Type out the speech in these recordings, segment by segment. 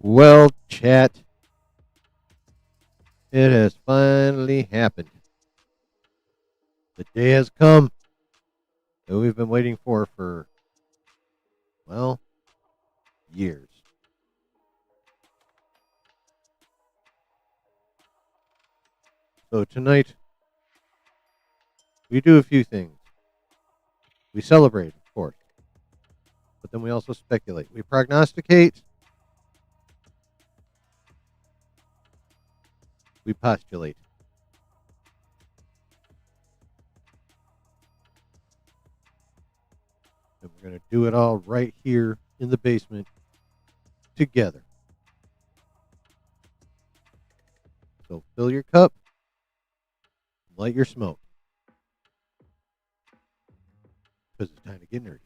Well, chat, it has finally happened. The day has come that we've been waiting for, well, years. So tonight, we do a few things. We celebrate, of course, but then we also speculate. We prognosticate. We postulate. And we're going to do it all right here in the basement together. So fill your cup, light your smoke, because it's time to get nerdy.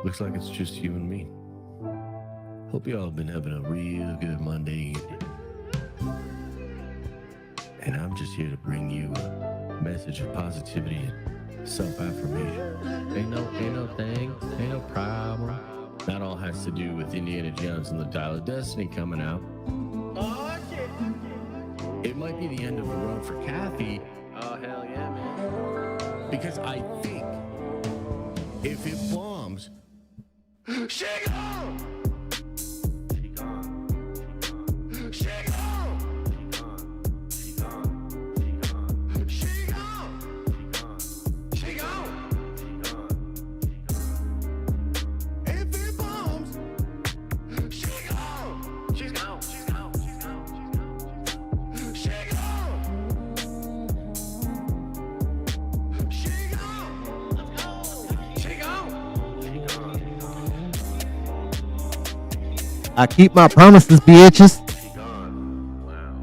Looks like it's just you and me. Hope you all have been having a real good Monday evening. And I'm just here to bring you a message of positivity and self-affirmation. Ain't no thing, ain't no problem. That all has to do with Indiana Jones and the Dial of Destiny coming out. It might be the end of the road for Kathy. Oh, hell yeah, man. Because I think if it bombs, she gone! She gone. She gone. She gone. She gone. She gone. If it bombs, she gone. She's gone. She's gone. She's gone. She gone. She gone. She gone. I keep my promises, bitches. She gone. Wow.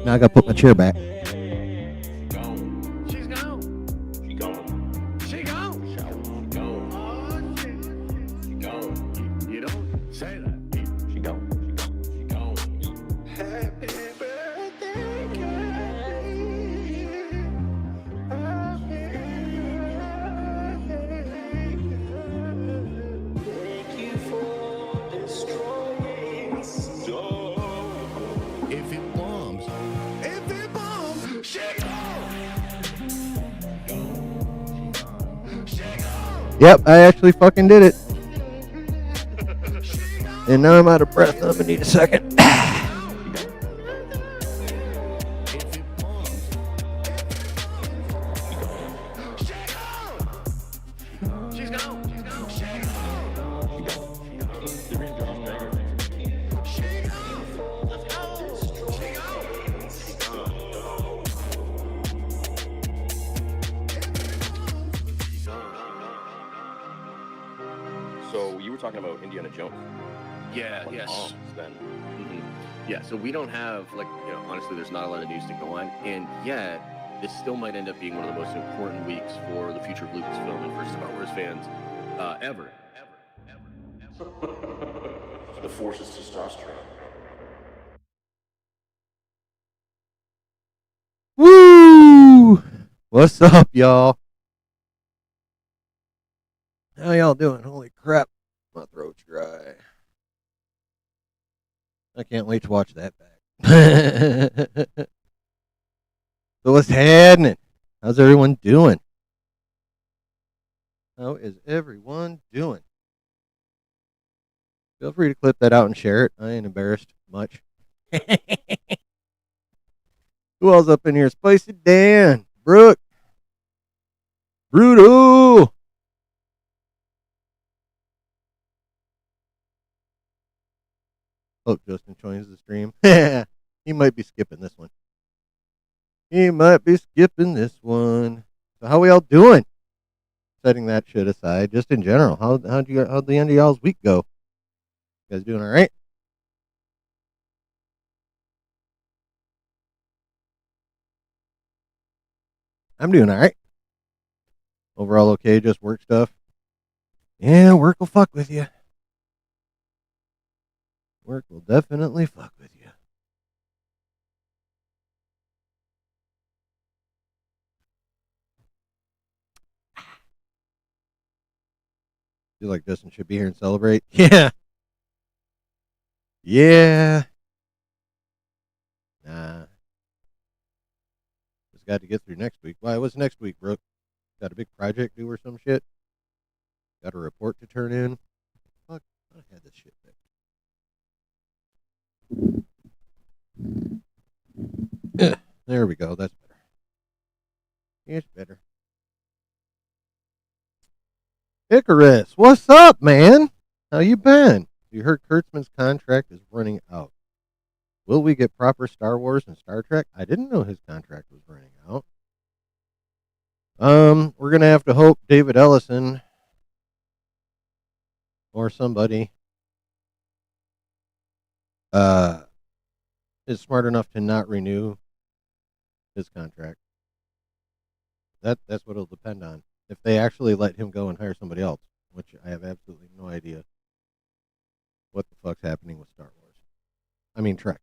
Now I gotta put my chair back. Gone. She's gone. She gone. She gone. She gone. Oh, shit. She gone. You don't say that. She gone. She gone. She gone. Happy birthday, Kathy. Thank you for destroying so. If it bombs, she gone. She gone. Yep, I actually fucking did it. And now I'm out of breath. I'm gonna need a second. If it bombs, she gone. She's gone. She's gone. She gone. She gone. Let's go. She gone. So you were talking about Indiana Jones. Yeah, like yes. bombs then. Yeah, so we don't have, like, honestly, there's not a lot of news to go on, and yet this still might end up being one of the most important weeks for the future of Lucasfilm and for Star Wars fans ever. The Force is testosterone. Woo! What's up, y'all? How y'all doing? Holy crap, my throat's dry. I can't wait to watch that back. So what's happening? How's everyone doing? How is everyone doing? Feel free to clip that out and share it. I ain't embarrassed much. Who else up in here? Spicy Dan, Brooke, Bruto. Hope Justin joins the stream. He might be skipping this one. So how we all doing? Setting that shit aside, just in general. How'd the end of y'all's week go? You guys doing all right? I'm doing all right. Overall okay, just work stuff. Yeah, work will fuck with you. Work will definitely fuck with you. Feel like Justin should be here and celebrate. Yeah. Yeah. Nah. Just got to get through next week. Why? What's next week, Brooke? Got a big project due or some shit? Got a report to turn in? Fuck, I had this shit fixed. There we go. That's better. It's better. Icarus, what's up, man? How you been? You heard Kurtzman's contract is running out. Will we get proper Star Wars and Star Trek? I didn't know his contract was running out. We're gonna have to hope David Ellison or somebody is smart enough to not renew his contract. That's what it'll depend on. If they actually let him go and hire somebody else, which I have absolutely no idea what the fuck's happening with Star Wars. I mean Trek.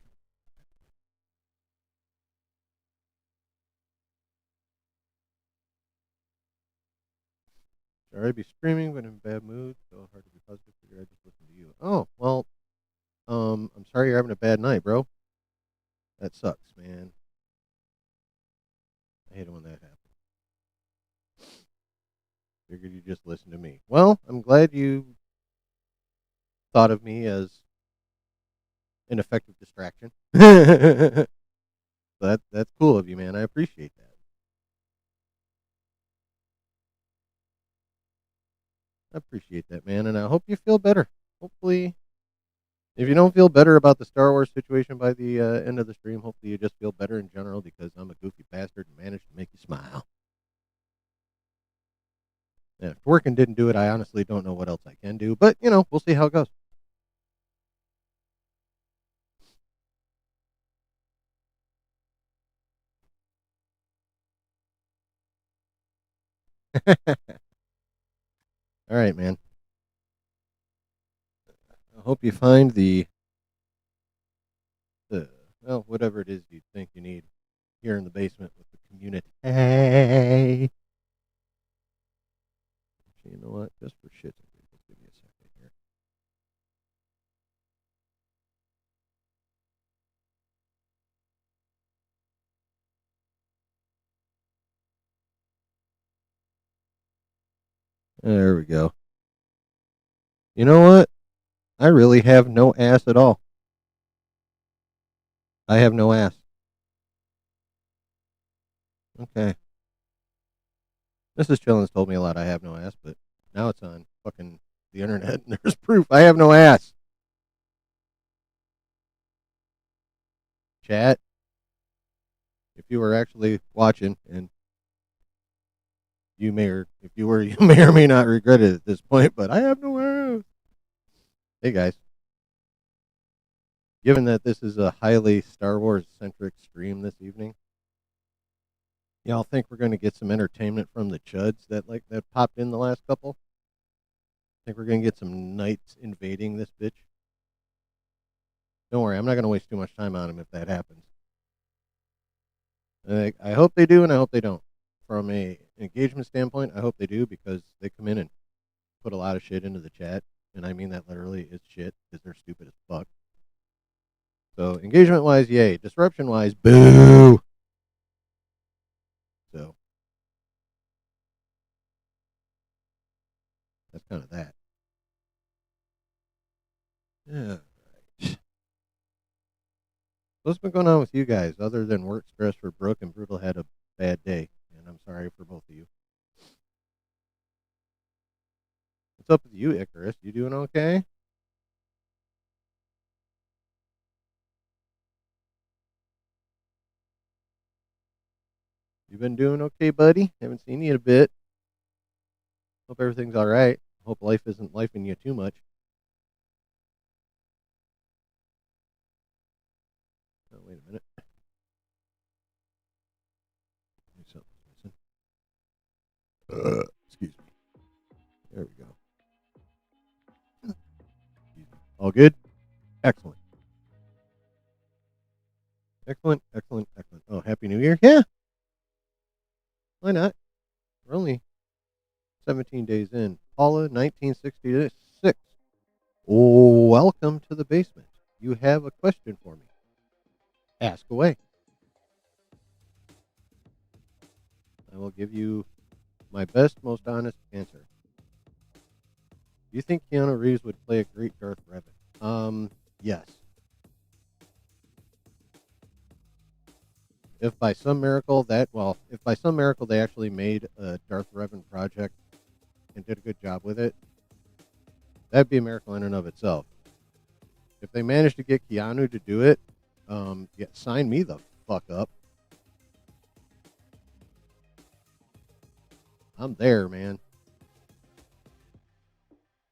Sorry, I'd be screaming, but in a bad mood. So hard to be positive. Figure I just listen to you. Oh well, I'm sorry you're having a bad night, bro. That sucks, man. I hate it when that happens. Figured you just listen to me. Well, I'm glad you thought of me as an effective distraction. That's cool of you, man. I appreciate that. I appreciate that, man, and I hope you feel better. Hopefully, if you don't feel better about the Star Wars situation by the end of the stream, hopefully you just feel better in general because I'm a goofy bastard and managed to make you smile. Yeah, if working didn't do it, I honestly don't know what else I can do, but, we'll see how it goes. All right, man. I hope you find the whatever it is you think you need here in the basement with the community. Hey. You know what? Just for shits and giggles, give me a second here. There we go. You know what? I really have no ass at all. I have no ass. Okay. Mrs. Chillins told me a lot I have no ass, but now it's on fucking the internet and there's proof I have no ass. Chat, if you were actually watching, and you may or may not regret it at this point, but I have no ass. Hey guys. Given that this is a highly Star Wars centric stream this evening, y'all think we're going to get some entertainment from the chuds that popped in the last couple? Think we're going to get some knights invading this bitch? Don't worry, I'm not going to waste too much time on them if that happens. I hope they do, and I hope they don't. From a engagement standpoint, I hope they do because they come in and put a lot of shit into the chat, and I mean that literally. It's shit because they're stupid as fuck. So engagement-wise, yay. Disruption-wise, boo. So that's kind of that. Yeah. Right. What's been going on with you guys other than work stress for Brooke and Brutal had a bad day, and I'm sorry for both of you. What's up with you, Icarus? You doing okay? You been doing okay, buddy? Haven't seen you in a bit. Hope everything's all right. Hope life isn't lifing you too much. Oh, wait a minute. Something's missing. Excuse me. There we go. All good? Excellent. Excellent, excellent, excellent. Oh, Happy New Year? Yeah. Why not? We're only 17 days in. Paula, 1966. Welcome to the basement. You have a question for me. Ask away. I will give you my best, most honest answer. Do you think Keanu Reeves would play a great Darth Revan? Yes. If by some miracle they actually made a Darth Revan project and did a good job with it, that'd be a miracle in and of itself. If they managed to get Keanu to do it, yeah, sign me the fuck up. I'm there, man.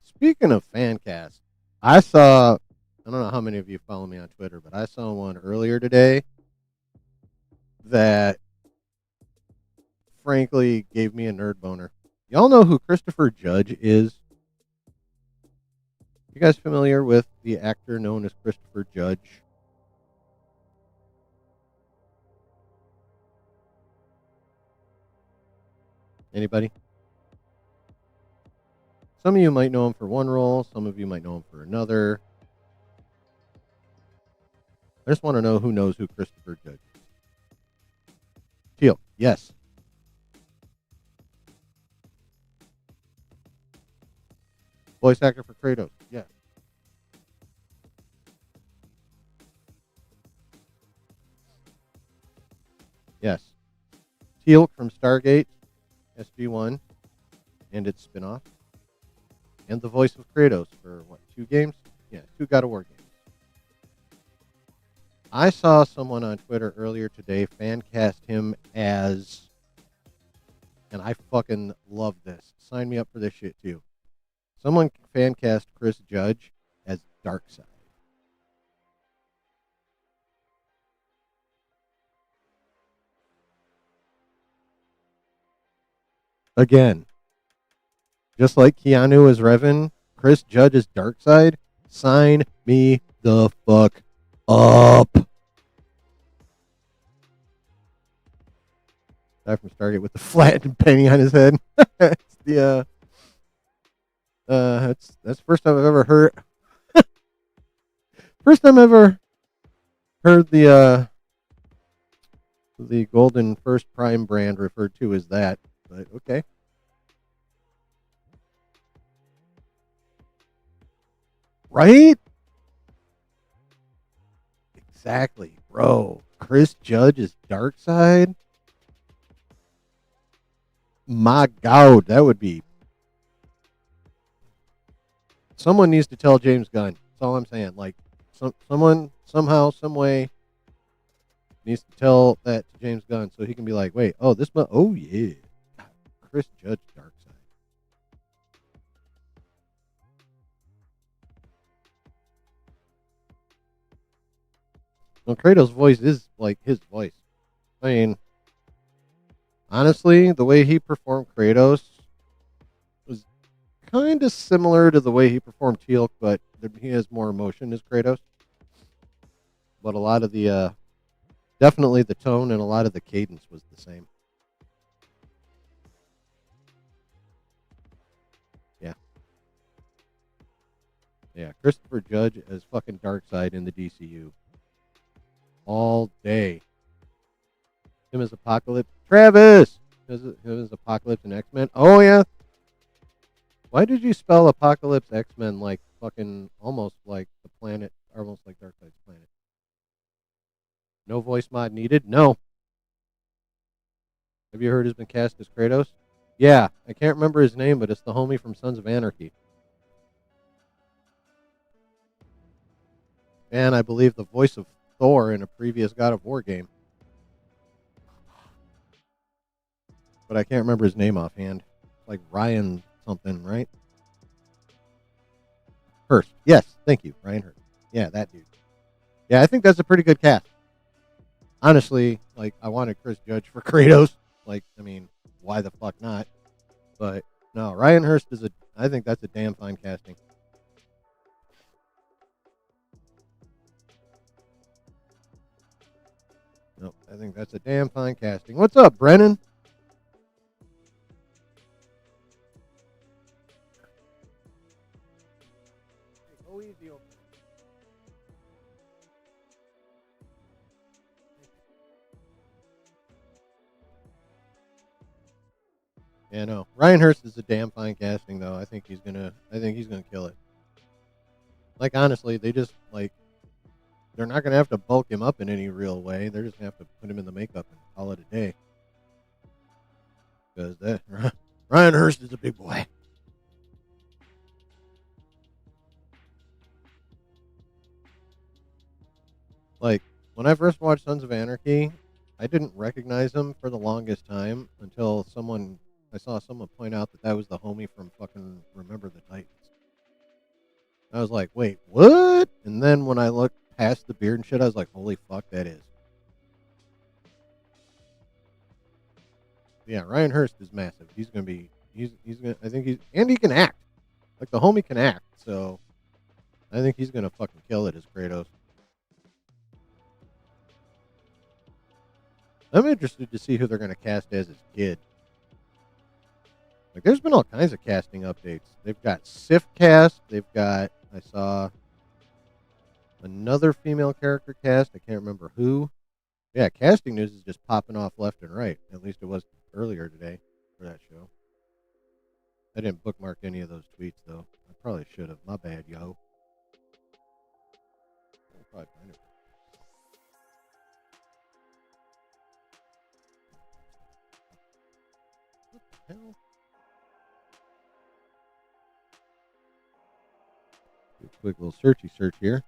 Speaking of fan cast, I don't know how many of you follow me on Twitter, but I saw one earlier today that frankly gave me a nerd boner. Y'all know who Christopher Judge is? You guys familiar with the actor known as Christopher Judge? Anybody? Some of you might know him for one role. Some of you might know him for another. I just want to know who knows who Christopher Judge is. Teal, yes. Voice actor for Kratos, yes. Yes. Teal from Stargate, SG-1, and its spinoff. And the voice of Kratos for, 2 games? Yeah, 2 God of War games. I saw someone on Twitter earlier today fan cast him as, and I fucking love this. Sign me up for this shit too. Someone fan cast Chris Judge as Darkseid. Again, just like Keanu as Revan, Chris Judge as Darkseid. Sign me the fuck up. Guy from Stargate with the flattened penny on his head. It's the that's the first time I've ever heard. First time I've ever heard the Golden First Prime brand referred to as that. But okay. Right? Exactly, bro. Chris Judge is Darkseid. My God, that would be. Someone needs to tell James Gunn. That's all I'm saying. Like, someone, somehow, some way, needs to tell that to James Gunn so he can be like, wait, oh, oh, yeah. Chris Judge Darkseid. Well, Kratos' voice is like his voice. I mean, honestly, the way he performed Kratos was kind of similar to the way he performed Teal'c, but he has more emotion as Kratos. But a lot of the, definitely the tone and a lot of the cadence was the same. Yeah. Yeah, Christopher Judge as fucking Darkseid in the DCU. All day. Him as Apocalypse. Travis! Him as Apocalypse and X-Men. Oh, yeah. Why did you spell Apocalypse X-Men like fucking almost like the planet, almost like Darkseid's planet? No voice mod needed? No. Have you heard he's been cast as Kratos? Yeah, I can't remember his name, but it's the homie from Sons of Anarchy. And I believe the voice of Thor in a previous God of War game. But I can't remember his name offhand. Like Ryan something, right? Hurst. Yes, thank you, Ryan Hurst. Yeah, that dude. Yeah, I think that's a pretty good cast. Honestly, like, I wanted Chris Judge for Kratos. Like, I mean, why the fuck not? But no, Ryan Hurst is I think that's a damn fine casting. No, I think that's a damn fine casting. What's up, Brennan? Hey, go easy over there. Yeah, no. Ryan Hurst is a damn fine casting, though. I think he's gonna kill it. Like, honestly, they just like they're not gonna have to bulk him up in any real way. They're just gonna have to put him in the makeup and call it a day. Because that Ryan Hurst is a big boy. Like, when I first watched Sons of Anarchy, I didn't recognize him for the longest time until I saw someone point out that was the homie from fucking Remember the Titans. I was like, wait, what? And then when I looked past the beard and shit, I was like, holy fuck, that is. Yeah, Ryan Hurst is massive. He's gonna be, he's gonna, I think and he can act. Like, the homie can act, so I think he's gonna fucking kill it as Kratos. I'm interested to see who they're gonna cast as his kid. Like, there's been all kinds of casting updates. They've got Sif cast. They've got, I saw another female character cast. I can't remember who. Yeah, casting news is just popping off left and right. At least it was earlier today for that show. I didn't bookmark any of those tweets, though. I probably should have. My bad, yo. I'll probably find it. What the hell? Do a quick little searchy search here.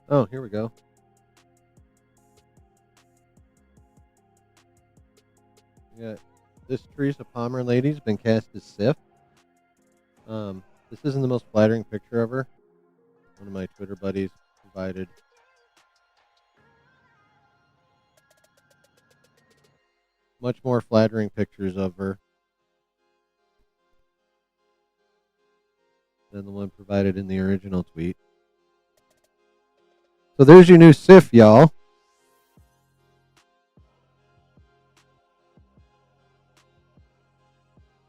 Oh, here we go. We got this Teresa Palmer lady's been cast as Sif. This isn't the most flattering picture of her. One of my Twitter buddies provided. Much more flattering pictures of her than the one provided in the original tweet. So there's your new Sif, y'all.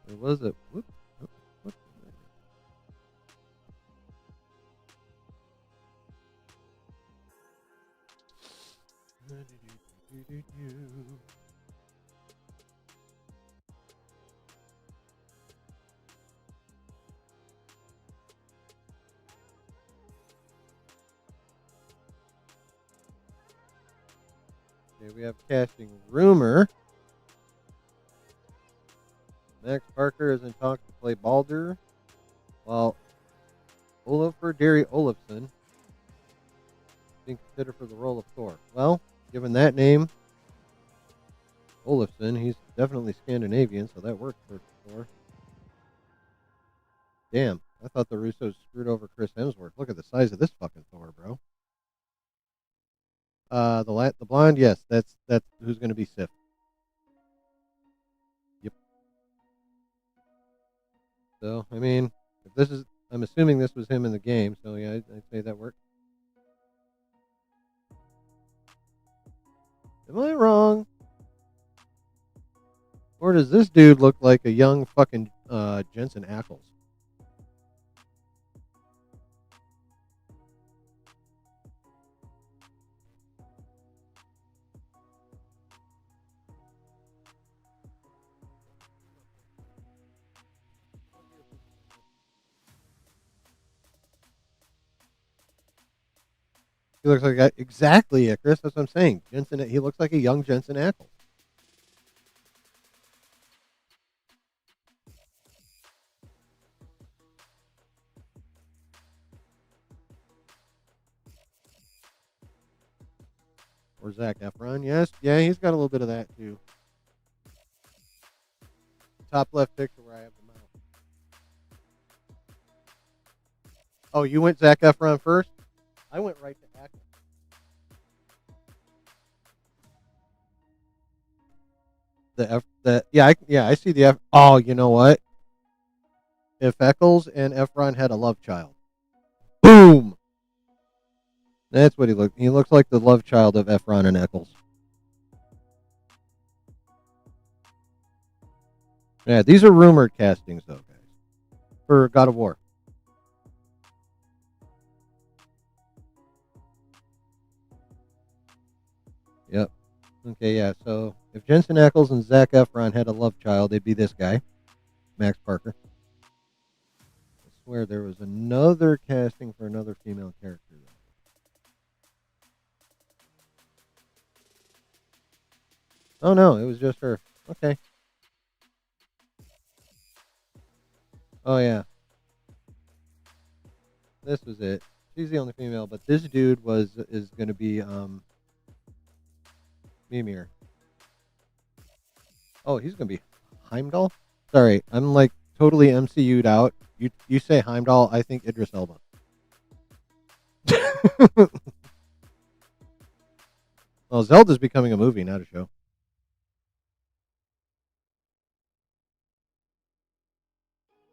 Or was it? Whoop. What? Okay, we have casting rumor. Max Parker is in talks to play Baldur, while Olafur Darri Olafsson is being considered for the role of Thor. Well, given that name, Olafsson, he's definitely Scandinavian, so that works for Thor. Damn. I thought the Russos screwed over Chris Hemsworth. Look at the size of this fucking Thor, bro. The blonde, yes, that's who's going to be Sif. Yep. So I mean, if this is, I'm assuming this was him in the game. So yeah, I'd say that worked. Am I wrong? Or does this dude look like a young fucking Jensen Ackles? He looks like exactly, Chris. That's what I'm saying. Jensen. He looks like a young Jensen Ackles. Or Zac Efron. Yes, yeah, he's got a little bit of that too. Top left picture where I have the mouth. Oh, you went Zac Efron first? I went right to Ackles. I see the F. Oh, you know what? If Eccles and Efron had a love child, boom. That's what he looked. He looks like the love child of Efron and Eccles. Yeah, these are rumored castings, though, guys, for God of War. Yep. Okay, yeah. So if Jensen Ackles and Zac Efron had a love child, they'd be this guy, Max Parker. I swear there was another casting for another female character, though. Oh no, it was just her. Okay. Oh yeah, this was it. She's the only female, but this dude is going to be Mimir. Oh, he's going to be Heimdall. Sorry, I'm like totally MCU'd out. You say Heimdall, I think Idris Elba. Well, Zelda's becoming a movie, not a show.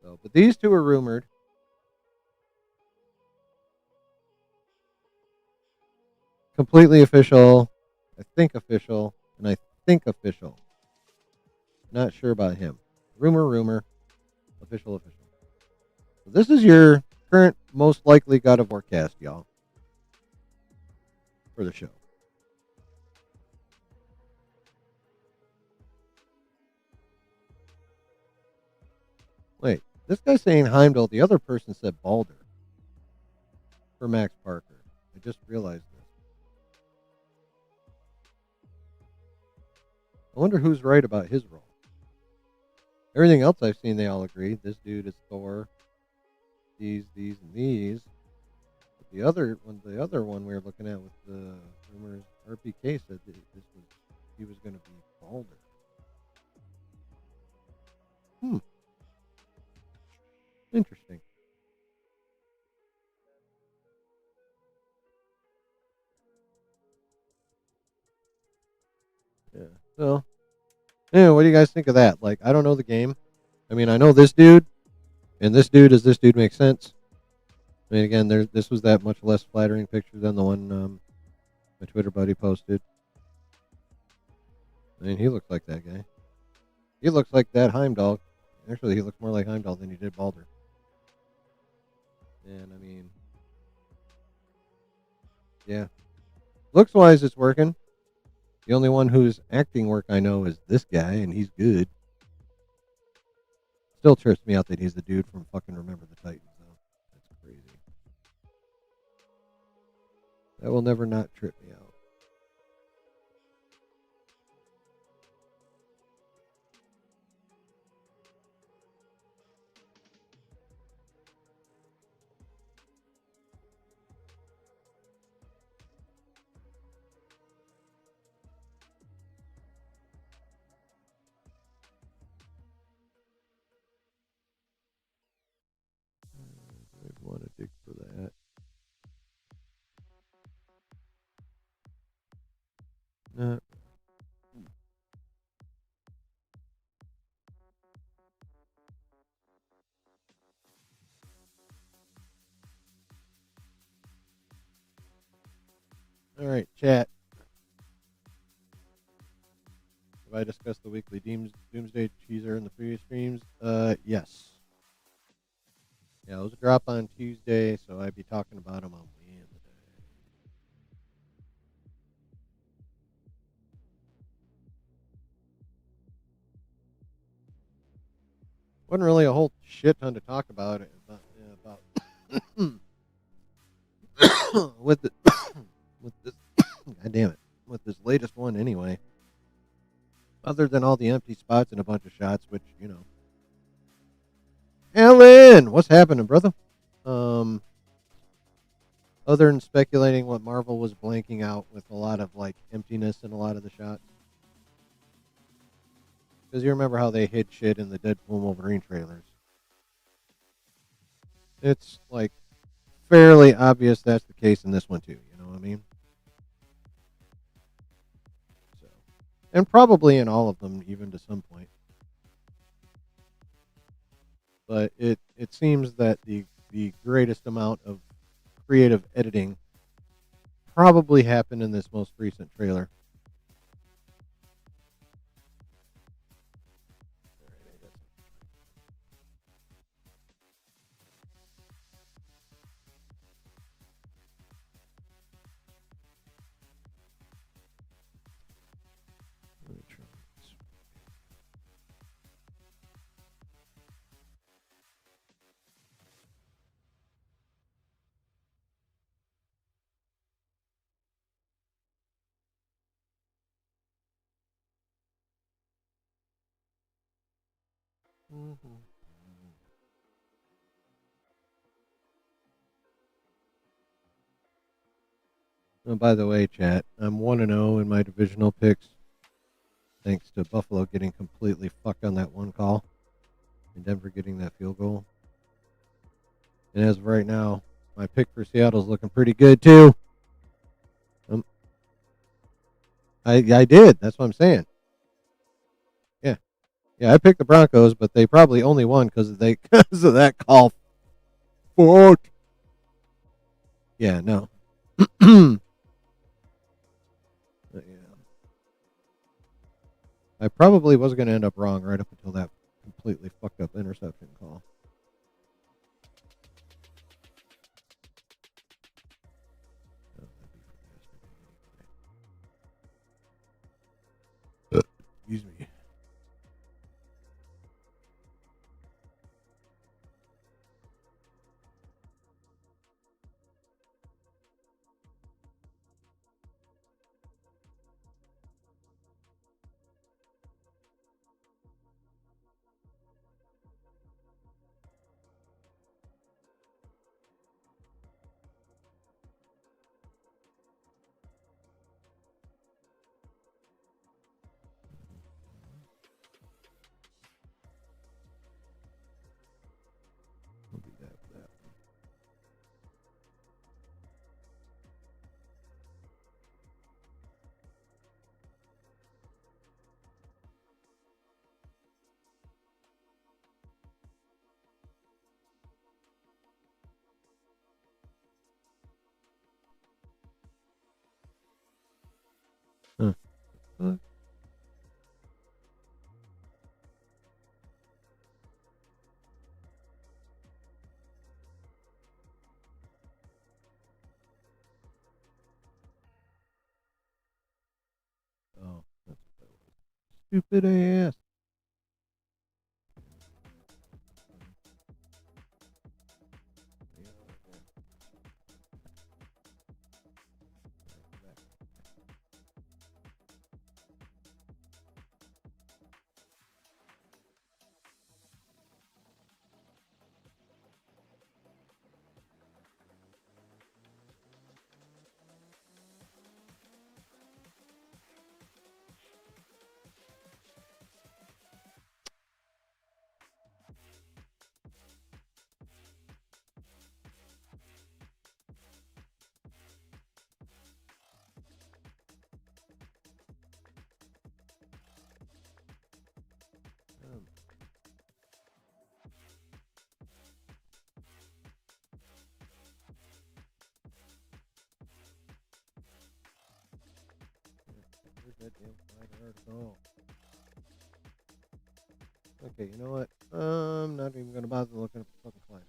So, but these two are rumored. Completely official. I think official. And I think official. Not sure about him. Rumor. Official. So this is your current most likely God of War cast, y'all. For the show. Wait, this guy's saying Heimdall. The other person said Balder. For Max Parker. I just realized this. I wonder who's right about his role. Everything else I've seen, they all agree. This dude is Thor. These, and these. But the other one we were looking at with the rumors, RPK said that he was going to be Balder. Interesting. Yeah. So, yeah, what do you guys think of that? Like, I don't know the game. I mean, I know this dude, and this dude makes sense. I mean, again, this was that much less flattering picture than the one my Twitter buddy posted. I mean, he looks like that guy. He looks like that Heimdall. Actually, he looks more like Heimdall than he did Balder. And I mean, yeah, looks wise, it's working. The only one whose acting work I know is this guy, and he's good. Still trips me out that he's the dude from fucking Remember the Titans, though. That's crazy. That will never not trip me out. All right, chat. Have I discussed the weekly Doomsday teaser in the previous streams? Yes. Yeah, those drop on Tuesday, so I'd be talking about them on Wednesday. Wasn't really a whole shit ton to talk about with the with this. God damn it! With this latest one, anyway. Other than all the empty spots and a bunch of shots, which Alan, what's happening, brother? Other than speculating what Marvel was blanking out with a lot of like emptiness in a lot of the shots. Because you remember how they hid shit in the Deadpool Wolverine trailers. It's like fairly obvious that's the case in this one too, you know what I mean? So, and probably in all of them even to some point. But it seems that the greatest amount of creative editing probably happened in this most recent trailer. Let me try this. Mm-hmm. Oh, by the way, chat, I'm 1-0 in my divisional picks, thanks to Buffalo getting completely fucked on that one call and Denver getting that field goal. And as of right now, my pick for Seattle's looking pretty good too. I did. That's what I'm saying. Yeah, I picked the Broncos, but they probably only won because of that call. Fuck. Yeah, no. Yeah. I probably was going to end up wrong right up until that completely fucked up interception call. Excuse me. We'll do that for that. Huh. Oh, that's what that was. Stupid ass. that damn Collider article. Okay, you know what? I'm not even going to bother looking at the fucking Collider.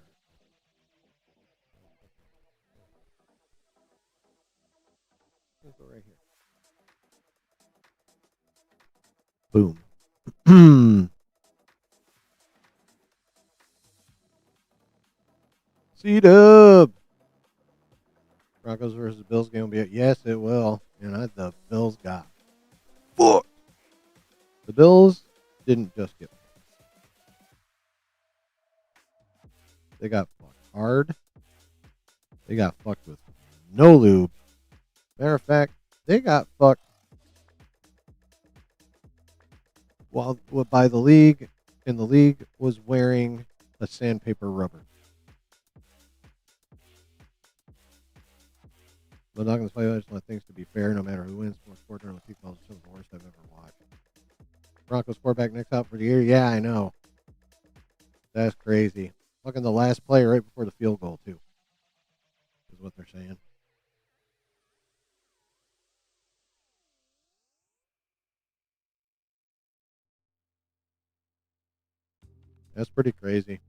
Let's go right here. Boom. C-Dub. Broncos versus Bills game will be at. Yes, it will. And the Bills got fucked. The Bills didn't just get fucked. They got fucked hard. They got fucked with no lube. Matter of fact, they got fucked while by the league, and the league was wearing a sandpaper rubber. But not going to play. I just want things to be fair, no matter who wins. Fourth quarter on the people is some of the worst I've ever watched. Broncos quarterback next out for the year. Yeah, I know. That's crazy. Fucking the last play right before the field goal too. Is what they're saying. That's pretty crazy.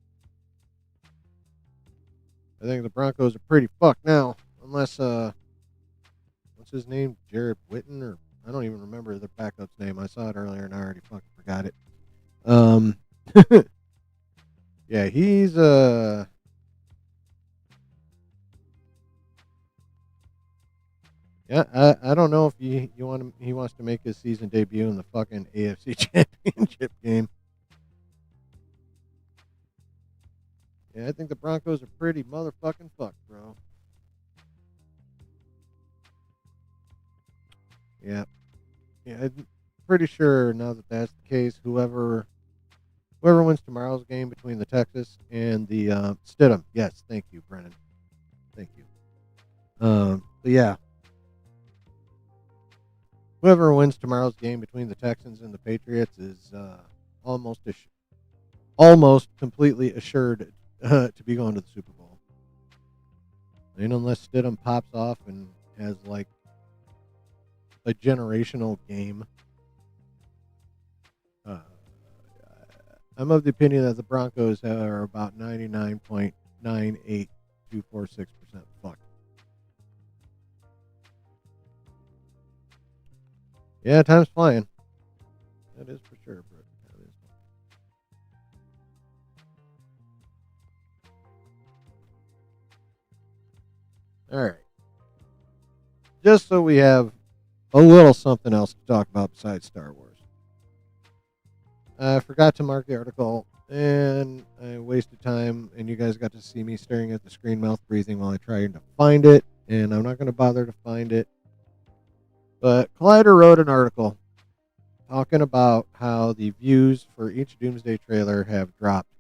I think the Broncos are pretty fucked now, unless what's his name? Jared Witten, or I don't even remember the backup's name. I saw it earlier and I already fucking forgot it. Yeah, he's yeah, I don't know if he wants to make his season debut in the fucking AFC Championship game. Yeah, I think the Broncos are pretty motherfucking fucked, bro. Yeah. Yeah, I'm pretty sure now that that's the case, whoever wins tomorrow's game between the Texas and the Stidham. Yes, thank you, Brennan. Thank you. But yeah. Whoever wins tomorrow's game between the Texans and the Patriots is almost completely assured to be going to the Super Bowl. And unless Stidham pops off and has like a generational game, I'm of the opinion that the Broncos are about 99.98246% fucked. Yeah, time's flying. That is for sure, Brett. That is. All right. Just so we have a little something else to talk about besides Star Wars. I forgot to mark the article, and I wasted time, and you guys got to see me staring at the screen, mouth breathing while I tried to find it, and I'm not going to bother to find it. But Collider wrote an article talking about how the views for each Doomsday trailer have dropped,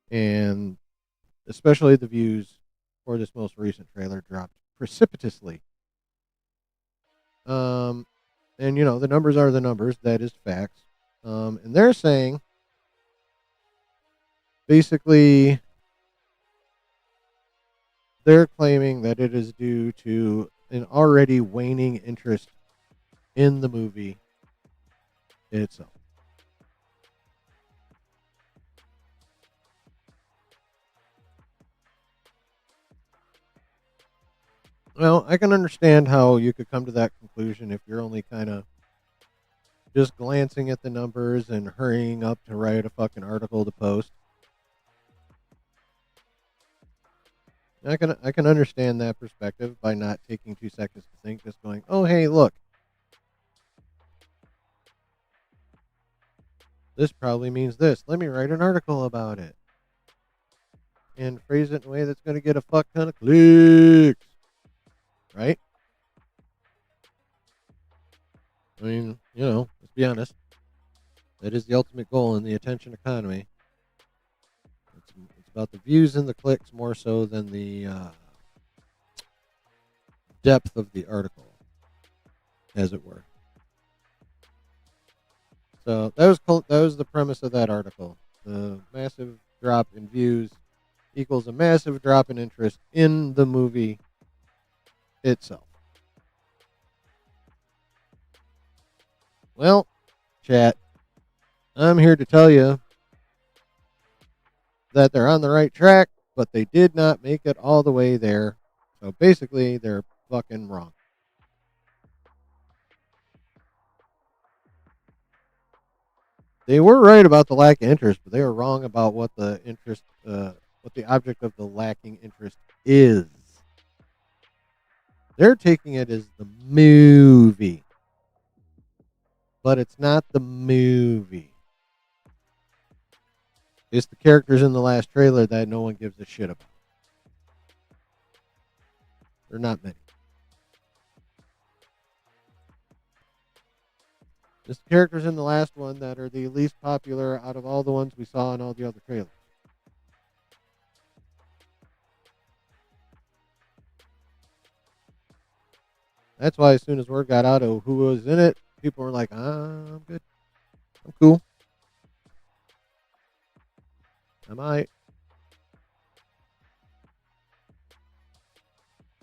and especially the views for this most recent trailer dropped precipitously. And you know, the numbers are the numbers. That is facts. And they're saying basically they're claiming that it is due to an already waning interest in the movie itself. Well, I can understand how you could come to that conclusion if you're only kind of just glancing at the numbers and hurrying up to write a fucking article to post. I can understand that perspective by not taking 2 seconds to think, just going, "Oh, hey, look. This probably means this. Let me write an article about it." And phrase it in a way that's going to get a fuck ton of clicks. Right? I mean, you know, let's be honest. That is the ultimate goal in the attention economy. It's about the views and the clicks more so than the depth of the article, as it were. So that was the premise of that article. The massive drop in views equals a massive drop in interest in the movie itself. Well, chat, I'm here to tell you that they're on the right track, but they did not make it all the way there. So basically, they're fucking wrong. They were right about the lack of interest, but they were wrong about what the interest, what the object of the lacking interest is. They're taking it as the movie, but it's not the movie. It's the characters in the last trailer that no one gives a shit about. They're not many. It's the characters in the last one that are the least popular out of all the ones we saw in all the other trailers. That's why as soon as word got out of who was in it, people were like, I'm good. I'm cool. I'm alright.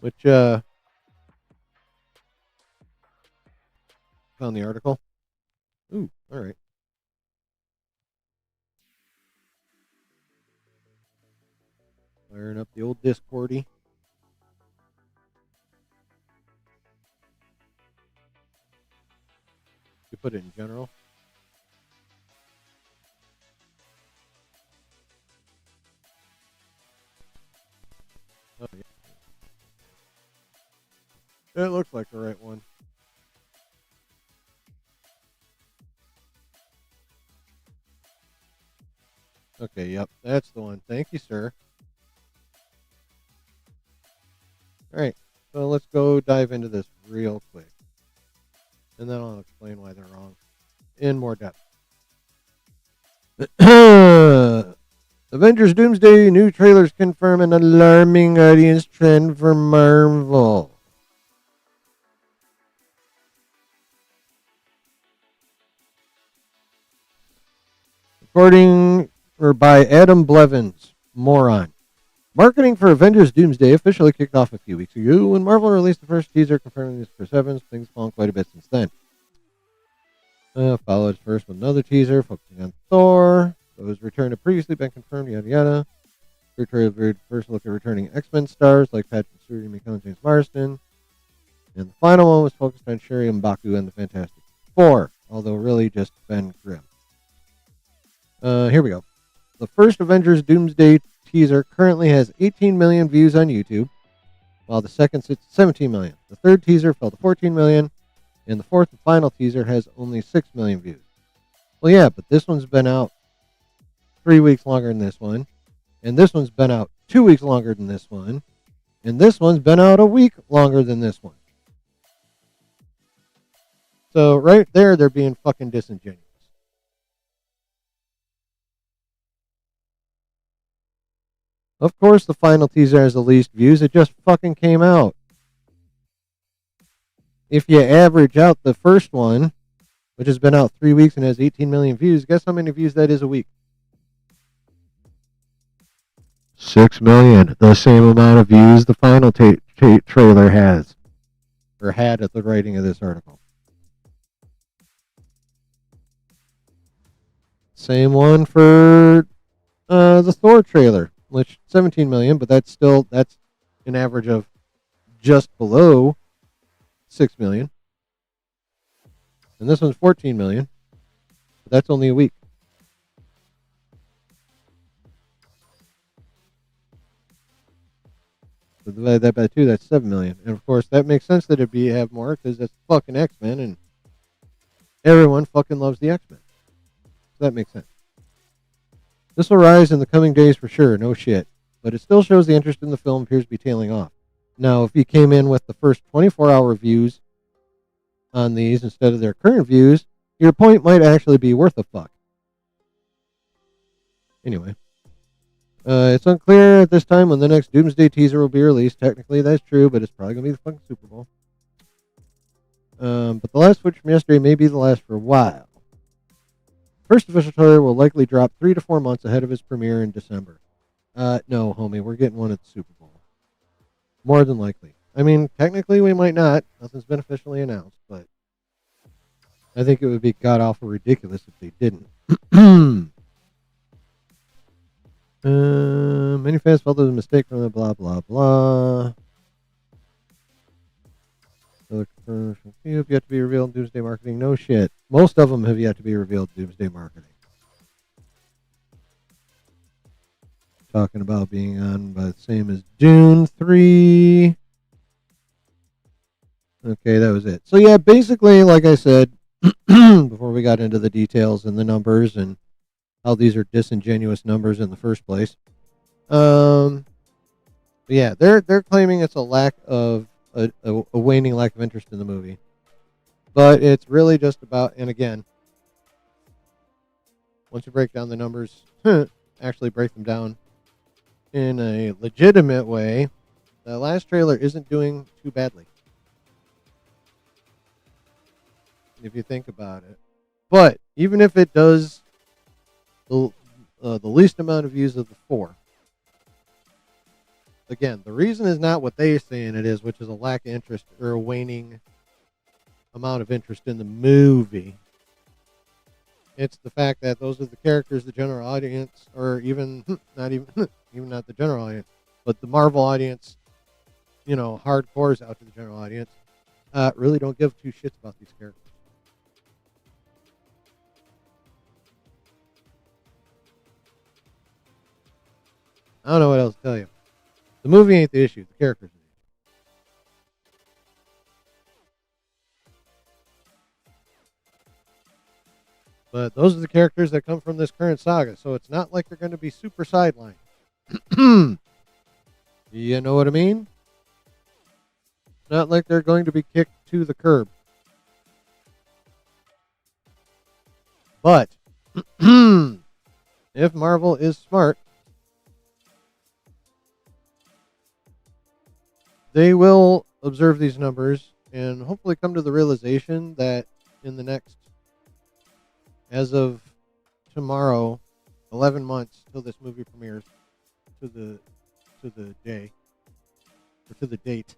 Which, found the article. Ooh, alright. Firing up the old Discordy. You put it in general. Oh, yeah. It looks like the right one. Okay, yep, that's the one. Thank you, sir. Alright, so let's go dive into this real quick. And then I'll explain why they're wrong in more depth. Avengers Doomsday new trailers confirm an alarming audience trend for Marvel. According by Adam Blevins, moron. Marketing for Avengers Doomsday officially kicked off a few weeks ago when Marvel released the first teaser confirming this Chris Evans. Things fallen quite a bit since then. Followed first with another teaser focusing on Thor. Those return to previously been confirmed, yada yada. Third trailer first look at returning X-Men stars like Patrick Stewart, and James Marsden. And the final one was focused on Shuri M'Baku and the Fantastic Four, although really just Ben Grimm. Here we go. The first Avengers Doomsday teaser currently has 18 million views on YouTube, while the second sits at 17 million. The third teaser fell to 14 million, and the fourth and final teaser has only 6 million views. Well, yeah, but this one's been out 3 weeks longer than this one, and this one's been out 2 weeks longer than this one, and this one's been out a week longer than this one. So right there, they're being fucking disingenuous. Of course, the final teaser has the least views. It just fucking came out. If you average out the first one, which has been out 3 weeks and has 18 million views, guess how many views that is a week? 6 million. The same amount of views the final trailer has. Or had at the writing of this article. Same one for the Thor trailer, which 17 million, but that's an average of just below 6 million. And this one's 14 million, but that's only a week. So divide that by 2, that's 7 million. And of course, that makes sense that it'd have more because that's fucking X-Men, and everyone fucking loves the X-Men. So that makes sense. This will rise in the coming days for sure, no shit. But it still shows the interest in the film appears to be tailing off. Now, if you came in with the first 24-hour views on these instead of their current views, your point might actually be worth a fuck. Anyway. It's unclear at this time when the next Doomsday teaser will be released. Technically, that's true, but it's probably going to be the fucking Super Bowl. But the last footage from yesterday may be the last for a while. First official trailer will likely drop 3 to 4 months ahead of its premiere in December. No, homie, we're getting one at the Super Bowl. More than likely. I mean, technically we might not. Nothing's been officially announced, but I think it would be god awful ridiculous if they didn't. Many fans felt it was a mistake from the blah blah blah. The commercial have yet to be revealed in Doomsday Marketing. No shit. Most of them have yet to be revealed in Doomsday Marketing. Talking about being on by the same as Dune 3. Okay, that was it. So yeah, basically, like I said, before we got into the details and the numbers and how these are disingenuous numbers in the first place. Yeah, they're claiming it's a lack of a waning lack of interest in the movie, but it's really just about. And again, once you break down the numbers, actually break them down in a legitimate way, the last trailer isn't doing too badly, if you think about it. But even if it does the least amount of views of the 4. Again, the reason is not what they're saying it is, which is a lack of interest or a waning amount of interest in the movie. It's the fact that those are the characters the general audience, or even not not the general audience, but the Marvel audience, hardcores out to the general audience, really don't give two shits about these characters. I don't know what else to tell you. The movie ain't the issue. The characters are the issue. But those are the characters that come from this current saga, so it's not like they're going to be super sidelined. You know what I mean? Not like they're going to be kicked to the curb. But if Marvel is smart, they will observe these numbers and hopefully come to the realization that in the next, as of tomorrow, 11 months till this movie premieres, to the day, or to the date,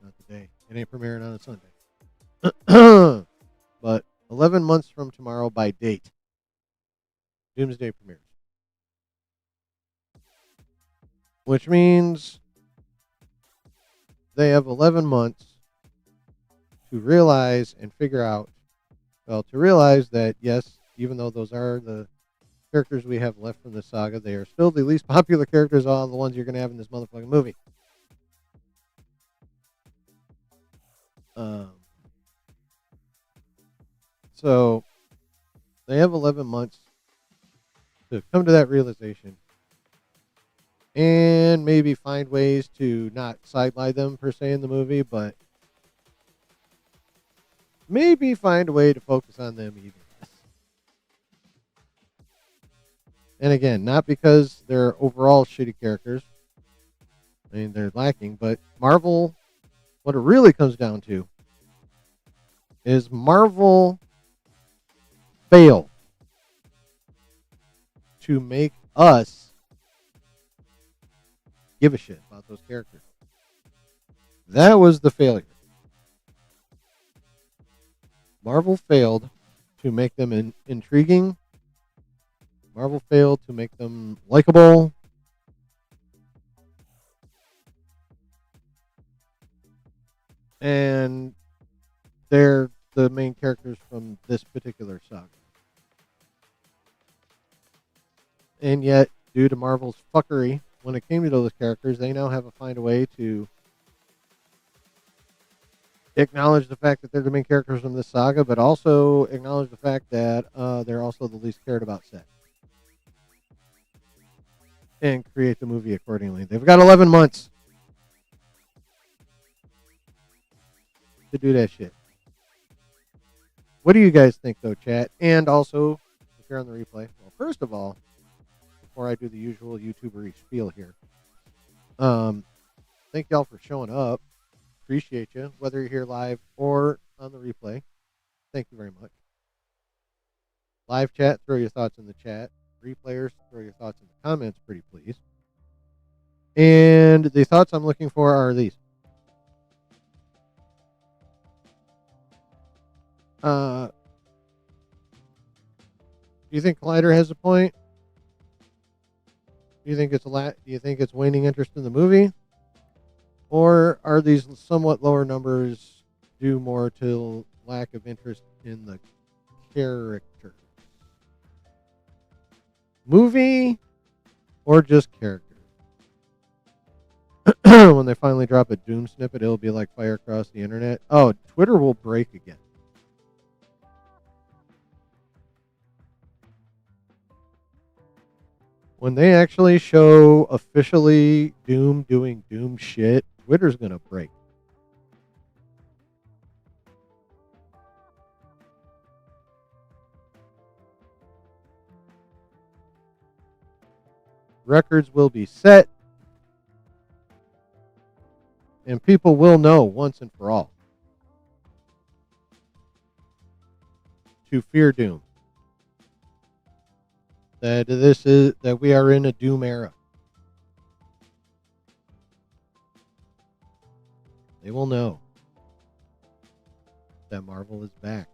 not the day. It ain't premiering on a Sunday. But 11 months from tomorrow by date, Doomsday premieres. Which means they have 11 months to realize and figure out, to realize that, yes, even though those are the characters we have left from the saga, they are still the least popular characters of all the ones you're going to have in this motherfucking movie. So they have 11 months to come to that realization and maybe find ways to not sideline them per se in the movie, but maybe find a way to focus on them even less. And again, not because they're overall shitty characters. I mean, they're lacking, but Marvel, what it really comes down to is Marvel failed to make us give a shit about those characters. That was the failure. Marvel failed to make them intriguing. Marvel failed to make them likable. And they're the main characters from this particular saga. And yet, due to Marvel's fuckery, when it came to those characters, they now have to find a way to acknowledge the fact that they're the main characters from this saga, but also acknowledge the fact that they're also the least cared about set. And create the movie accordingly. They've got 11 months to do that shit. What do you guys think, though, chat? And also, if you're on the replay, well, first of all, before I do the usual YouTuber spiel here, thank y'all for showing up. Appreciate you, whether you're here live or on the replay. Thank you very much. Live chat, throw your thoughts in the chat. Replayers, throw your thoughts in the comments, pretty please. And the thoughts I'm looking for are these. Do you think Collider has a point? Do you think it's waning interest in the movie? Or are these somewhat lower numbers due more to lack of interest in the character? Movie or just character? When they finally drop a Doom snippet, it'll be like fire across the internet. Oh, Twitter will break again. When they actually show officially Doom doing Doom shit, Twitter's going to break. Records will be set. And people will know once and for all to fear Doom. That we are in a Doom era. They will know that Marvel is back.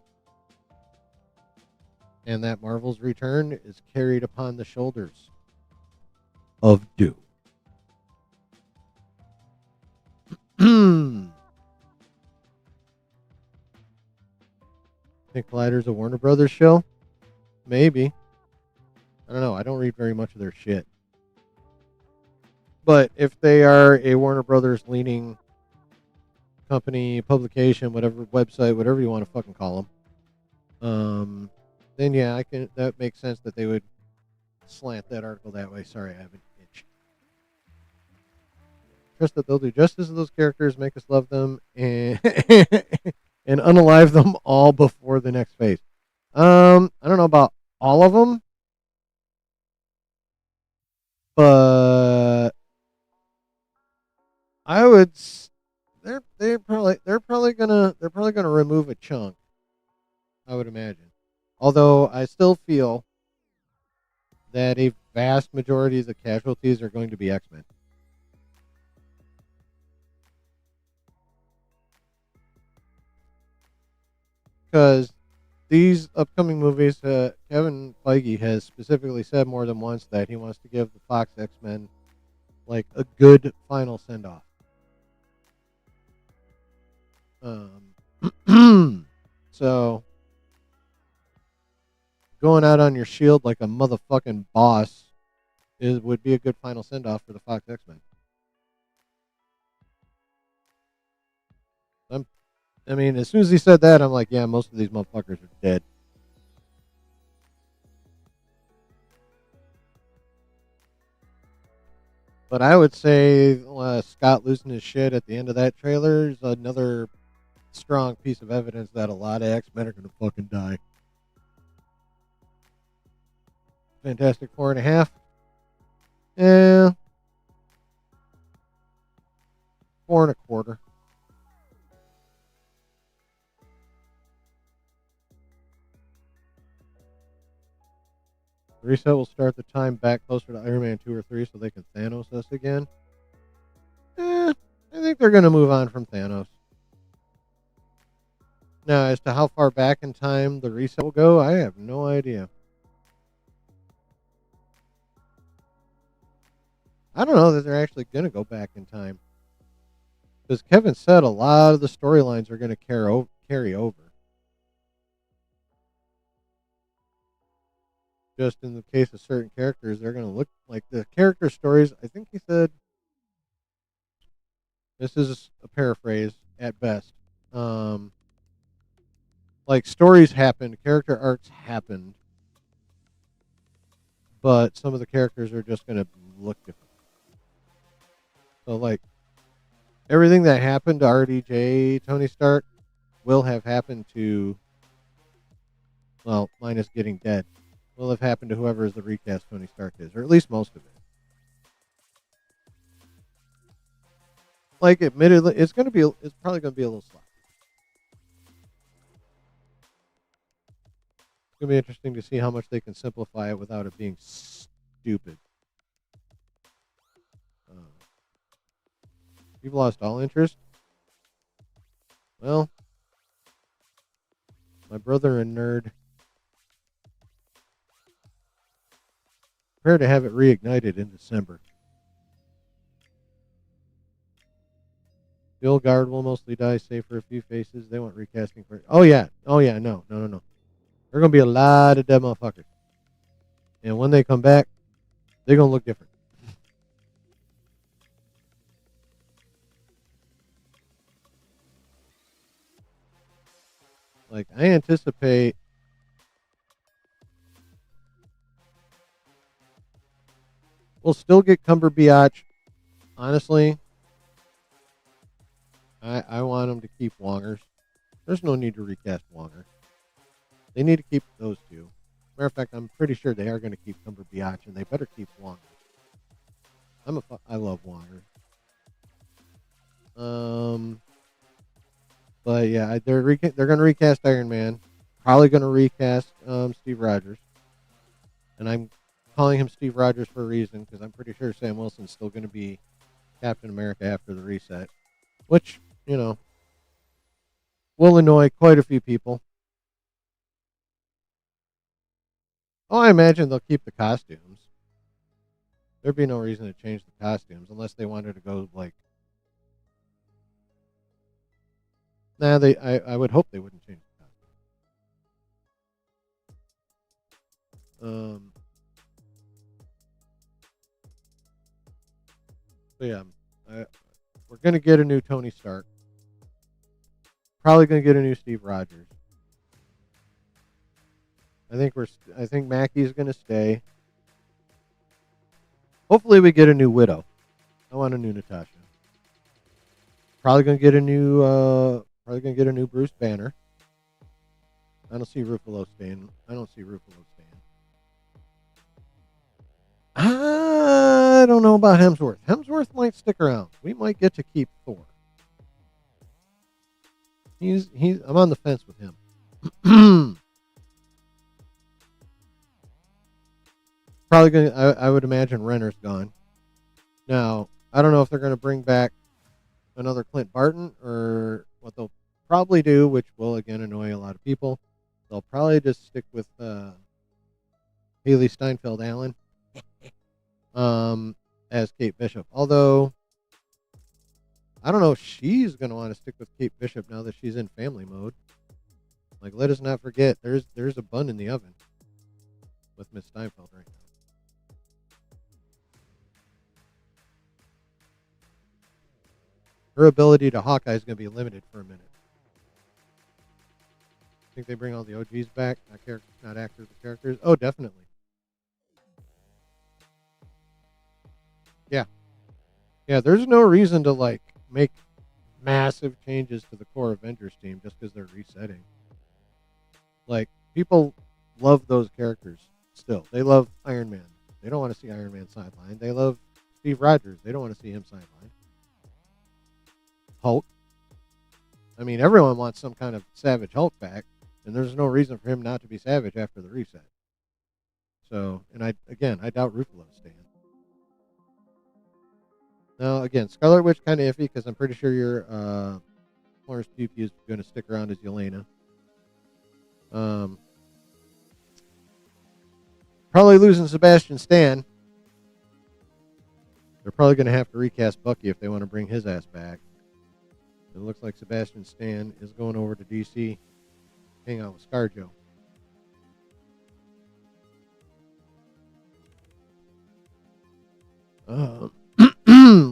And that Marvel's return is carried upon the shoulders of Doom. Think Collider's a Warner Brothers show? Maybe. I don't know. I don't read very much of their shit. But if they are a Warner Brothers leaning company, publication, whatever, website, whatever you want to fucking call them, then yeah, that makes sense that they would slant that article that way. Sorry, I have an itch. Trust that they'll do justice to those characters, make us love them, and and unalive them all before the next phase. I don't know about all of them, but I would. They're probably gonna remove a chunk. I would imagine. Although I still feel that a vast majority of the casualties are going to be X-Men. Because these upcoming movies, Kevin Feige has specifically said more than once that he wants to give the Fox X-Men like a good final send-off. So going out on your shield like a motherfucking boss would be a good final send-off for the Fox X-Men. I mean, as soon as he said that, I'm like, yeah, most of these motherfuckers are dead. But I would say Scott losing his shit at the end of that trailer is another strong piece of evidence that a lot of X-Men are going to fucking die. Fantastic 4.5. Yeah. 4.25. The reset will start the time back closer to Iron Man 2 or 3 so they can Thanos us again. I think they're going to move on from Thanos. Now, as to how far back in time the reset will go, I have no idea. I don't know that they're actually going to go back in time. Because Kevin said a lot of the storylines are going to carry over. Just in the case of certain characters, they're going to look like the character stories. I think he said, this is a paraphrase at best. Like stories happened, character arcs happened, but some of the characters are just going to look different. So like everything that happened to RDJ, Tony Stark, will have happened to, well, minus getting dead, will have happened to whoever is the recast Tony Stark is, or at least most of it. Like, admittedly, it's probably going to be a little sloppy. It's going to be interesting to see how much they can simplify it without it being stupid. You've lost all interest? Well, my brother and nerd prepare to have it reignited in December. The old guard will mostly die, save for a few faces. They want recasting for. Oh yeah, no. There are gonna be a lot of dead motherfuckers, and when they come back, they're gonna look different. Like I anticipate. We'll still get Cumberbatch. Honestly, I want them to keep Wongers. There's no need to recast Wonger. They need to keep those two. Matter of fact, I'm pretty sure they are going to keep Cumberbatch, and they better keep Wonger. I love Wonger. But yeah, they're going to recast Iron Man. Probably going to recast Steve Rogers, and I'm calling him Steve Rogers for a reason because I'm pretty sure Sam Wilson's still going to be Captain America after the reset, which will annoy quite a few people. Oh, I imagine they'll keep the costumes. There'd be no reason to change the costumes unless they wanted to go like. Nah, I would hope they wouldn't change the costumes. So yeah, we're gonna get a new Tony Stark. Probably gonna get a new Steve Rogers. I think Mackey's gonna stay. Hopefully we get a new Widow. I want a new Natasha. Probably gonna get a new Bruce Banner. I don't see Ruffalo staying. I don't know about Hemsworth. Hemsworth might stick around. We might get to keep Thor. I'm on the fence with him. Probably gonna. I would imagine Renner's gone. Now I don't know if they're gonna bring back another Clint Barton or what they'll probably do, which will again annoy a lot of people. They'll probably just stick with Haley Steinfeld Allen as Kate Bishop. Although I don't know if she's gonna want to stick with Kate Bishop now that she's in family mode. Like, let us not forget, there's a bun in the oven with Miss Steinfeld right now. Her ability to Hawkeye is going to be limited for a minute. Think they bring all the OGs back, not actors, but characters? Oh, definitely. Yeah. Yeah, there's no reason to, like, make massive changes to the core Avengers team just because they're resetting. Like, people love those characters still. They love Iron Man. They don't want to see Iron Man sidelined. They love Steve Rogers. They don't want to see him sidelined. Hulk. I mean, everyone wants some kind of Savage Hulk back, and there's no reason for him not to be Savage after the reset. So, and I doubt Ruffalo's staying. Now, again, Scarlet Witch kind of iffy because I'm pretty sure your Florence Pugh is going to stick around as Yelena. Probably losing Sebastian Stan. They're probably going to have to recast Bucky if they want to bring his ass back. It looks like Sebastian Stan is going over to DC, hang out with ScarJo.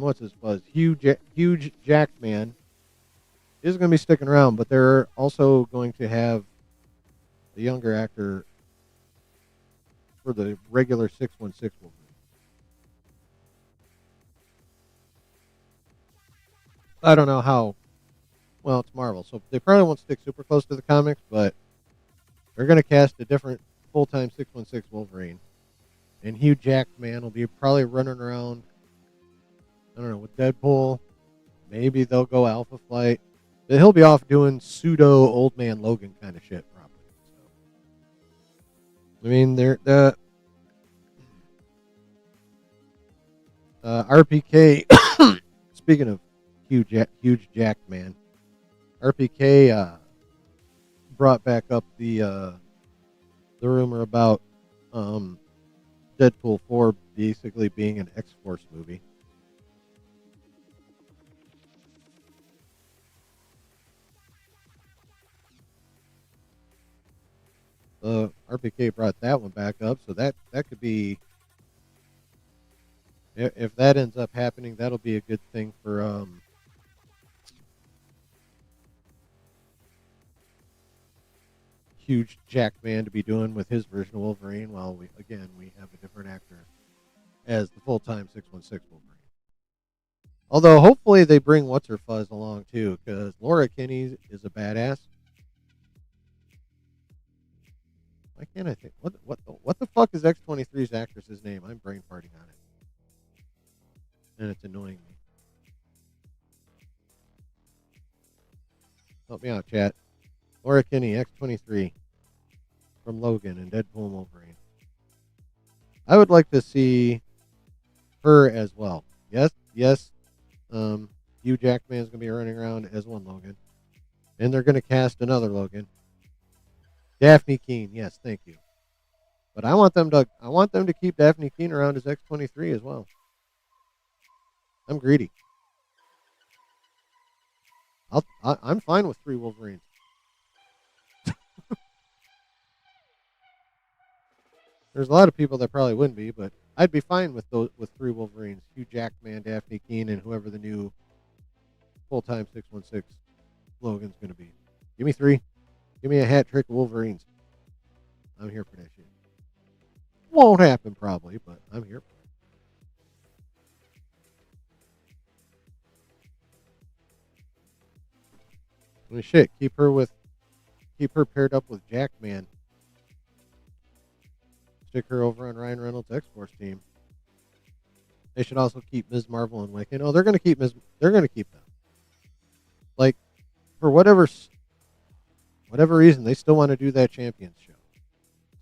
What's his buzz? Huge Jacked Man is going to be sticking around, but they're also going to have the younger actor for the regular 616 Wolverine. I don't know how. Well, it's Marvel, so they probably won't stick super close to the comics, but they're going to cast a different full-time 616 Wolverine. And Hugh Jacked Man will be probably running around, I don't know, with Deadpool. Maybe they'll go Alpha Flight. But he'll be off doing pseudo Old Man Logan kind of shit, probably. So, I mean, they're the RPK. Speaking of huge Jacked Man, RPK brought back up the rumor about Deadpool 4 basically being an X-Force movie. RPK brought that one back up, so that could be, if that ends up happening, that'll be a good thing for huge Jackman to be doing with his version of Wolverine, while we have a different actor as the full-time 616 Wolverine. Although hopefully they bring What's Her Fuzz along too, because Laura Kinney is a badass. Why can't I think what the fuck is X-23's actress's name? I'm brain farting on it, and it's annoying me. Help me out, chat. Laura Kinney, X-23, from Logan and Deadpool and Wolverine. I would like to see her as well. Yes. Hugh Jackman's gonna be running around as one Logan, and they're gonna cast another Logan. Daphne Keene, yes, thank you. But I want them to keep Daphne Keene around as X-23 as well. I'm greedy. I'm fine with 3 Wolverines. There's a lot of people that probably wouldn't be, but I'd be fine with 3 Wolverines: Hugh Jackman, Daphne Keene, and whoever the new full-time 616 Logan's going to be. Give me 3. Give me a hat trick of Wolverines. I'm here for that shit. Won't happen probably, but I'm here for it. I mean, shit, keep her paired up with Jackman. Stick her over on Ryan Reynolds' X-Force team. They should also keep Ms. Marvel and Wiccan. Oh, they're going to keep them. Like, for whatever reason, they still want to do that Champions show.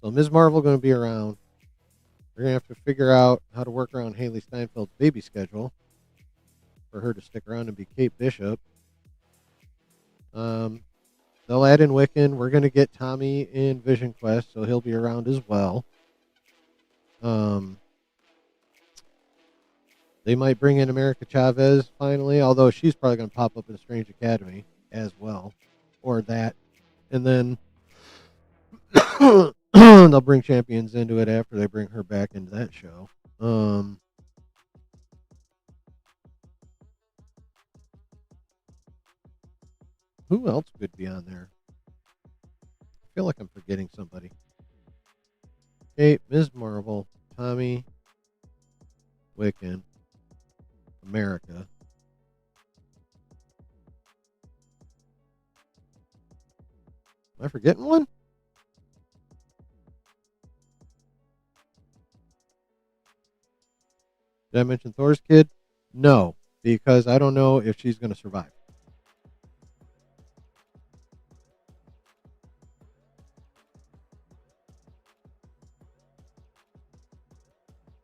So Ms. Marvel going to be around. They're going to have to figure out how to work around Haley Steinfeld's baby schedule for her to stick around and be Kate Bishop. They'll add in Wiccan. We're going to get Tommy in Vision Quest, so he'll be around as well. They might bring in America Chavez finally, although she's probably going to pop up in Strange Academy as well, or that. And then they'll bring Champions into it after they bring her back into that show. Who else could be on there? I feel like I'm forgetting somebody. Kate, Ms. Marvel, Tommy, Wiccan, America. Am I forgetting one? Did I mention Thor's kid? No, because I don't know if she's going to survive.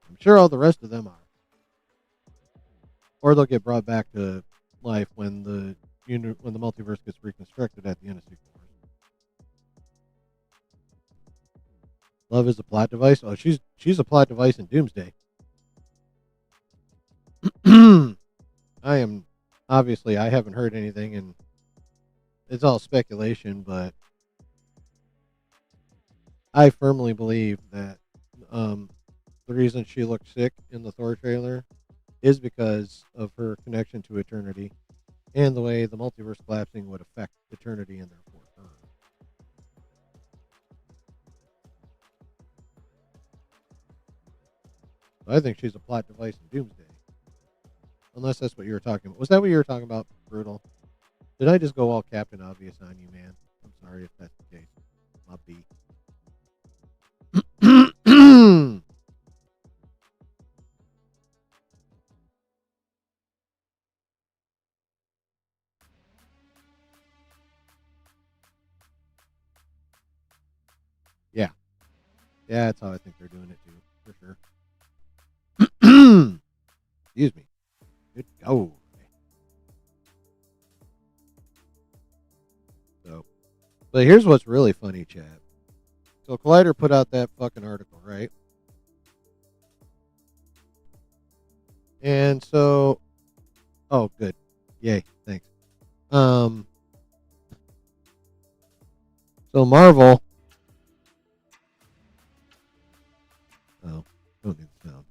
I'm sure all the rest of them are. Or they'll get brought back to life when the multiverse gets reconstructed at the end of Secret Wars. Love is a plot device. Oh, she's a plot device in Doomsday. I haven't heard anything, and it's all speculation, but I firmly believe that the reason she looked sick in the Thor trailer is because of her connection to Eternity and the way the multiverse collapsing would affect Eternity and therefore her. I think she's a plot device in Doomsday. Unless that's what you were talking about. Was that what you were talking about, Brutal? Did I just go all Captain Obvious on you, man? I'm sorry if that's the case. My B. Yeah. Yeah, that's how I think they're doing it, too. For sure. Excuse me. Good go. So, but here's what's really funny, Chad. So Collider put out that fucking article, right? And so, oh, good. Yay. Thanks. So Marvel. Oh, don't need the sound.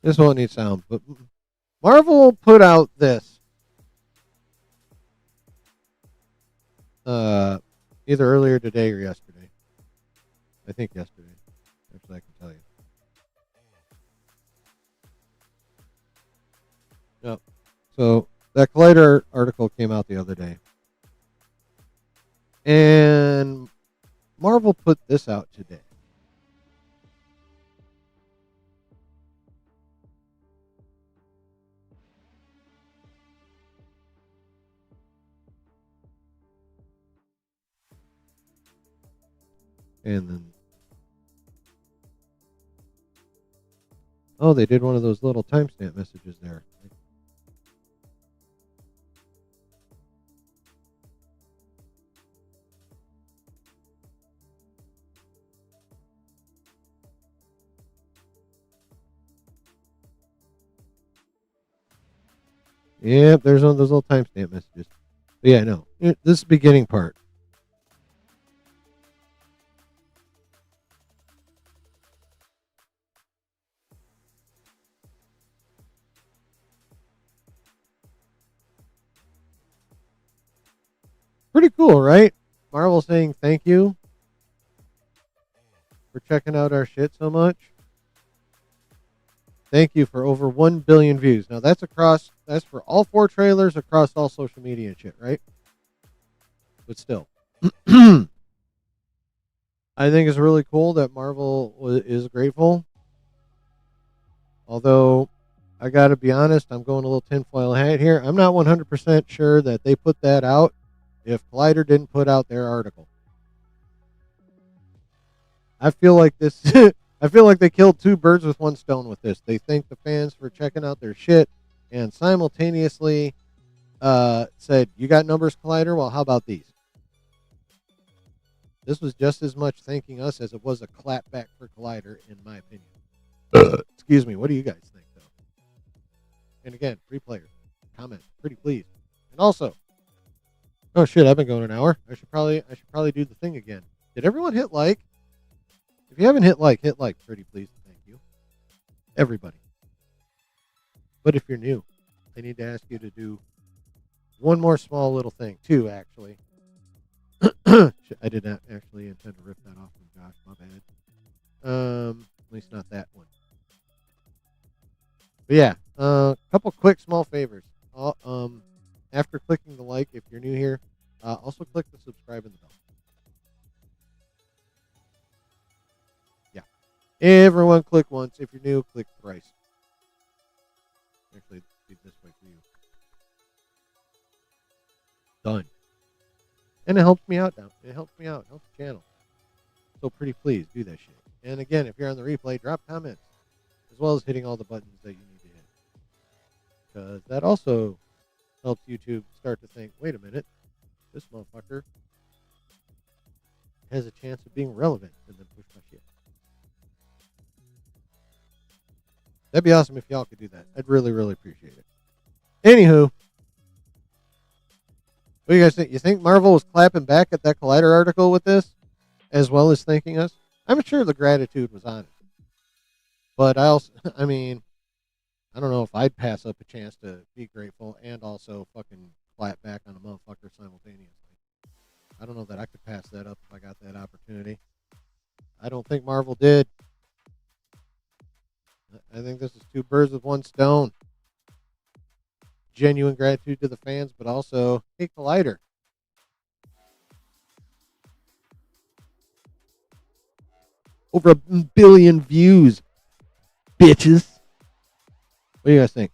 This won't need sound, but Marvel put out this either earlier today or yesterday. I think yesterday. Actually, I can tell you. Yep. So that Collider article came out the other day. And Marvel put this out today. And then, oh, they did one of those little timestamp messages there. Yep, there's one of those little timestamp messages. But yeah, no, this is the beginning part. Pretty cool, right? Marvel saying thank you for checking out our shit so much. Thank you for over 1 billion views. Now that's for all 4 trailers across all social media and shit, right? But still. I think it's really cool that Marvel is grateful. Although, I got to be honest, I'm going a little tinfoil hat here. I'm not 100% sure that they put that out if Collider didn't put out their article. I feel like this. I feel like they killed 2 birds with 1 stone with this. They thanked the fans for checking out their shit and simultaneously said, "You got numbers, Collider? Well, how about these?" This was just as much thanking us as it was a clapback for Collider, in my opinion. Excuse me. What do you guys think, though? And again, free players, comment, pretty please. And also, oh shit, I've been going an hour. I should probably do the thing again. Did everyone hit like? If you haven't hit like, pretty please. Thank you, everybody. But if you're new, I need to ask you to do one more small little thing. 2, actually. I did not actually intend to rip that off from Josh. My bad. At least not that one. But yeah, a couple quick small favors. After clicking the like, if you're new here, also click the subscribe and the bell. Yeah. Everyone click once. If you're new, click thrice. Actually, do this way for you. Done. And it helps me out now. It helps me out. Helps the channel. So pretty please do that shit. And again, if you're on the replay, drop comments. As well as hitting all the buttons that you need to hit. Because that also helps YouTube start to think, wait a minute, this motherfucker has a chance of being relevant, and then push my shit. That'd be awesome if y'all could do that. I'd really, really appreciate it. Anywho, what do you guys think? You think Marvel was clapping back at that Collider article with this, as well as thanking us? I'm sure the gratitude was on it. But I also, I mean, I don't know if I'd pass up a chance to be grateful and also fucking clap back on a motherfucker simultaneously. I don't know that I could pass that up if I got that opportunity. I don't think Marvel did. I think this is 2 birds with 1 stone. Genuine gratitude to the fans, but also, hey, Collider. Over 1 billion views, bitches. What do you guys think?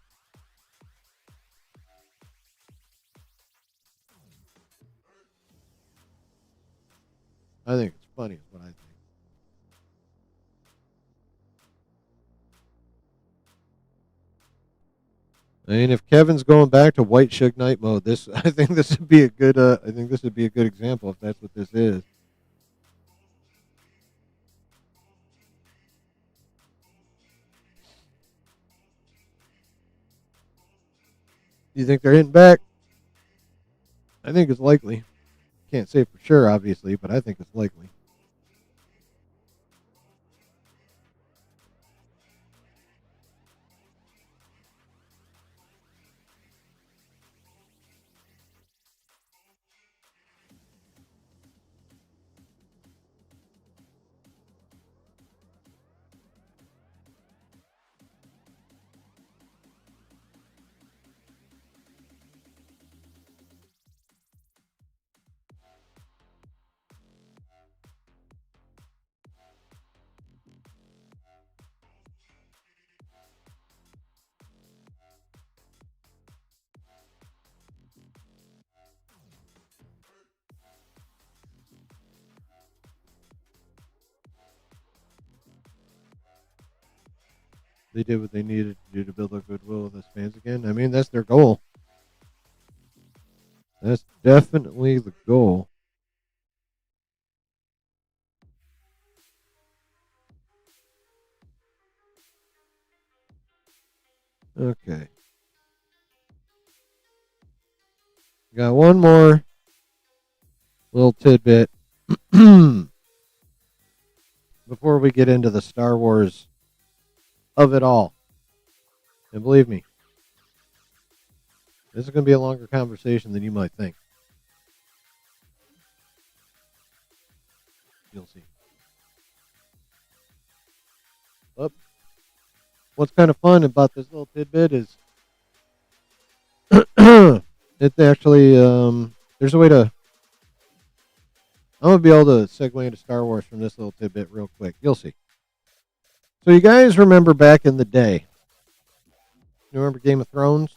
I think it's funny is what I think. I mean, if Kevin's going back to White Suge Knight mode, I think this would be a good example if that's what this is. You think they're hitting back? I think it's likely. Can't say for sure, obviously, but I think it's likely. They did what they needed to do to build up goodwill with us fans again. I mean, that's their goal. That's definitely the goal. Okay. Got one more little tidbit before we get into the Star Wars of it all. And believe me, this is going to be a longer conversation than you might think. You'll see. But what's kind of fun about this little tidbit is it actually, there's a way to, I'm going to be able to segue into Star Wars from this little tidbit real quick. You'll see. So you guys remember back in the day, you remember Game of Thrones?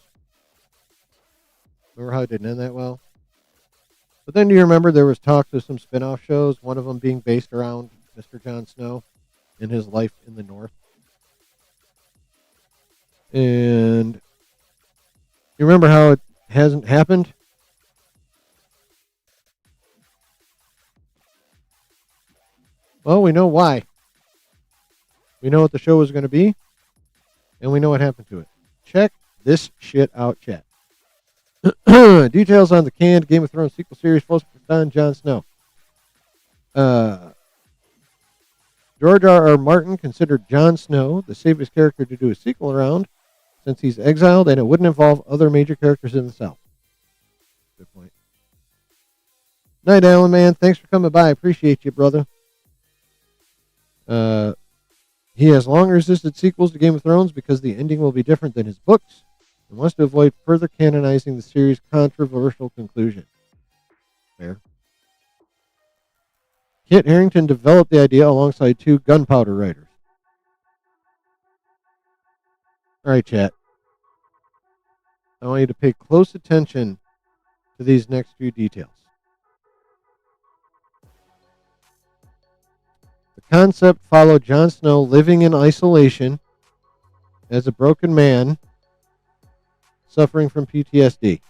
Remember how it didn't end that well? But then do you remember there was talks of some spin-off shows, one of them being based around Mr. Jon Snow and his life in the North? And you remember how it hasn't happened? Well, we know why. We know what the show was going to be, and we know what happened to it. Check this shit out, chat. Details on the canned Game of Thrones sequel series focused on Jon Snow. George R.R. Martin considered Jon Snow the safest character to do a sequel around since he's exiled and it wouldn't involve other major characters in the South. Good point. Night, Alan, man. Thanks for coming by. I appreciate you, brother. He has long resisted sequels to Game of Thrones because the ending will be different than his books and wants to avoid further canonizing the series' controversial conclusion. Fair. Kit Harington developed the idea alongside two gunpowder writers. All right, chat. I want you to pay close attention to these next few details. The concept followed Jon Snow living in isolation as a broken man suffering from PTSD.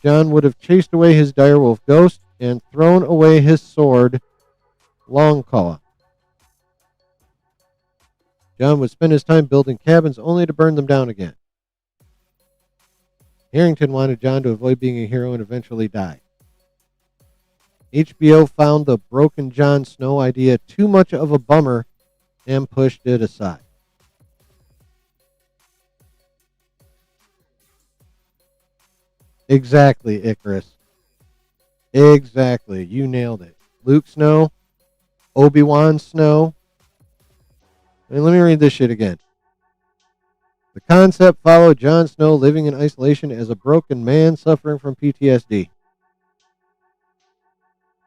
Jon would have chased away his direwolf ghost and thrown away his sword, Longclaw. Jon would spend his time building cabins only to burn them down again. Harrington wanted Jon to avoid being a hero and eventually die. HBO found the broken Jon Snow idea too much of a bummer and pushed it aside. Exactly, Icarus. Exactly. You nailed it. Luke Snow, Obi-Wan Snow. And let me read this shit again. The concept followed Jon Snow living in isolation as a broken man suffering from PTSD.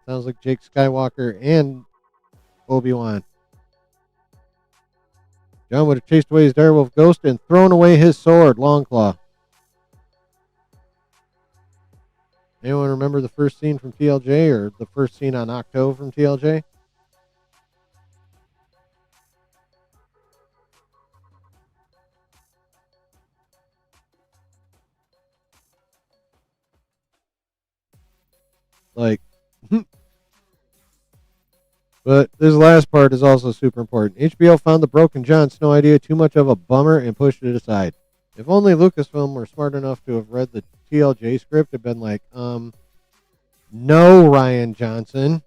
Sounds like Jake Skywalker and Obi-Wan. Jon would have chased away his direwolf ghost and thrown away his sword, Longclaw. Anyone remember the first scene from TLJ or the first scene on Octo from TLJ? Like, but this last part is also super important. HBO found the broken Jon Snow idea too much of a bummer and pushed it aside. If only Lucasfilm were smart enough to have read the TLJ script and been like, no, Ryan Johnson.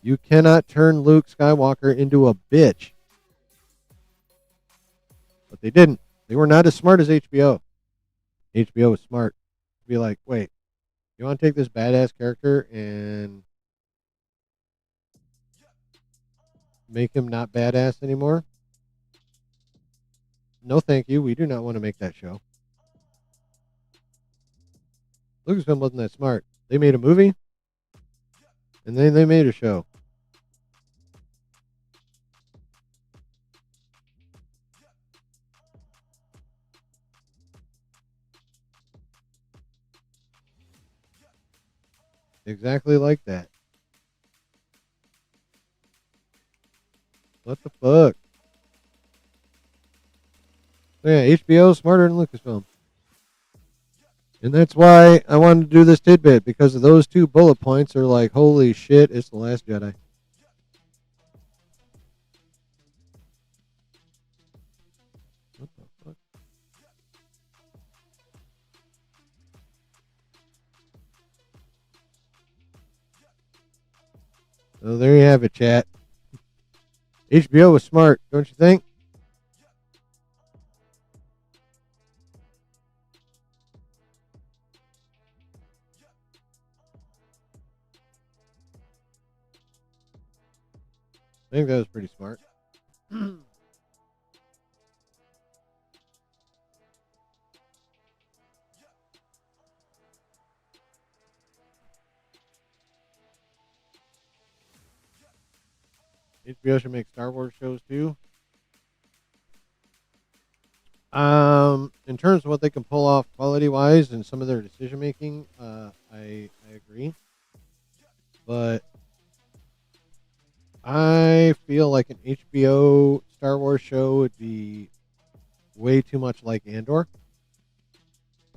You cannot turn Luke Skywalker into a bitch. But they didn't. They were not as smart as HBO. HBO was smart. To be like, wait, you want to take this badass character and make him not badass anymore? No, thank you. We do not want to make that show. Lucasfilm wasn't that smart. They made a movie, and then they made a show. Exactly like that. What the fuck? So yeah, HBO is smarter than Lucasfilm. And that's why I wanted to do this tidbit, because of those two bullet points are like, holy shit, it's The Last Jedi. What the fuck? So there you have it, chat. HBO was smart, don't you think? I think that was pretty smart. HBO should make Star Wars shows too. In terms of what they can pull off quality wise and some of their decision making, I agree. But I feel like an HBO Star Wars show would be way too much like Andor.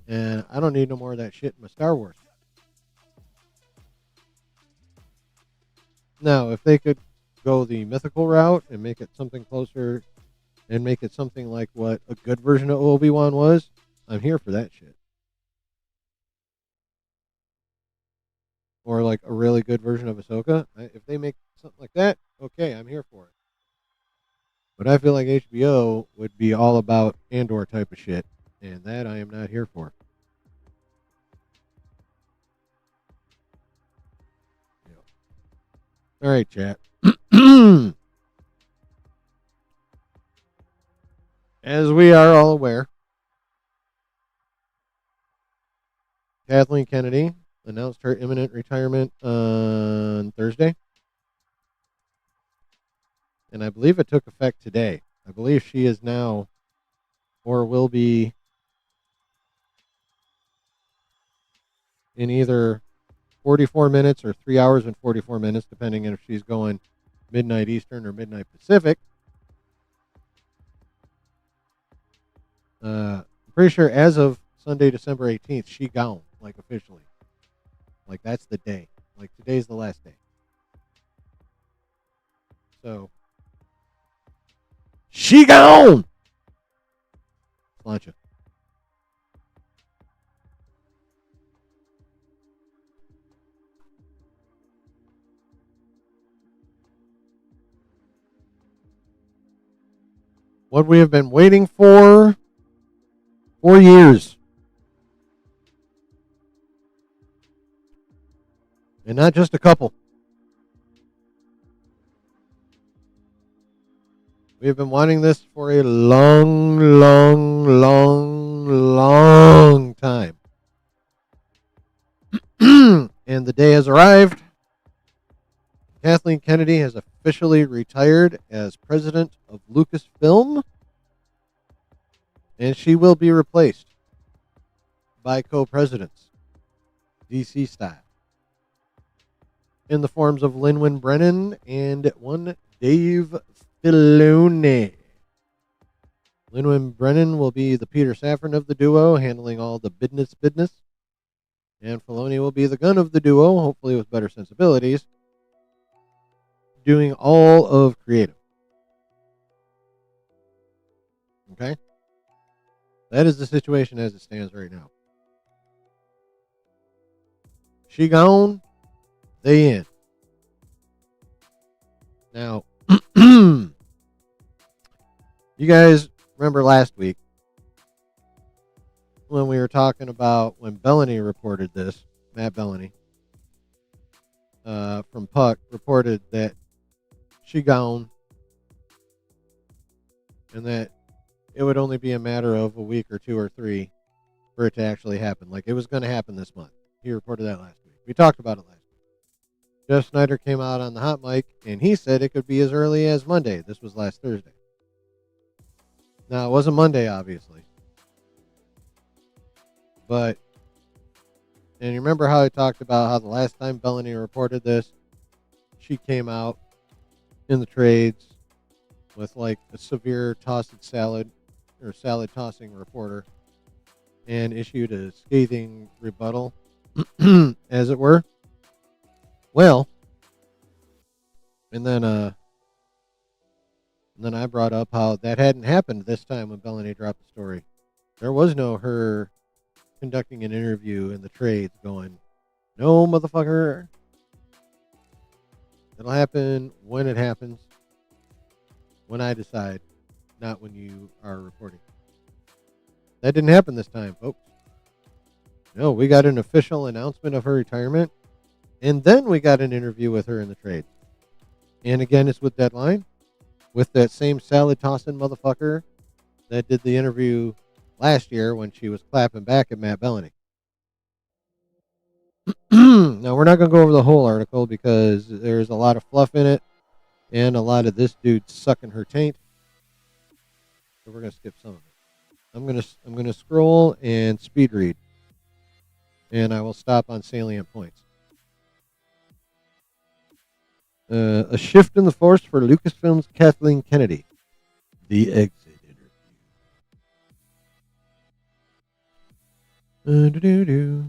And I don't need no more of that shit in my Star Wars. Now, if they could go the mythical route and make it something closer and make it something like what a good version of Obi-Wan was, I'm here for that shit. Or like a really good version of Ahsoka. If they make something like that, okay, I'm here for it. But I feel like HBO would be all about Andor type of shit, and that I am not here for. All right, chat. As we are all aware, Kathleen Kennedy announced her imminent retirement on Thursday. And I believe it took effect today. I believe she is now, or will be, in either 44 minutes or 3 hours and 44 minutes, depending on if she's going midnight Eastern or midnight Pacific. I'm pretty sure as of Sunday, December 18th, she gone, like officially. Like that's the day. Like today's the last day. So, she gone! Plancha. What we have been waiting for years. And not just a couple. We have been wanting this for a long time. And the day has arrived. Kathleen Kennedy has officially retired as president of Lucasfilm. And she will be replaced by co-presidents, DC style, in the forms of Lin-Win Brennan and one Dave Filoni. Lin-Win Brennan will be the Peter Safran of the duo, handling all the business. And Filoni will be the gun of the duo, hopefully with better sensibilities, doing all of creative. Okay? That is the situation as it stands right now. She gone, they in. Now, you guys remember last week when we were talking about when Bellany reported this, Matt Bellany, from Puck, reported that she gone and that it would only be a matter of a week or 2 or 3 for it to actually happen. Like, it was going to happen this month. He reported that last week. We talked about it last week. Jeff Snyder came out on the hot mic, and he said it could be as early as Monday. This was last Thursday. Now, it wasn't Monday, obviously. But, and you remember how I talked about how the last time Bellany reported this, she came out in the trades with like a severe tossed salad or salad tossing reporter and issued a scathing rebuttal, as it were. Well, and then I brought up how that hadn't happened this time when Bellany dropped the story. There was no her conducting an interview in the trades going, no, motherfucker. It'll happen when it happens, when I decide, not when you are reporting. That didn't happen this time, folks. No, we got an official announcement of her retirement, and then we got an interview with her in the trade. And again, it's with Deadline, with that same salad tossing motherfucker that did the interview last year when she was clapping back at Matt Bellany. Now, we're not going to go over the whole article because there's a lot of fluff in it and a lot of this dude sucking her taint. So we're going to skip some of it. I'm going to scroll and speed read, and I will stop on salient points. A shift in the force for Lucasfilm's Kathleen Kennedy. The exit interview.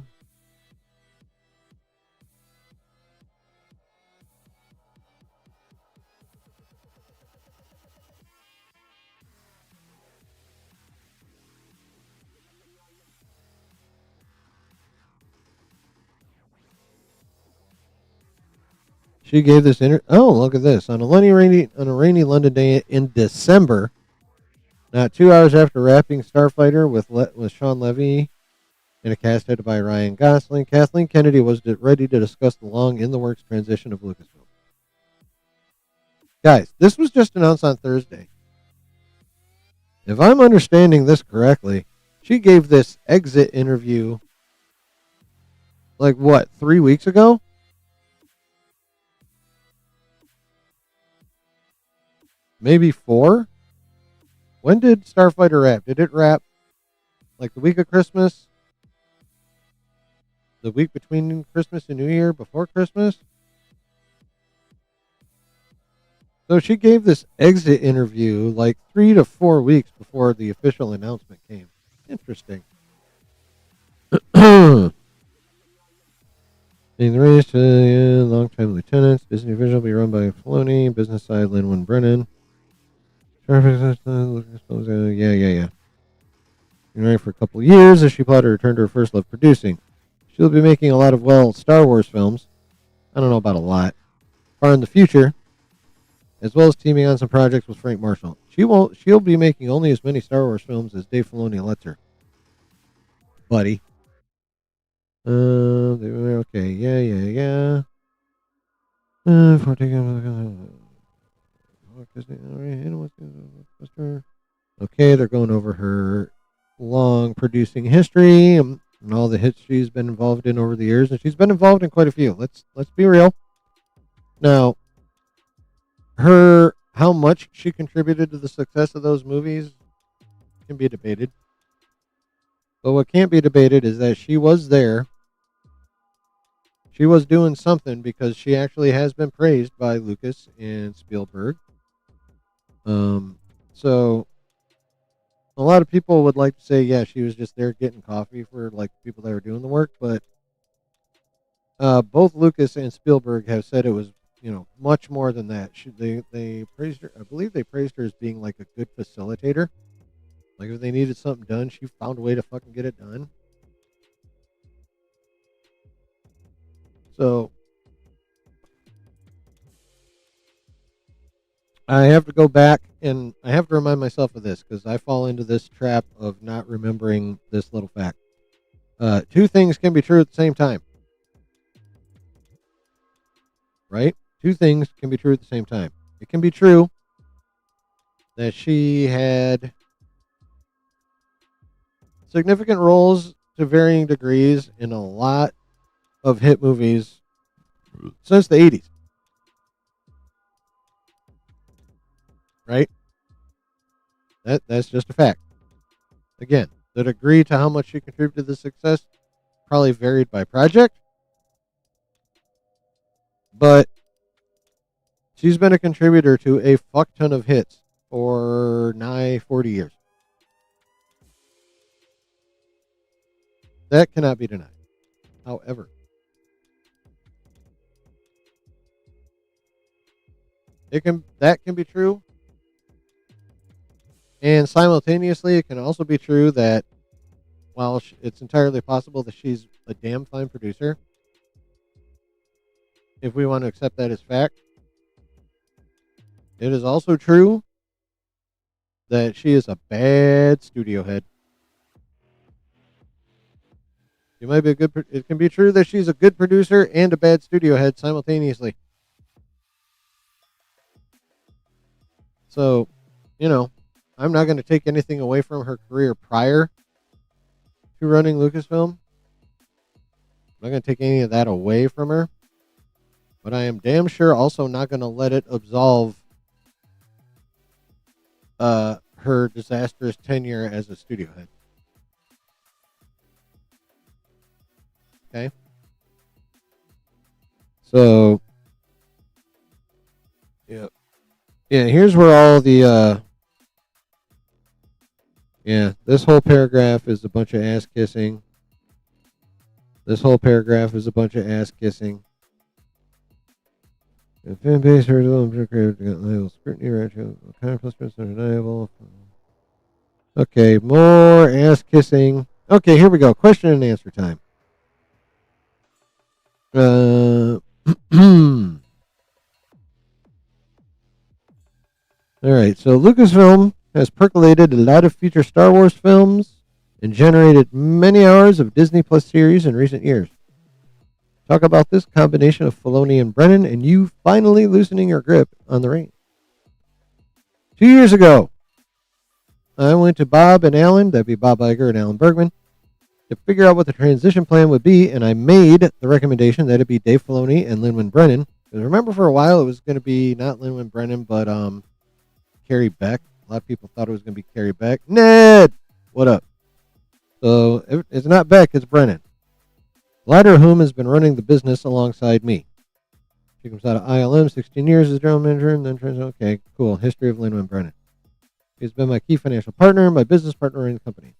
She gave this Oh, look at this. On a rainy London day in December, not 2 hours after wrapping Starfighter with Sean Levy and a cast headed by Ryan Gosling, Kathleen Kennedy was ready to discuss the long in-the-works transition of Lucasfilm. Guys, this was just announced on Thursday. If I'm understanding this correctly, she gave this exit interview, 3 weeks ago? Maybe 4? When did Starfighter wrap? Did it wrap like the week of Christmas? The week between Christmas and New Year? Before Christmas? So she gave this exit interview 3 to 4 weeks before the official announcement came. Interesting. In the race to long-time lieutenants, Disney Vision will be run by Filoni, business side Lin-Win Brennan. Yeah. Been running for a couple of years as she plotted to return to her first love, producing. She'll be making a lot of, Star Wars films. I don't know about a lot. Far in the future, as well as teaming on some projects with Frank Marshall. She'll be making only as many Star Wars films as Dave Filoni lets her. Buddy. Okay, yeah. Okay, they're going over her long producing history and all the hits she's been involved in over the years, and she's been involved in quite a few. Let's be real. Now, how much she contributed to the success of those movies can be debated. But what can't be debated is that she was there. She was doing something because she actually has been praised by Lucas and Spielberg. So a lot of people would like to say, yeah, she was just there getting coffee for people that were doing the work, but both Lucas and Spielberg have said it was, much more than that. They praised her. I believe they praised her as being a good facilitator. Like, if they needed something done, she found a way to fucking get it done. So, I have to go back and I have to remind myself of this because I fall into this trap of not remembering this little fact. Two things can be true at the same time. Right? Two things can be true at the same time. It can be true that she had significant roles to varying degrees in a lot of hit movies since the 80s. Right? That's just a fact. Again, the degree to how much she contributed to the success probably varied by project, but she's been a contributor to a fuck ton of hits for nigh 40 years. That cannot be denied. However, that can be true, and simultaneously, it can also be true that while it's entirely possible that she's a damn fine producer, if we want to accept that as fact, it is also true that she is a bad studio head. She might be it can be true that she's a good producer and a bad studio head simultaneously. So, I'm not going to take anything away from her career prior to running Lucasfilm. I'm not going to take any of that away from her. But I am damn sure also not going to let it absolve her disastrous tenure as a studio head. Okay? So, yeah. Yeah, here's where all the, this whole paragraph is a bunch of ass kissing. This whole paragraph is a bunch of ass kissing. The fan base heard a little scrutiny ratio. Accomplishments undeniable. Okay, more ass kissing. Okay, here we go. Question and answer time. All right, so Lucasfilm has percolated a lot of future Star Wars films and generated many hours of Disney Plus series in recent years. Talk about this combination of Filoni and Brennan and you finally loosening your grip on the reins. 2 years ago, I went to Bob and Alan, that'd be Bob Iger and Alan Bergman, to figure out what the transition plan would be, and I made the recommendation that it be Dave Filoni and Lin-Manuel Brennan. Because remember, for a while, it was going to be not Lin-Manuel Brennan, but Carrie Beck. A lot of people thought it was going to be Carrie Beck. Ned! What up? So, it's not Beck, it's Brennan. The latter of whom has been running the business alongside me. She comes out of ILM, 16 years as general manager, and then turns out, okay, cool, history of Lin-Manuel Brennan. He's been my key financial partner, my business partner in the company.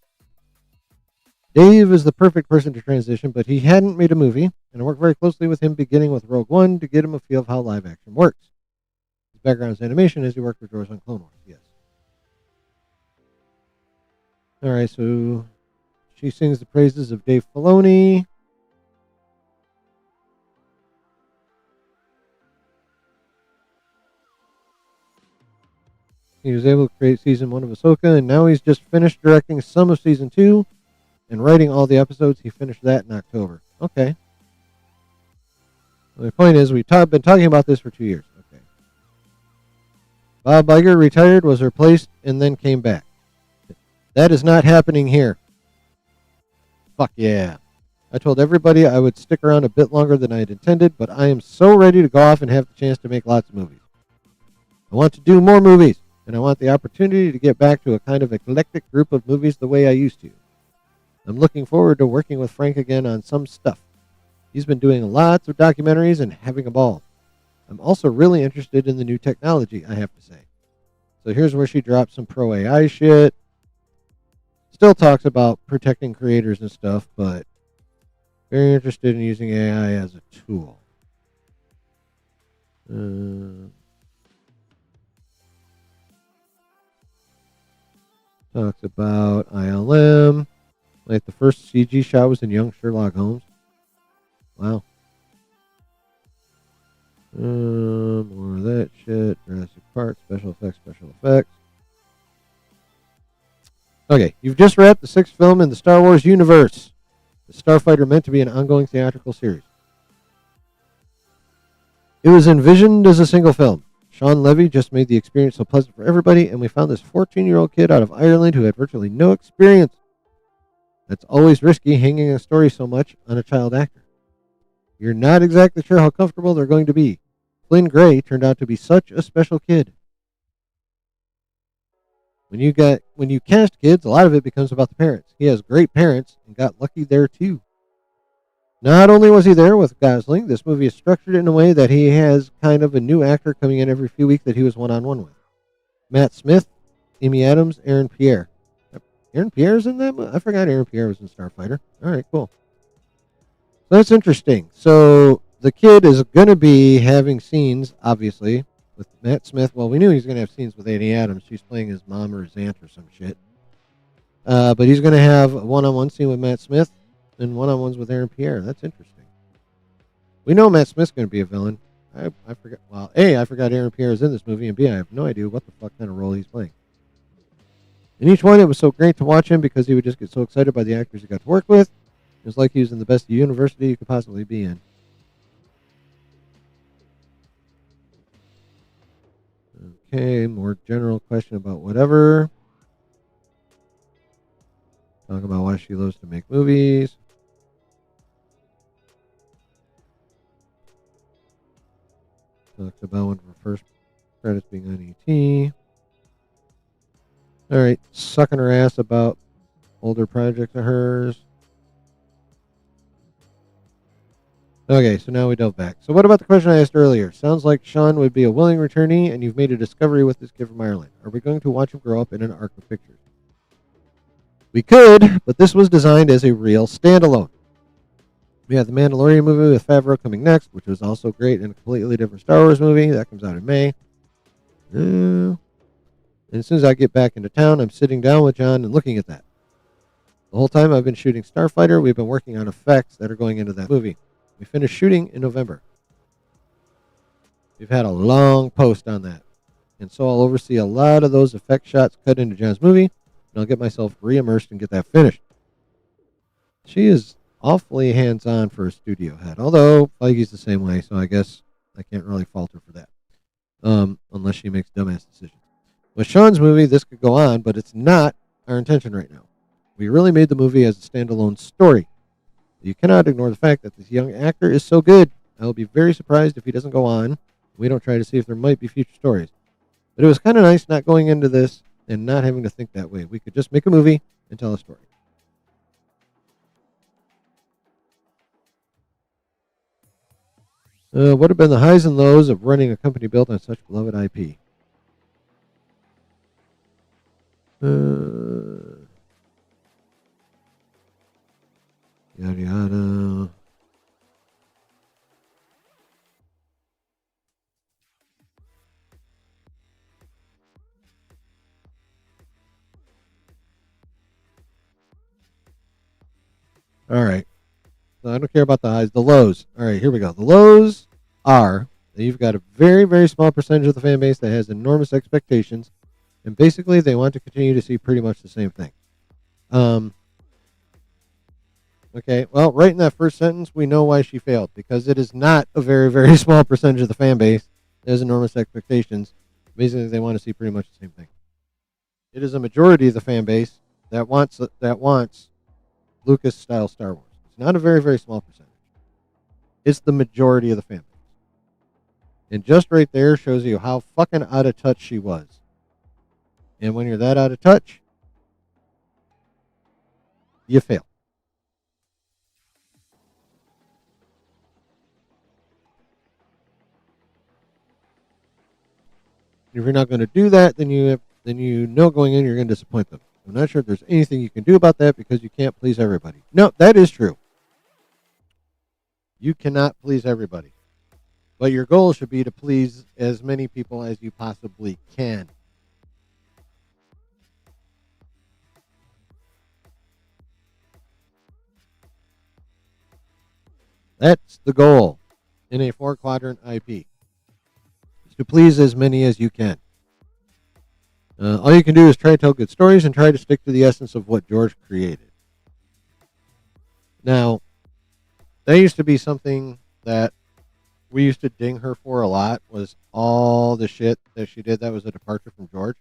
Dave is the perfect person to transition, but he hadn't made a movie, and I worked very closely with him beginning with Rogue One to get him a feel of how live action works. His background is animation as he worked with George on Clone Wars, yes. Alright, so she sings the praises of Dave Filoni. He was able to create season 1 of Ahsoka, and now he's just finished directing some of season 2 and writing all the episodes. He finished that in October. Okay. Well, the point is, we've been talking about this for 2 years. Okay. Bob Iger retired, was replaced, and then came back. That is not happening here. Fuck yeah. I told everybody I would stick around a bit longer than I had intended, but I am so ready to go off and have the chance to make lots of movies. I want to do more movies, and I want the opportunity to get back to a kind of eclectic group of movies the way I used to. I'm looking forward to working with Frank again on some stuff. He's been doing lots of documentaries and having a ball. I'm also really interested in the new technology, I have to say. So here's where she drops some pro AI shit. Still talks about protecting creators and stuff, but very interested in using AI as a tool. Talks about ILM. Like the first CG shot was in young Sherlock Holmes. Wow. More of that shit. Jurassic Park, special effects. Okay, you've just wrapped the 6th film in the Star Wars universe. The Starfighter meant to be an ongoing theatrical series. It was envisioned as a single film. Sean Levy just made the experience so pleasant for everybody, and we found this 14-year-old kid out of Ireland who had virtually no experience. That's always risky, hanging a story so much on a child actor. You're not exactly sure how comfortable they're going to be. Flynn Gray turned out to be such a special kid. When you cast kids, a lot of it becomes about the parents. He has great parents and got lucky there too. Not only was he there with Gosling, this movie is structured in a way that he has kind of a new actor coming in every few weeks that he was one-on-one with. Matt Smith, Amy Adams, Aaron Pierre. Aaron Pierre's in that movie? I forgot Aaron Pierre was in Starfighter. All right, cool. So that's interesting. So the kid is going to be having scenes, obviously, with Matt Smith. Well, we knew he was going to have scenes with Amy Adams. She's playing his mom or his aunt or some shit. But he's going to have a one-on-one scene with Matt Smith and one-on-ones with Aaron Pierre. That's interesting. We know Matt Smith's going to be a villain. I forgot. Well, A, I forgot Aaron Pierre is in this movie, and B, I have no idea what the fuck kind of role he's playing. In each one, it was so great to watch him because he would just get so excited by the actors he got to work with. It was like he was in the best university you could possibly be in. Okay, more general question about whatever. Talk about why she loves to make movies. Talks about one of her first credits being on E.T. All right, sucking her ass about older projects of hers. Okay, so now we delve back. So what about the question I asked earlier? Sounds like Sean would be a willing returnee, and you've made a discovery with this kid from Ireland. Are we going to watch him grow up in an arc of pictures? We could, but this was designed as a real standalone. We have the Mandalorian movie with Favreau coming next, which was also great, and a completely different Star Wars movie. That comes out in May. And as soon as I get back into town, I'm sitting down with John and looking at that. The whole time I've been shooting Starfighter, we've been working on effects that are going into that movie. We finished shooting in November. We've had a long post on that. And so I'll oversee a lot of those effect shots cut into John's movie, and I'll get myself re-immersed and get that finished. She is awfully hands-on for a studio head, although Feige's the same way, so I guess I can't really fault her for that. Unless she makes dumbass decisions. With Sean's movie, this could go on, but it's not our intention right now. We really made the movie as a standalone story. You cannot ignore the fact that this young actor is so good. I will be very surprised if he doesn't go on. We don't try to see if there might be future stories. But it was kind of nice not going into this and not having to think that way. We could just make a movie and tell a story. What have been the highs and lows of running a company built on such beloved IP? Yada yada. All right. So I don't care about the highs. The lows. All right, here we go. The lows are that you've got a very, very small percentage of the fan base that has enormous expectations, and basically they want to continue to see pretty much the same thing. Okay, well, right in that first sentence, we know why she failed, because it is not a very, very small percentage of the fan base that has enormous expectations. Basically, they want to see pretty much the same thing. It is a majority of the fan base that wants Lucas-style Star Wars. It's not a very, very small percentage. It's the majority of the fan base. And just right there shows you how fucking out of touch she was. And when you're that out of touch, you fail. If you're not going to do that, then you know going in you're going to disappoint them. I'm not sure if there's anything you can do about that because you can't please everybody. No, that is true. You cannot please everybody. But your goal should be to please as many people as you possibly can. That's the goal in a 4-quadrant IP, is to please as many as you can. All you can do is try to tell good stories and try to stick to the essence of what George created. Now, that used to be something that we used to ding her for a lot, was all the shit that she did that was a departure from George.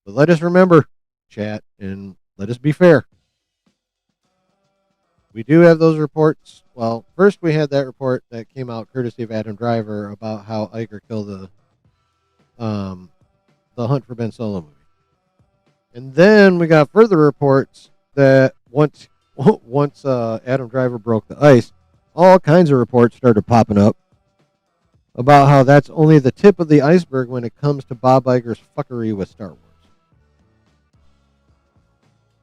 But let us remember, chat, and let us be fair. We do have those reports. Well, first we had that report that came out courtesy of Adam Driver about how Iger killed the Hunt for Ben Solo movie. And then we got further reports that once Adam Driver broke the ice, all kinds of reports started popping up about how that's only the tip of the iceberg when it comes to Bob Iger's fuckery with Star Wars.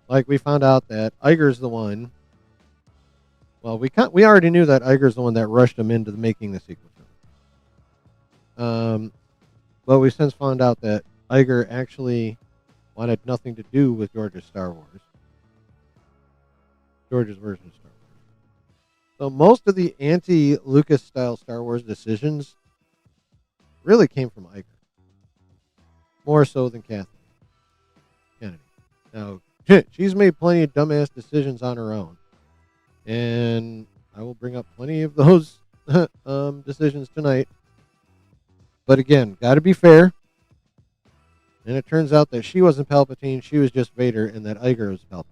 Like, we found out that Iger's the one. Well, we already knew that Iger's the one that rushed him into making the sequel. But we since found out that Iger actually wanted nothing to do with George's Star Wars. George's version of Star Wars. So most of the anti-Lucas style Star Wars decisions really came from Iger. More so than Kathleen Kennedy. Now, she's made plenty of dumbass decisions on her own. And I will bring up plenty of those decisions tonight. But again, got to be fair. And it turns out that she wasn't Palpatine, she was just Vader, and that Iger was Palpatine.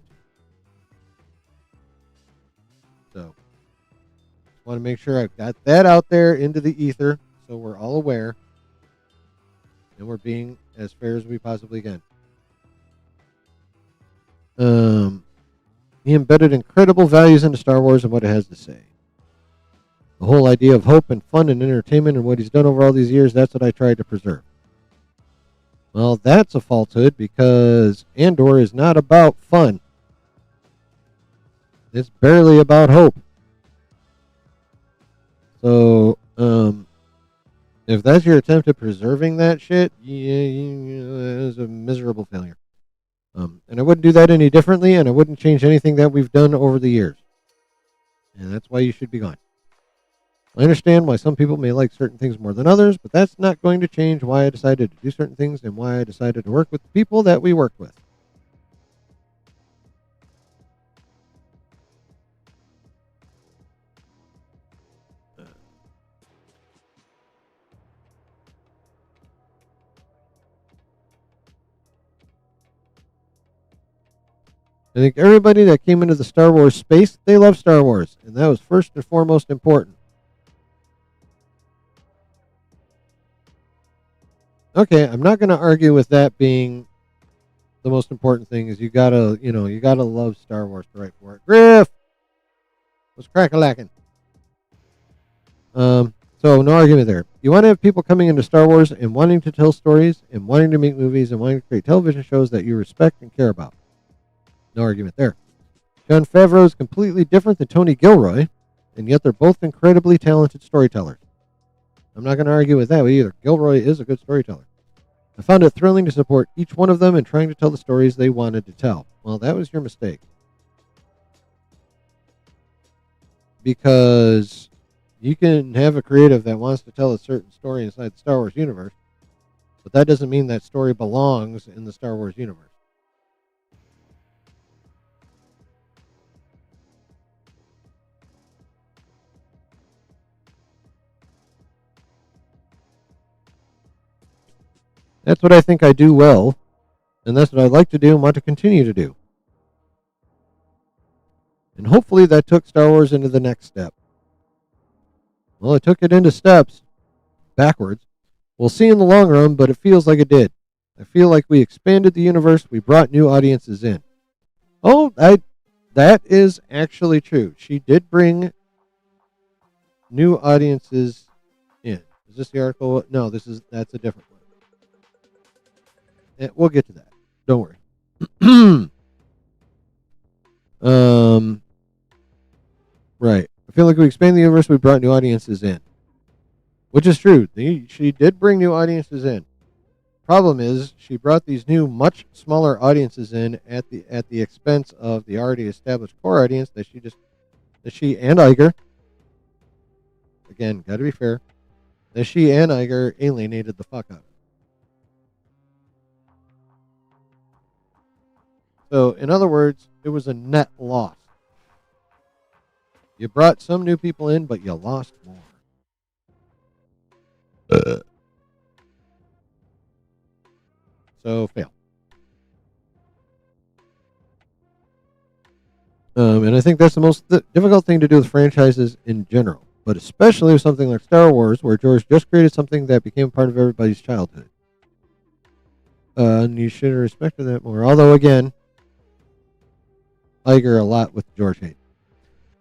So, just want to make sure I've got that out there into the ether, so we're all aware. And we're being as fair as we possibly can. He embedded incredible values into Star Wars and what it has to say. The whole idea of hope and fun and entertainment and what he's done over all these years, that's what I tried to preserve. Well, that's a falsehood because Andor is not about fun. It's barely about hope. So, if that's your attempt at preserving that shit, it was a miserable failure. And I wouldn't do that any differently, and I wouldn't change anything that we've done over the years. And that's why you should be gone. I understand why some people may like certain things more than others, but that's not going to change why I decided to do certain things and why I decided to work with the people that we work with. I think everybody that came into the Star Wars space, they love Star Wars, and that was first and foremost important. Okay, I'm not going to argue with that being the most important thing. Is you gotta love Star Wars to write for it. Griff was crack-a-lacking. So no argument there. You want to have people coming into Star Wars and wanting to tell stories and wanting to make movies and wanting to create television shows that you respect and care about. No argument there. Jon Favreau is completely different than Tony Gilroy, and yet they're both incredibly talented storytellers. I'm not going to argue with that either. Gilroy is a good storyteller. I found it thrilling to support each one of them in trying to tell the stories they wanted to tell. Well, that was your mistake. Because you can have a creative that wants to tell a certain story inside the Star Wars universe, but that doesn't mean that story belongs in the Star Wars universe. That's what I think I do well, and that's what I like to do and want to continue to do. And hopefully that took Star Wars into the next step. Well, it took it into steps backwards. We'll see in the long run, but it feels like it did. I feel like we expanded the universe. We brought new audiences in. Oh, that is actually true. She did bring new audiences in. Is this the article? No, that's a different one. We'll get to that. Don't worry. Right. I feel like we expanded the universe. We brought new audiences in, which is true. She did bring new audiences in. Problem is, she brought these new, much smaller audiences in at the expense of the already established core audience that she and Iger again, got to be fair, that she and Iger alienated the fuck out of him. So, in other words, it was a net loss. You brought some new people in, but you lost more. So, fail. And I think that's the most difficult thing to do with franchises in general, but especially with something like Star Wars, where George just created something that became part of everybody's childhood. And you should have respected that more. Although, again, Iger a lot with George hate.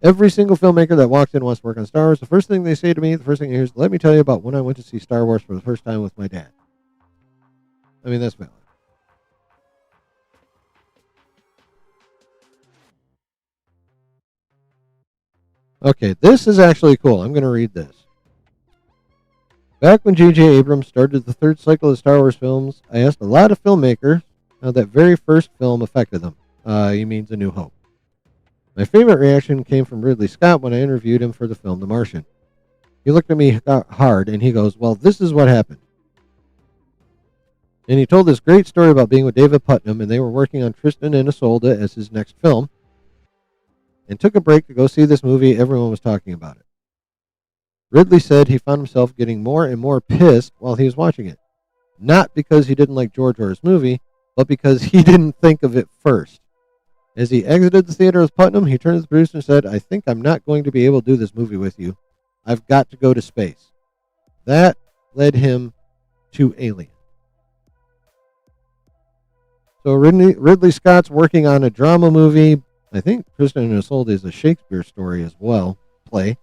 Every single filmmaker that walks in and wants to work on Star Wars, the first thing they say to me, the first thing I hear is, let me tell you about when I went to see Star Wars for the first time with my dad. I mean, that's valid. Okay, this is actually cool. I'm going to read this. Back when J.J. Abrams started the third cycle of Star Wars films, I asked a lot of filmmakers how that very first film affected them. He means A New Hope. My favorite reaction came from Ridley Scott when I interviewed him for the film The Martian. He looked at me hard and he goes, well, this is what happened. And he told this great story about being with David Putnam, and they were working on Tristan and Isolde as his next film, and took a break to go see this movie. Everyone was talking about it. Ridley said he found himself getting more and more pissed while he was watching it. Not because he didn't like George or his movie, but because he didn't think of it first. As he exited the theater with Putnam, he turned to the producer and said, I think I'm not going to be able to do this movie with you. I've got to go to space. That led him to Alien. So Ridley Scott's working on a drama movie. I think Tristan and Isolde is a Shakespeare story as well, play.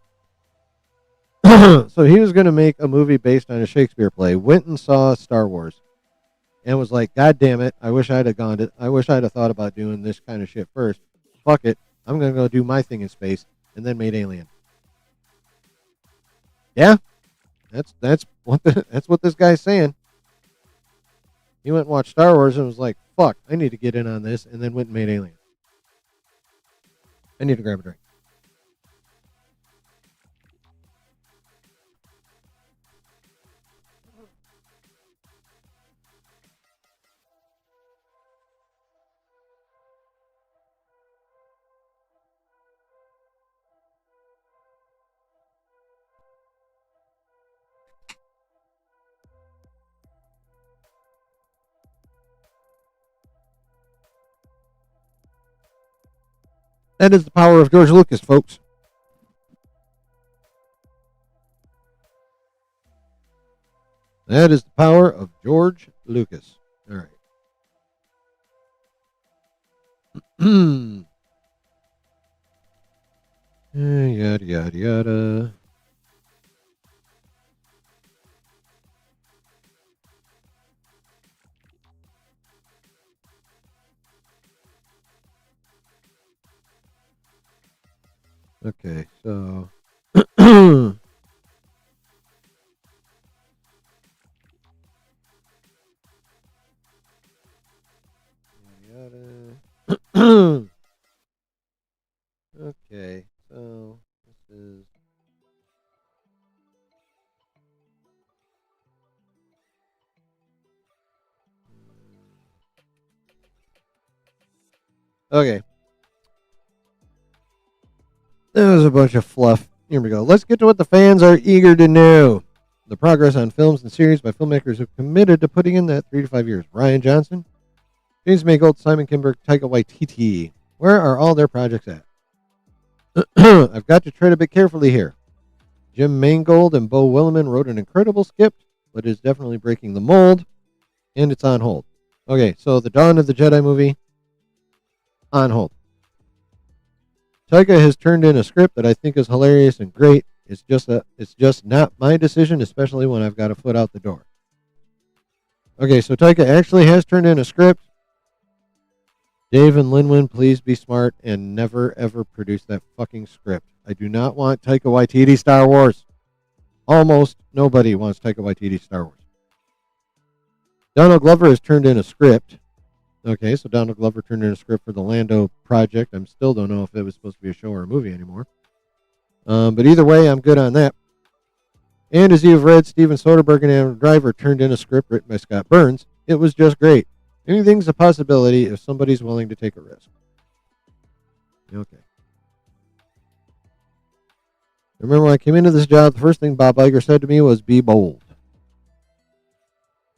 So he was going to make a movie based on a Shakespeare play, went and saw Star Wars, and was like, God damn it, I wish I'd have gone to, I wish I'd have thought about doing this kind of shit first. Fuck it, I'm going to go do my thing in space, and then made Alien. Yeah, that's what this guy's saying. He went and watched Star Wars and was like, fuck, I need to get in on this, and then went and made Alien. I need to grab a drink. That is the power of George Lucas, folks. That is the power of George Lucas. All right. Yada, yada, yada. Okay, so okay, so this is okay. That was a bunch of fluff. Here we go. Let's get to what the fans are eager to know. The progress on films and series by filmmakers who committed to putting in that 3 to 5 years. Rian Johnson, James Mangold, Simon Kinberg, Taika Waititi. Where are all their projects at? I've got to tread a bit carefully here. Jim Mangold and Beau Willimon wrote an incredible script, but is definitely breaking the mold, and it's on hold. Okay, so the Dawn of the Jedi movie, on hold. Taika has turned in a script that I think is hilarious and great. It's just not my decision, especially when I've got a foot out the door. Okay, so Taika actually has turned in a script. Dave and Linwin, please be smart and never ever produce that fucking script. I do not want Taika Waititi Star Wars. Almost nobody wants Taika Waititi Star Wars. Donald Glover has turned in a script. Okay, so Donald Glover turned in a script for the Lando project. I still don't know if it was supposed to be a show or a movie anymore. But either way, I'm good on that. And as you've read, Steven Soderbergh and Adam Driver turned in a script written by Scott Burns. It was just great. Anything's a possibility if somebody's willing to take a risk. Okay. I remember when I came into this job, the first thing Bob Iger said to me was, be bold.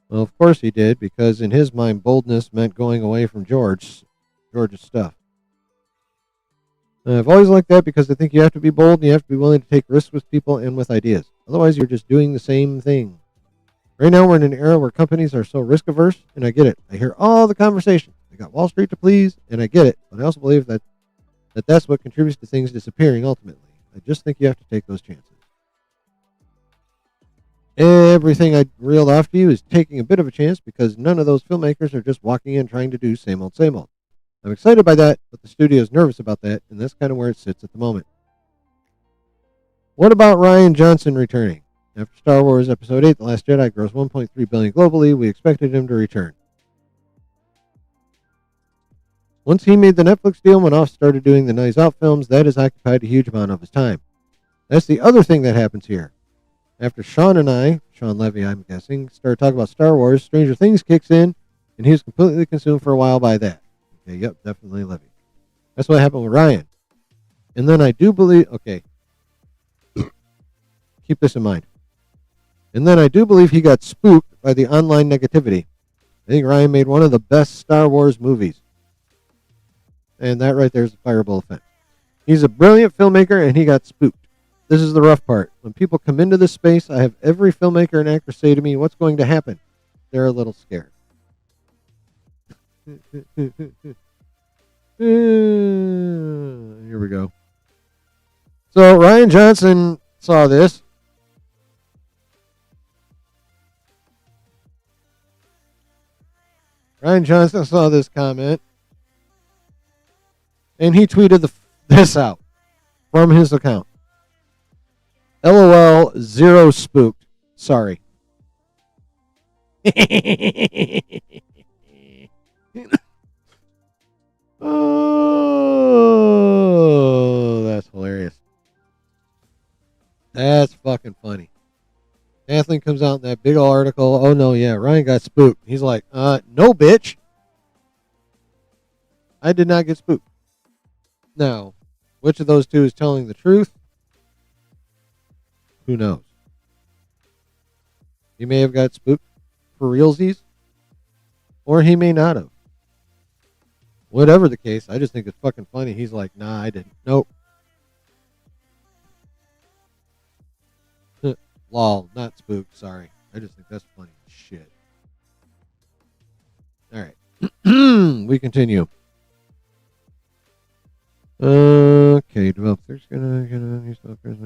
Well, of course he did, because in his mind, boldness meant going away from George's stuff. I've always liked that because I think you have to be bold and you have to be willing to take risks with people and with ideas. Otherwise, you're just doing the same thing. Right now, we're in an era where companies are so risk averse, and I get it. I hear all the conversation. I got Wall Street to please, and I get it. But I also believe that that's what contributes to things disappearing ultimately. I just think you have to take those chances. Everything I reeled off to you is taking a bit of a chance because none of those filmmakers are just walking in trying to do same old, same old. I'm excited by that, but the studio is nervous about that, and that's kind of where it sits at the moment. What about Rian Johnson returning? After Star Wars Episode 8, The Last Jedi grossed $1.3 billion globally, we expected him to return. Once he made the Netflix deal and went off started doing the Knives Out films, that has occupied a huge amount of his time. That's the other thing that happens here. After Sean Levy, I'm guessing, started talking about Star Wars, Stranger Things kicks in, and he was completely consumed for a while by that. Okay, yep, definitely Levy. That's what happened with Ryan. And then I do believe, okay, keep this in mind. And then I do believe he got spooked by the online negativity. I think Ryan made one of the best Star Wars movies. And that right there is a fireable offense. He's a brilliant filmmaker, and he got spooked. This is the rough part. When people come into this space, I have every filmmaker and actor say to me, what's going to happen? They're a little scared. Here we go. So Rian Johnson saw this. Rian Johnson saw this comment. And he tweeted this out from his account. LOL, zero spooked. Sorry. Oh, that's hilarious. That's fucking funny. Kathleen comes out in that big old article. Oh, no, yeah, Ryan got spooked. He's like, no, bitch. I did not get spooked. Now, which of those two is telling the truth? Who knows? He may have got spooked for realsies, or he may not have. Whatever the case, I just think it's fucking funny. He's like, nah, I didn't. Nope. Lol, not spooked, sorry. I just think that's funny as shit. Alright. We continue. Okay, developers gonna use developers.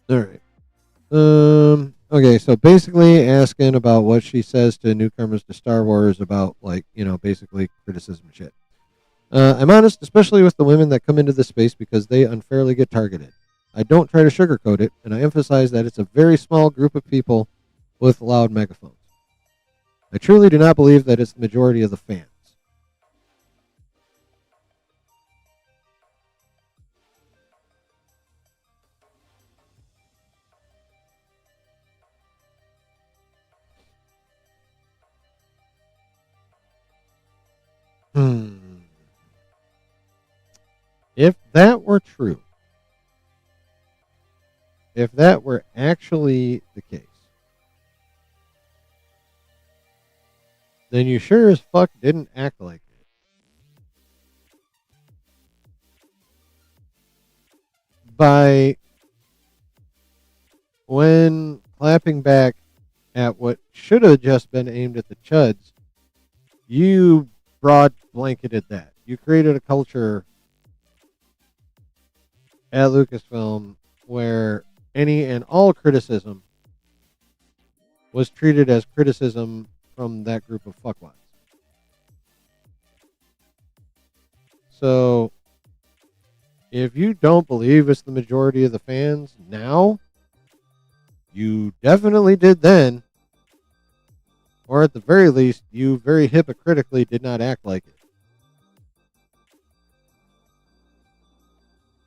All right. Okay, so basically asking about what she says to newcomers to Star Wars about, like, basically criticism and shit. I'm honest, especially with the women that come into this space because they unfairly get targeted. I don't try to sugarcoat it, and I emphasize that it's a very small group of people with loud megaphones. I truly do not believe that it's the majority of the fans. If that were true, if that were actually the case, then you sure as fuck didn't act like it. By when clapping back at what should have just been aimed at the chuds, you broad blanketed that. You created a culture at Lucasfilm where any and all criticism was treated as criticism from that group of fuckwads. So, if you don't believe it's the majority of the fans now, You definitely did then. Or at the very least, you very hypocritically did not act like it.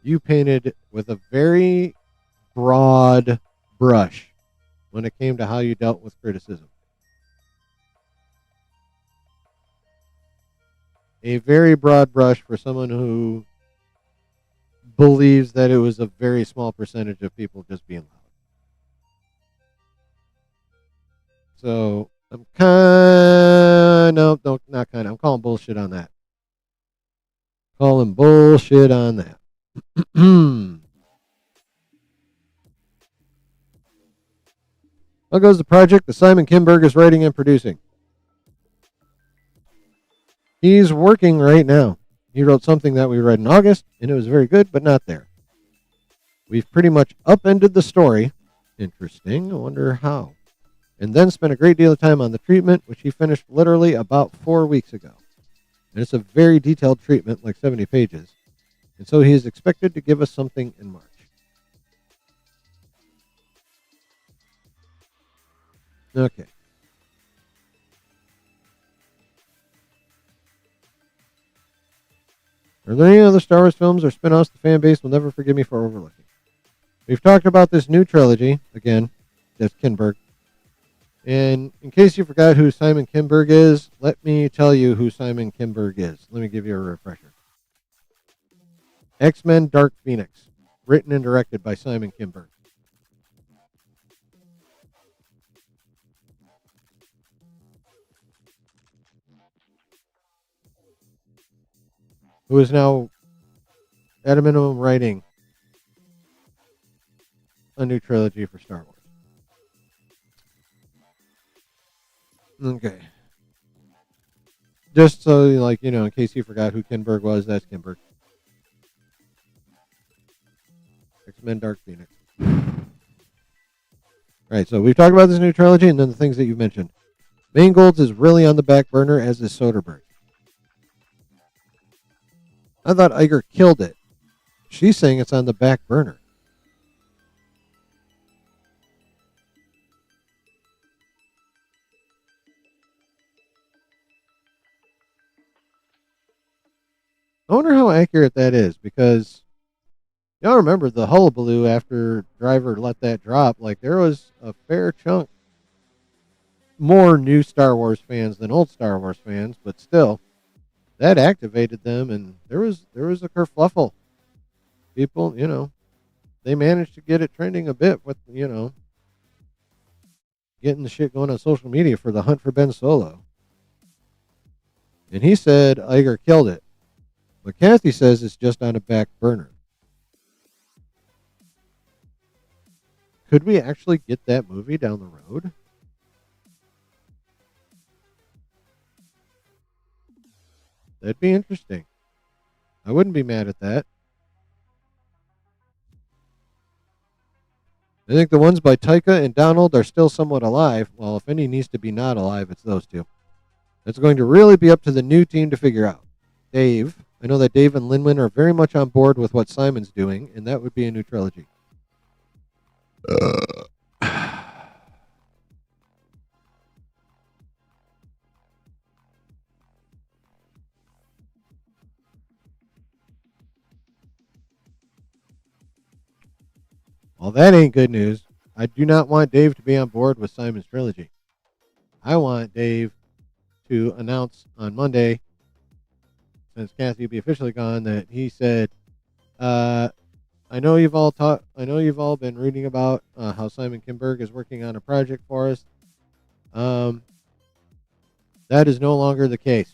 You painted with a very broad brush when it came to how you dealt with criticism. A very broad brush for someone who believes that it was a very small percentage of people just being loud. So I'm not kind of. I'm calling bullshit on that. Calling bullshit on that. How goes the project that Simon Kinberg is writing and producing? He's working right now. He wrote something that we read in August, and it was very good, but not there. We've pretty much upended the story. Interesting. I wonder how. And then spent a great deal of time on the treatment, which he finished literally about 4 weeks ago. And it's a very detailed treatment, like 70 pages. And so he is expected to give us something in March. Okay. Are there any other Star Wars films or spin-offs the fan base will never forgive me for overlooking? We've talked about this new trilogy, again, that's Kinberg. And in case you forgot who Simon Kinberg is, let me tell you who Simon Kinberg is. Let me give you a refresher. X-Men Dark Phoenix, written and directed by Simon Kinberg. Who is now, at a minimum, writing a new trilogy for Star Wars. Okay. Just so, in case you forgot who Kinberg was, that's Kinberg. X-Men Dark Phoenix. Right, so we've talked about this new trilogy and then the things that you mentioned. Mangold's is really on the back burner, as is Soderbergh. I thought Iger killed it. She's saying it's on the back burner. I wonder how accurate that is, because y'all remember the hullabaloo after Driver let that drop. Like, there was a fair chunk more new Star Wars fans than old Star Wars fans, but still, that activated them, and there was a kerfluffle. People, they managed to get it trending a bit with, getting the shit going on social media for the hunt for Ben Solo. And he said Iger killed it. But Kathy says it's just on a back burner. Could we actually get that movie down the road? That'd be interesting. I wouldn't be mad at that. I think the ones by Taika and Donald are still somewhat alive. Well, if any needs to be not alive, it's those two. That's going to really be up to the new team to figure out. Dave, I know that Dave and Linwin are very much on board with what Simon's doing, and that would be a new trilogy. Well, that ain't good news. I do not want Dave to be on board with Simon's trilogy. I want Dave to announce on Monday, since Kathy will be officially gone, that he said, I know you've all been reading about how Simon Kinberg is working on a project for us. That is no longer the case.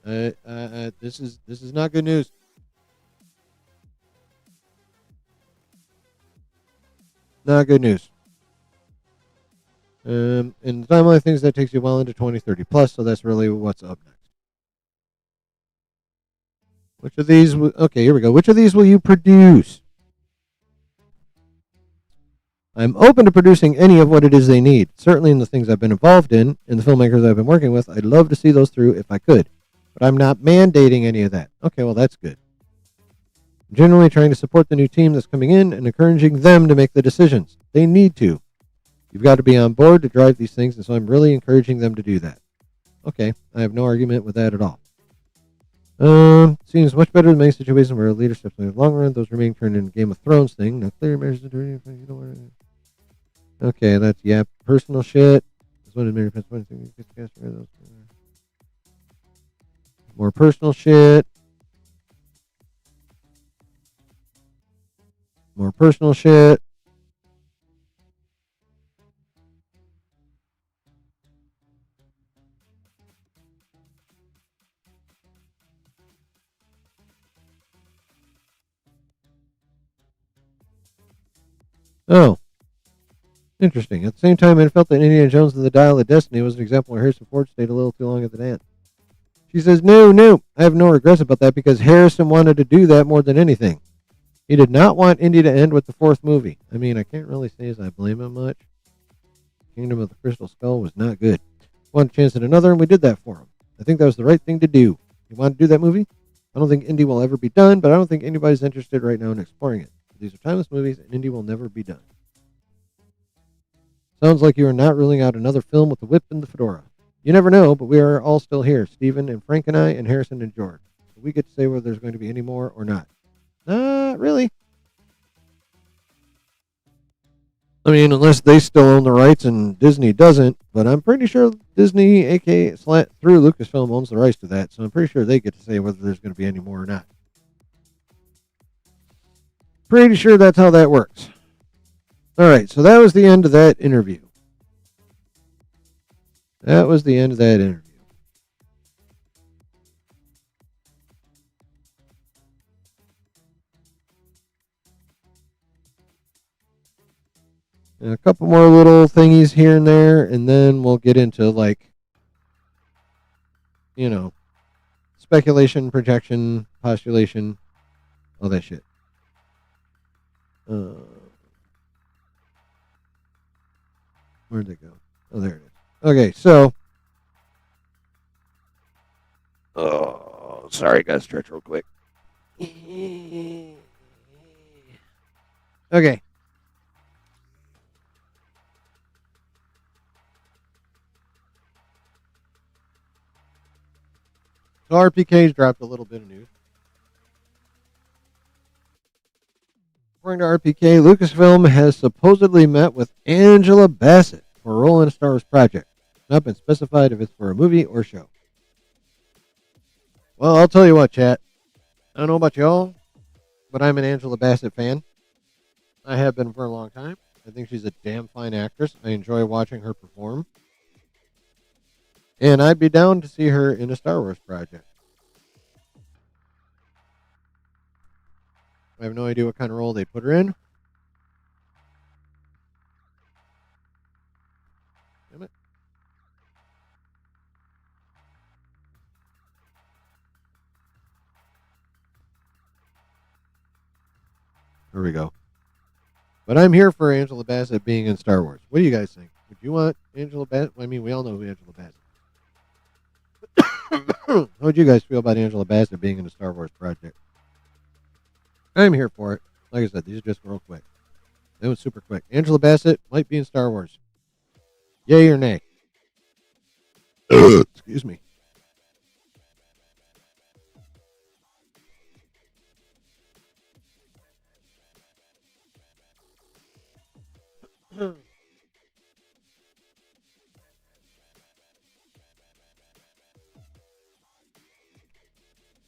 This is not good news. Not good news. And the timeline of things that takes you well into 2030 plus, so that's really what's up next. Which of these? Okay, here we go. Which of these will you produce? I'm open to producing any of what it is they need. Certainly in the things I've been involved in, and the filmmakers I've been working with, I'd love to see those through if I could. but I'm not mandating any of that. Okay, well, that's good. I'm generally trying to support the new team that's coming in and encouraging them to make the decisions. They need to. You've got to be on board to drive these things, and so I'm really encouraging them to do that. Okay, I have no argument with that at all. Seems much better than many situations where leadership in the long run, those remain turned into Game of Thrones thing. Now, clear measures of you don't want to. Okay, that's, yeah, personal shit. More personal shit. More personal shit. Oh, interesting. At the same time, I felt that Indiana Jones and the Dial of Destiny was an example where Harrison Ford stayed a little too long at the dance. She says, no, I have no regrets about that because Harrison wanted to do that more than anything. He did not want Indy to end with the fourth movie. I mean, I can't really say as I blame him much. Kingdom of the Crystal Skull was not good. Wanted a chance at another, and we did that for him. I think that was the right thing to do. He wanted to do that movie. I don't think Indy will ever be done, but I don't think anybody's interested right now in exploring it. These are timeless movies, and Indy will never be done. Sounds like you are not ruling out another film with the whip and the fedora. You never know, but we are all still here. Stephen and Frank and I and Harrison and George. So we get to say whether there's going to be any more or not. Not really. I mean, unless they still own the rights and Disney doesn't, but I'm pretty sure Disney, aka through Lucasfilm, owns the rights to that, so I'm pretty sure they get to say whether there's going to be any more or not. Pretty sure that's how that works. All right, so that was the end of that interview. That was the end of that interview. And a couple more little thingies here and there, and then we'll get into, like, you know, speculation, projection, postulation, all that shit. Where'd it go? Oh, there it is. Okay, so. Oh, sorry, gotta stretch real quick. Okay. So RPK's dropped a little bit of news. According to RPK, Lucasfilm has supposedly met with Angela Bassett for a role in a Star Wars project. It's not been specified if it's for a movie or show. Well, I'll tell you what, chat. I don't know about y'all, but I'm an Angela Bassett fan. I have been for a long time. I think she's a damn fine actress. I enjoy watching her perform. And I'd be down to see her in a Star Wars project. I have no idea what kind of role they put her in. Damn it. There we go. But I'm here for Angela Bassett being in Star Wars. What do you guys think? Would you want Angela Bassett? I mean, we all know who Angela Bassett is. How would you guys feel about Angela Bassett being in a Star Wars project? I'm here for it. Like I said, these are just real quick. That was super quick. Angela Bassett might be in Star Wars. Yay or nay? Excuse me.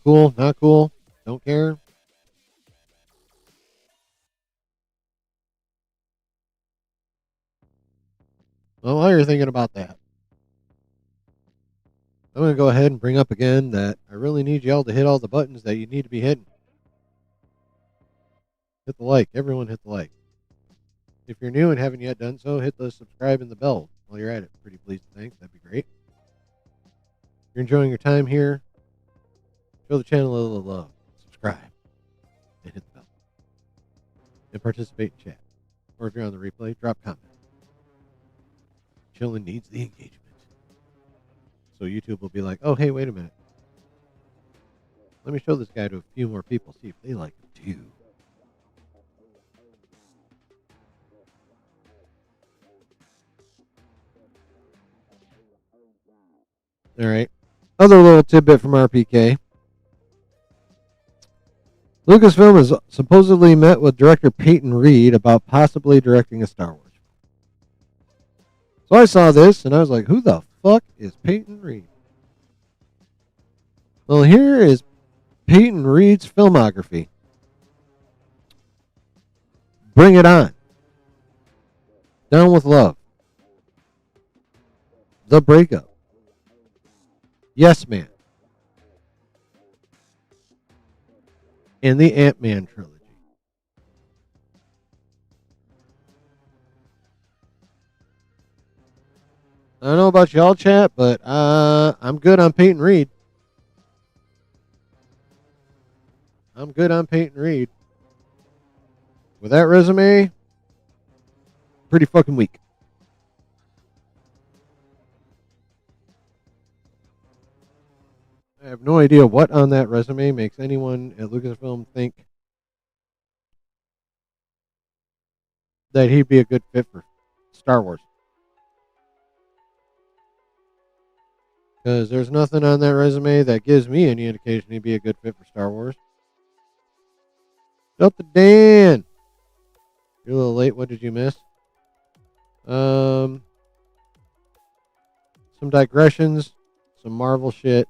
Cool, not cool, don't care. Well, while you're thinking about that, I'm going to go ahead and bring up again that I really need y'all to hit all the buttons that you need to be hitting. Hit the like. Everyone hit the like. If you're new and haven't yet done so, hit the subscribe and the bell while you're at it. Pretty please and thanks. That'd be great. If you're enjoying your time here, show the channel a little love. Subscribe and hit the bell. And participate in chat. Or if you're on the replay, drop comment. Chillin' needs the engagement. So YouTube will be like, oh, hey, wait a minute. Let me show this guy to a few more people, see if they like him too. All right. Other little tidbit from RPK. Lucasfilm has supposedly met with director Peyton Reed about possibly directing a Star Wars. So I saw this and I was like, who the fuck is Peyton Reed? Well, here is Peyton Reed's filmography. Bring It On. Down with Love. The Breakup. Yes Man. And the Ant-Man trilogy. I don't know about y'all, chat, but I'm good on Peyton Reed. I'm good on Peyton Reed. With that resume, pretty fucking weak. I have no idea what on that resume makes anyone at Lucasfilm think that he'd be a good fit for Star Wars. Because there's nothing on that resume that gives me any indication he'd be a good fit for Star Wars. Delta Dan. You're a little late. What did you miss? Some digressions, some Marvel shit,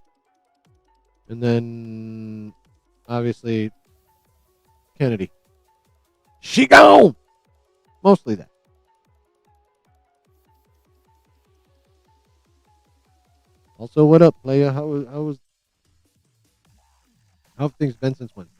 and then obviously Kennedy. She gone. Mostly that. Also, what up, playa? How have things been since Wednesday?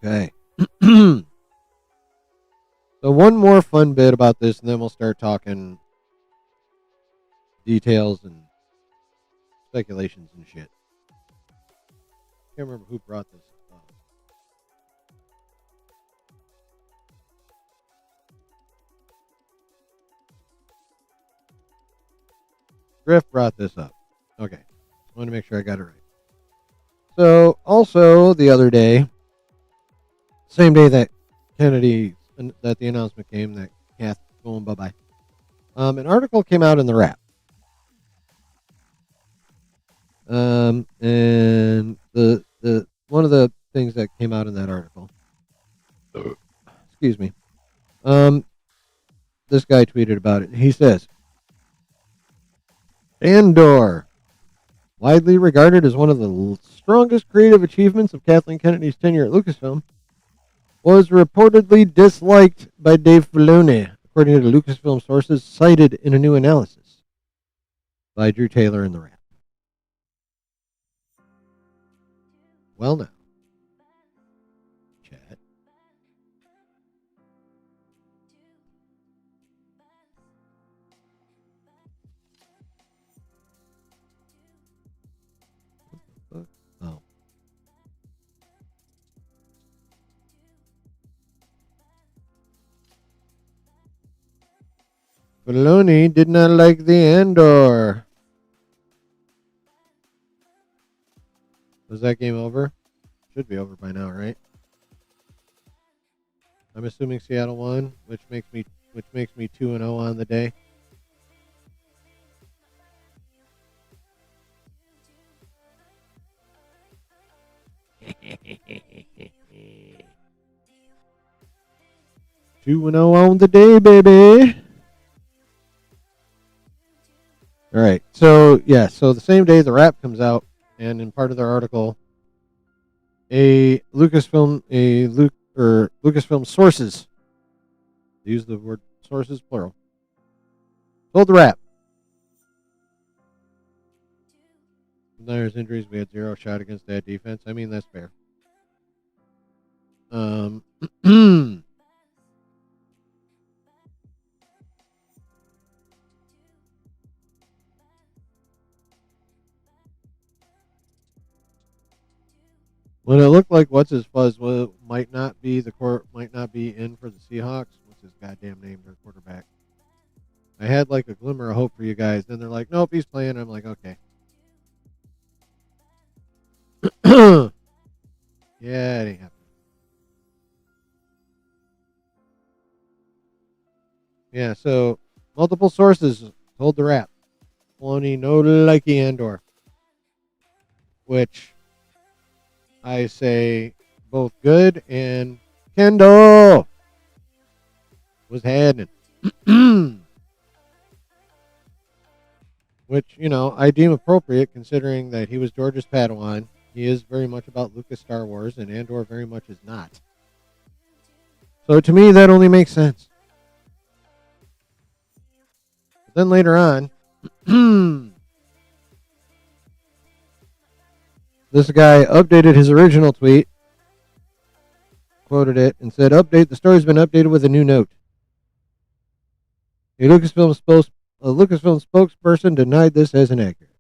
Okay. So one more fun bit about this, and then we'll start talking details and speculations and shit. Can't remember who brought this up. Griff brought this up. Okay. I want to make sure I got it right. So also the other day, same day that that the announcement came that Kath going bye-bye. An article came out in the Wrap. And the one of the things that came out in that article, excuse me, this guy tweeted about it. He says, Andor, widely regarded as one of the strongest creative achievements of Kathleen Kennedy's tenure at Lucasfilm, was reportedly disliked by Dave Filoni, according to Lucasfilm sources cited in a new analysis by Drew Taylor in the Wrap. Well, now, chat. Oh. Filoni did not like the Andor. Was that game over? Should be over by now, right? I'm assuming Seattle won, which makes me 2-0 on the day. Two and 0 on the day, baby. All right. So so the same day the Wrap comes out, and in part of their article, Lucasfilm sources, they use the word sources plural, told the Wrap, Niners injuries, we had 0 shot against that defense. I mean, that's fair. When it looked like what's his fuzz might not be in for the Seahawks. What's his goddamn name? Their quarterback. I had like a glimmer of hope for you guys. Then they're like, nope, he's playing. I'm like, okay. Yeah, it ain't happening. Yeah, so multiple sources told the rap. Filoni no likey Andor. Which I say both good and Kendall was happening. Which, I deem appropriate considering that he was George's Padawan. He is very much about Lucas Star Wars, and Andor very much is not. So to me, that only makes sense. But then later on, this guy updated his original tweet, quoted it, and said, "Update, the story's been updated with a new note. A Lucasfilm spokesperson denied this as inaccurate."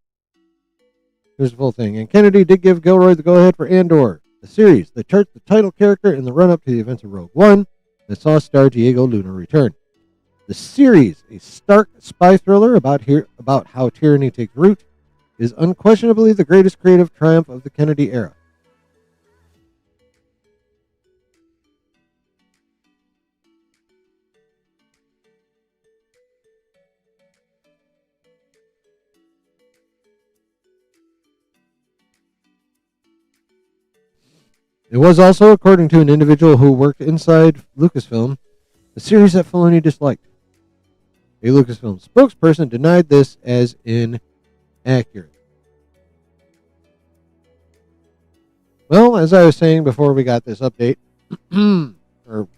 Here's the full thing. And Kennedy did give Gilroy the go-ahead for Andor, the series that charts the title character in the run-up to the events of Rogue One that saw star Diego Luna return. The series, a stark spy thriller about how tyranny takes root, is unquestionably the greatest creative triumph of the Kennedy era. It was also, according to an individual who worked inside Lucasfilm, a series that Filoni disliked. A Lucasfilm spokesperson denied this as inaccurate. Well, as I was saying before we got this update, or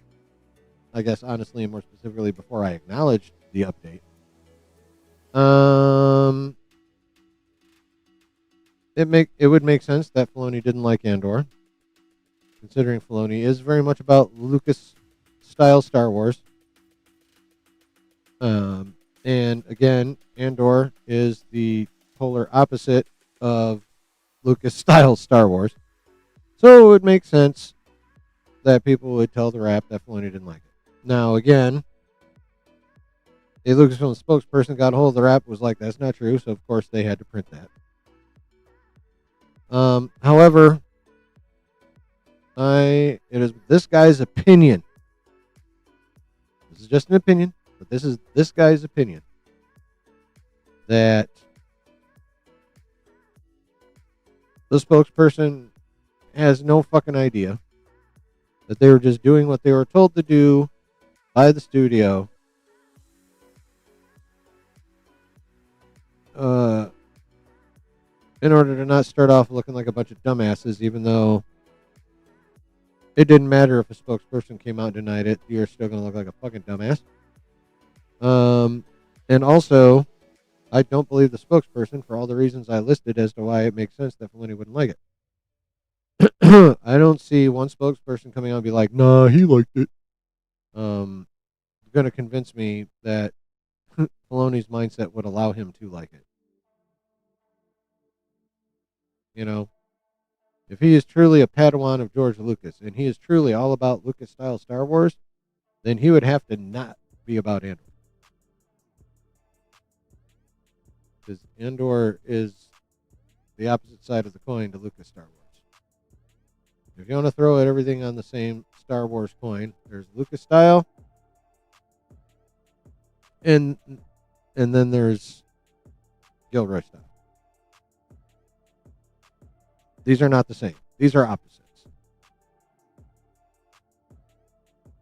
I guess honestly and more specifically before I acknowledged the update, it would make sense that Filoni didn't like Andor, considering Filoni is very much about Lucas-style Star Wars. And again, Andor is the polar opposite of Lucas-style Star Wars. So it would make sense that people would tell the rap that Filoni didn't like it. Now, again, a Lucasfilm spokesperson got a hold of the rap, was like, that's not true, so of course they had to print that. However, it is this guy's opinion. This is just an opinion, but this is this guy's opinion that the spokesperson has no fucking idea that they were just doing what they were told to do by the studio in order to not start off looking like a bunch of dumbasses, even though it didn't matter if a spokesperson came out and denied it. You're still going to look like a fucking dumbass. And also, I don't believe the spokesperson for all the reasons I listed as to why it makes sense that Filoni wouldn't like it. I don't see one spokesperson coming out and be like, nah, he liked it. Going to convince me that Filoni's mindset would allow him to like it. If he is truly a Padawan of George Lucas, and he is truly all about Lucas-style Star Wars, then he would have to not be about Andor. Because Andor is the opposite side of the coin to Lucas Star Wars. If you want to throw everything on the same Star Wars coin, there's Lucas style, and then there's Gilroy style. These are not the same. These are opposites.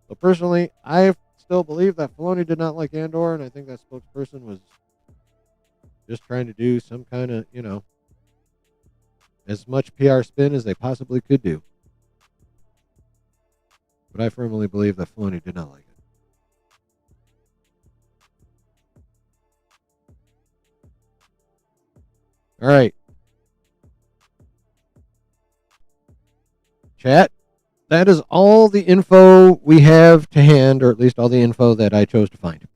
So personally, I still believe that Filoni did not like Andor, and I think that spokesperson was just trying to do some kind of, as much PR spin as they possibly could do. But I firmly believe that Filoni did not like it. All right. Chat, that is all the info we have to hand, or at least all the info that I chose to find.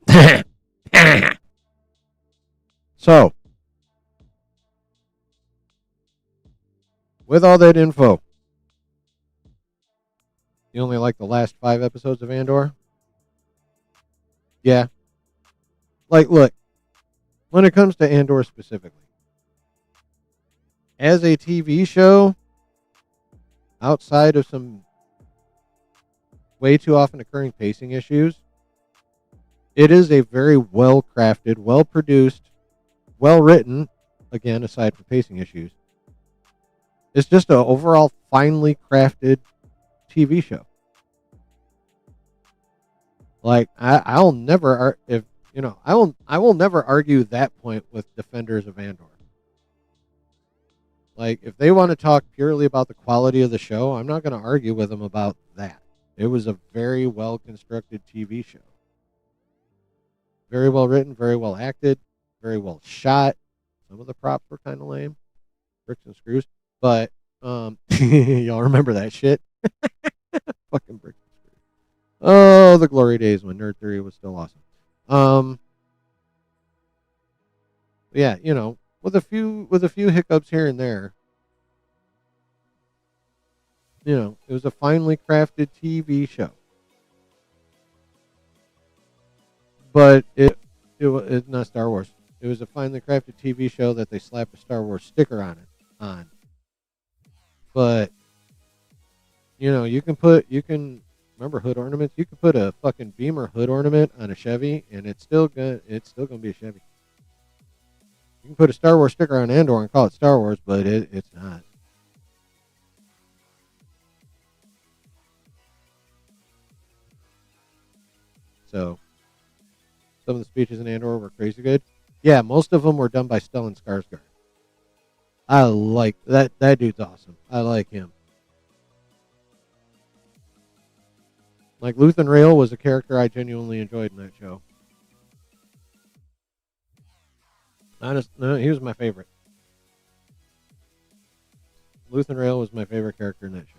So, with all that info, You only like the last 5 episodes of Andor? Yeah. Like, look, when it comes to Andor specifically, as a TV show, outside of some way too often occurring pacing issues, it is a very well crafted, well produced, well written, again, aside from pacing issues. It's just an overall finely crafted TV show. Like I'll never if you know I will never argue that point with defenders of Andor. Like if they want to talk purely about the quality of the show, I'm not going to argue with them about that. It was a very well constructed TV show. Very well written, very well acted, very well shot. Some of the props were kind of lame, bricks and screws, but y'all remember that shit? Fucking bricks and screws. Oh, the glory days when Nerd Theory was still awesome. Yeah, you know, with a few hiccups here and there, you know, it was a finely crafted TV show. But it's not Star Wars. It was a finely crafted TV show that they slapped a Star Wars sticker on. But you know, you can remember hood ornaments. You can put a fucking Beamer hood ornament on a Chevy, and it's still gonna be a Chevy. You can put a Star Wars sticker on Andor and call it Star Wars, but it's not. So, some of the speeches in Andor were crazy good. Yeah, most of them were done by Stellan Skarsgård. I like that. That dude's awesome. I like him. Like Luthen Rail was a character I genuinely enjoyed in that show. No, he was my favorite. Luthen Rail was my favorite character in that show.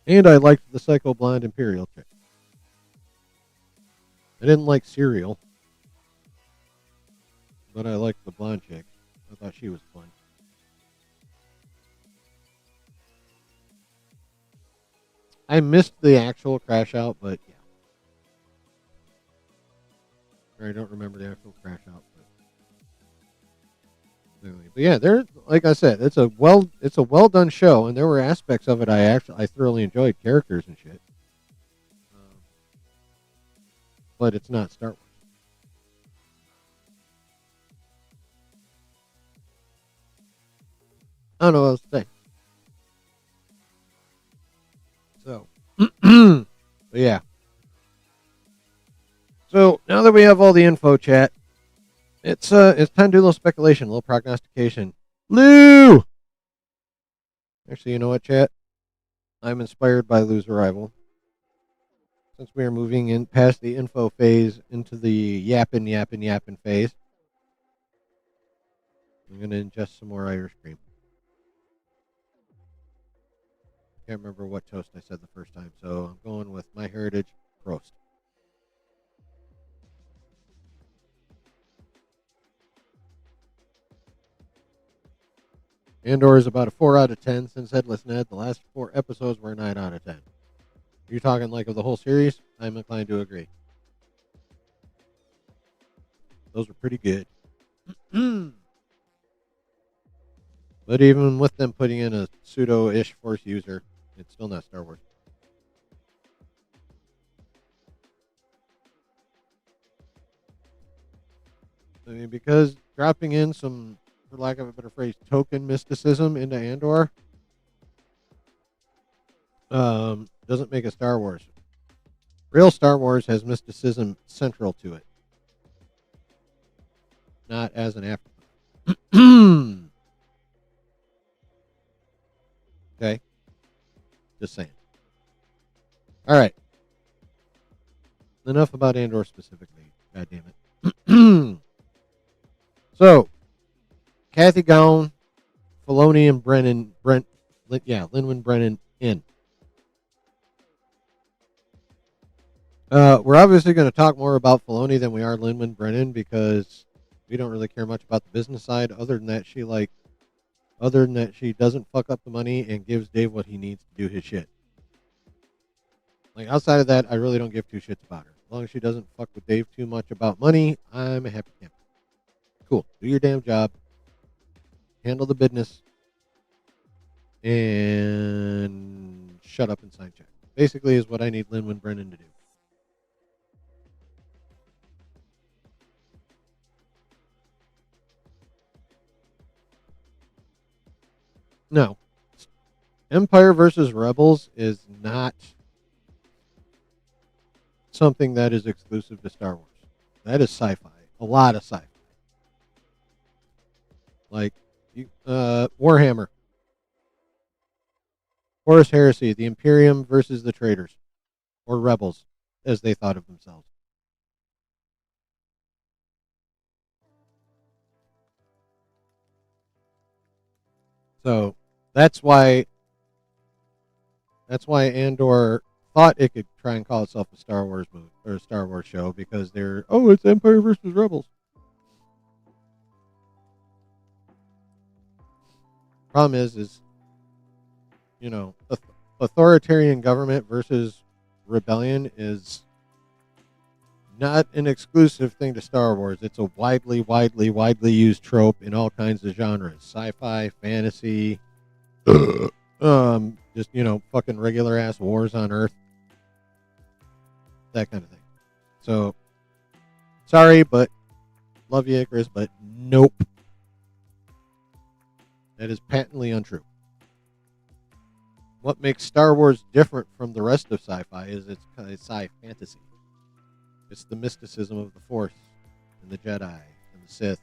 And I liked the psycho blonde Imperial chick. I didn't like Serial, but I liked the blonde chick. I thought she was fun. I missed the actual crash out, but yeah. Or I don't remember the actual crash out. But yeah, there. Like I said, it's a well done show, and there were aspects of it I thoroughly enjoyed, characters and shit. But it's not Star Wars. I don't know what else to say. So, but yeah. So now that we have all the info, chat, it's time to do a little speculation, a little prognostication. Lou. Actually, you know what, chat? I'm inspired by Lou's arrival. Since we are moving in past the info phase into the yapping phase, I'm going to ingest some more Irish cream. Can't remember what toast I said the first time, so I'm going with My Heritage Roast. Andor is about a 4 out of 10 since Headless Ned. The last 4 episodes were a 9 out of 10. You're talking like of the whole series? I'm inclined to agree. Those were pretty good. But even with them putting in a pseudo-ish Force user, it's still not Star Wars. I mean, because dropping in some, for lack of a better phrase, token mysticism into Andor doesn't make it Star Wars. Real Star Wars has mysticism central to it, not as an afterthought. Okay? Just saying. All right. Enough about Andor specifically. God damn it. So, Kathy Gowan, Filoni, and Lin-Manuel Brennan in. We're obviously going to talk more about Filoni than we are Lin-Manuel Brennan because we don't really care much about the business side. Other than that, she Other than that, she doesn't fuck up the money and gives Dave what he needs to do his shit. Like, outside of that, I really don't give two shits about her. As long as she doesn't fuck with Dave too much about money, I'm a happy camper. Cool. Do your damn job. Handle the business. And shut up and sign check. Basically is what I need Lin-Win Brennan to do. No. Empire versus Rebels is not something that is exclusive to Star Wars. That is sci-fi. A lot of sci-fi. Like Warhammer. Horus Heresy, the Imperium versus the Traitors. Or Rebels, as they thought of themselves. So that's why Andor thought it could try and call itself a Star Wars movie or a Star Wars show, because it's Empire versus Rebels. Problem is authoritarian government versus rebellion is not an exclusive thing to Star Wars. It's a widely used trope in all kinds of genres: sci-fi, fantasy, just fucking regular ass wars on Earth, that kind of thing. So, sorry, but love you, Icarus, but nope. That is patently untrue. What makes Star Wars different from the rest of sci-fi is it's sci-fantasy. It's the mysticism of the Force and the Jedi and the Sith.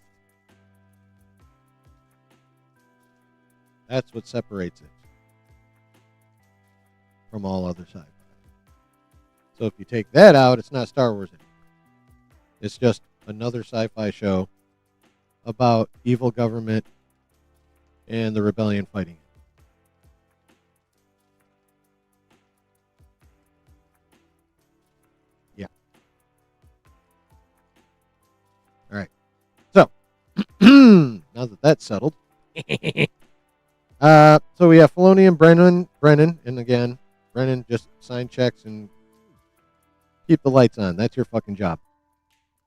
That's what separates it from all other sci-fi. So if you take that out, it's not Star Wars anymore. It's just another sci-fi show about evil government and the rebellion fighting it. Yeah. All right. So, now that that's settled, so we have Filoni and Brennan, and again, Brennan, just sign checks and keep the lights on. That's your fucking job.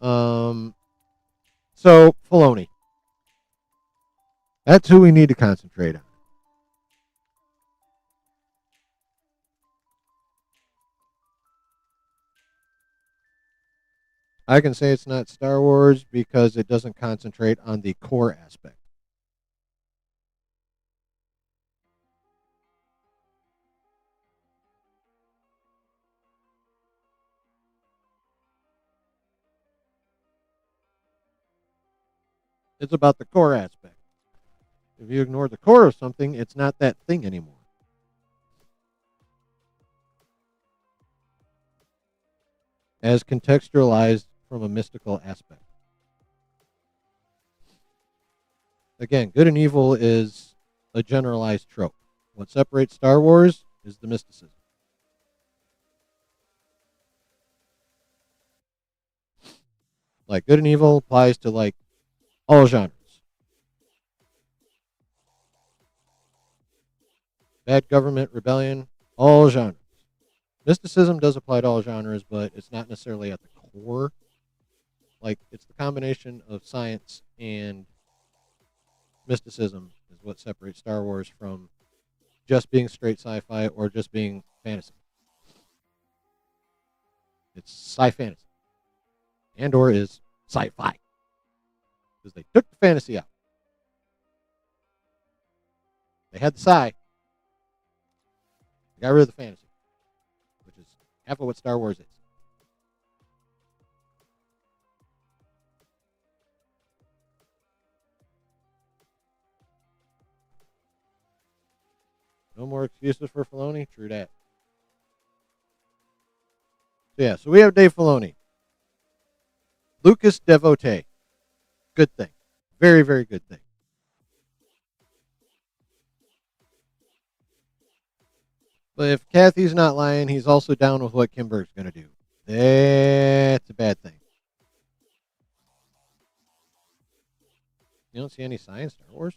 So Filoni. That's who we need to concentrate on. I can say it's not Star Wars because it doesn't concentrate on the core aspect. It's about the core aspect. If you ignore the core of something, it's not that thing anymore. As contextualized from a mystical aspect. Again, good and evil is a generalized trope. What separates Star Wars is the mysticism. Like, good and evil applies to, like, all genres. Bad government, rebellion, all genres. Mysticism does apply to all genres, but it's not necessarily at the core. Like, it's the combination of science and mysticism is what separates Star Wars from just being straight sci-fi or just being fantasy. It's sci-fantasy. Andor is sci-fi. Because they took the fantasy out. They had the sci. They got rid of the fantasy. Which is half of what Star Wars is. No more excuses for Filoni? True that. So yeah, so we have Dave Filoni. Lucas devotee. Good thing. Very, very good thing. But if Kathy's not lying, he's also down with what Kimberg's going to do. That's a bad thing. You don't see any science Star Wars?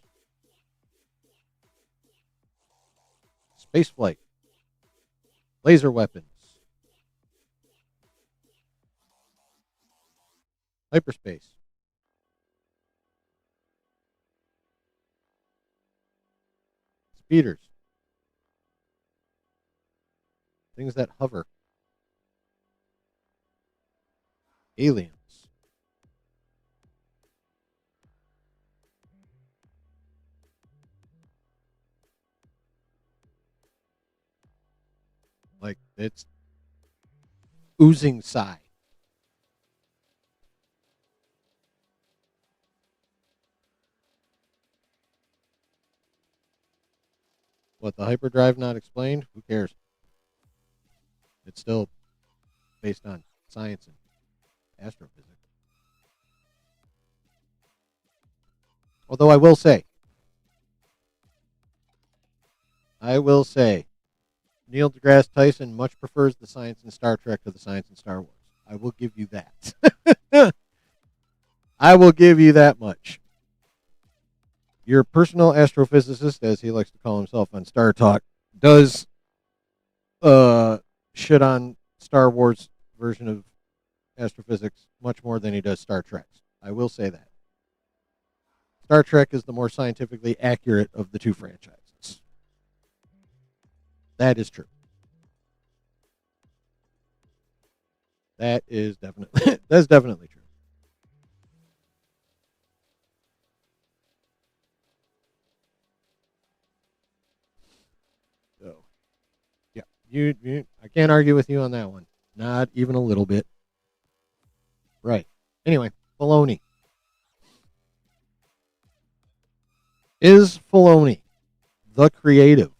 space flight, laser weapons, hyperspace, speeders, things that hover, aliens. Like, it's oozing psi. What, the hyperdrive not explained? Who cares? It's still based on science and astrophysics. Although I will say, Neil deGrasse Tyson much prefers the science in Star Trek to the science in Star Wars. I will give you that. I will give you that much. Your personal astrophysicist, as he likes to call himself on Star Talk, does shit on Star Wars version of astrophysics much more than he does Star Trek's. I will say that. Star Trek is the more scientifically accurate of the two franchises. That is true. That's definitely true. So, yeah, you I can't argue with you on that one. Not even a little bit. Right. Anyway, Filoni. Is Filoni the creative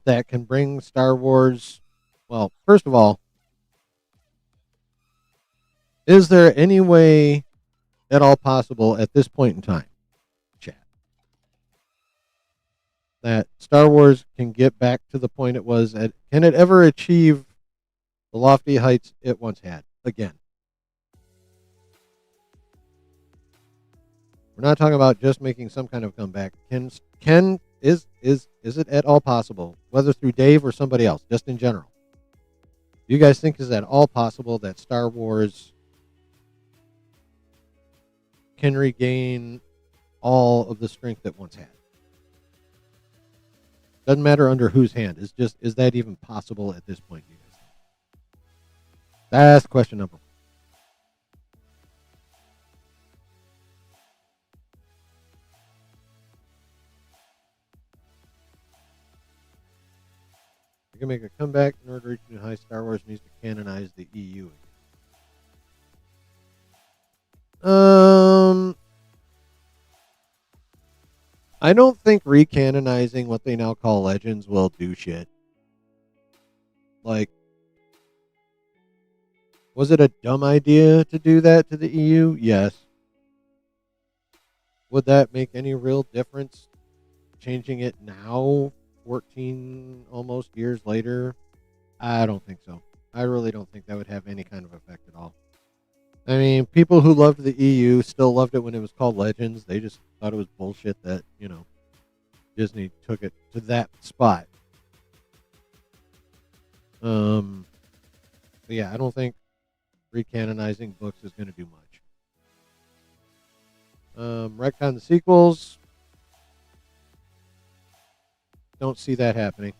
that can bring Star Wars? Well, first of all, is there any way at all possible at this point in time, chat, that Star Wars can get back to the point it was at? Can it ever achieve the lofty heights it once had again? We're not talking about just making some kind of comeback. Is it at all possible, whether through Dave or somebody else, just in general? Do you guys think is at all possible that Star Wars can regain all of the strength it once had? Doesn't matter under whose hand. Is that even possible at this point, you guys? That's question number one. You can make a comeback in order to reach new heights. Star Wars needs to canonize the EU again. I don't think recanonizing what they now call Legends will do shit. Like, was it a dumb idea to do that to the EU? Yes. Would that make any real difference changing it now, 14 almost years later? I don't think so. I really don't think that would have any kind of effect at all. I mean, people who loved the EU still loved it when it was called Legends. They just thought it was bullshit that, Disney took it to that spot. But yeah, I don't think recanonizing books is going to do much. Retcon the sequels. Don't see that happening.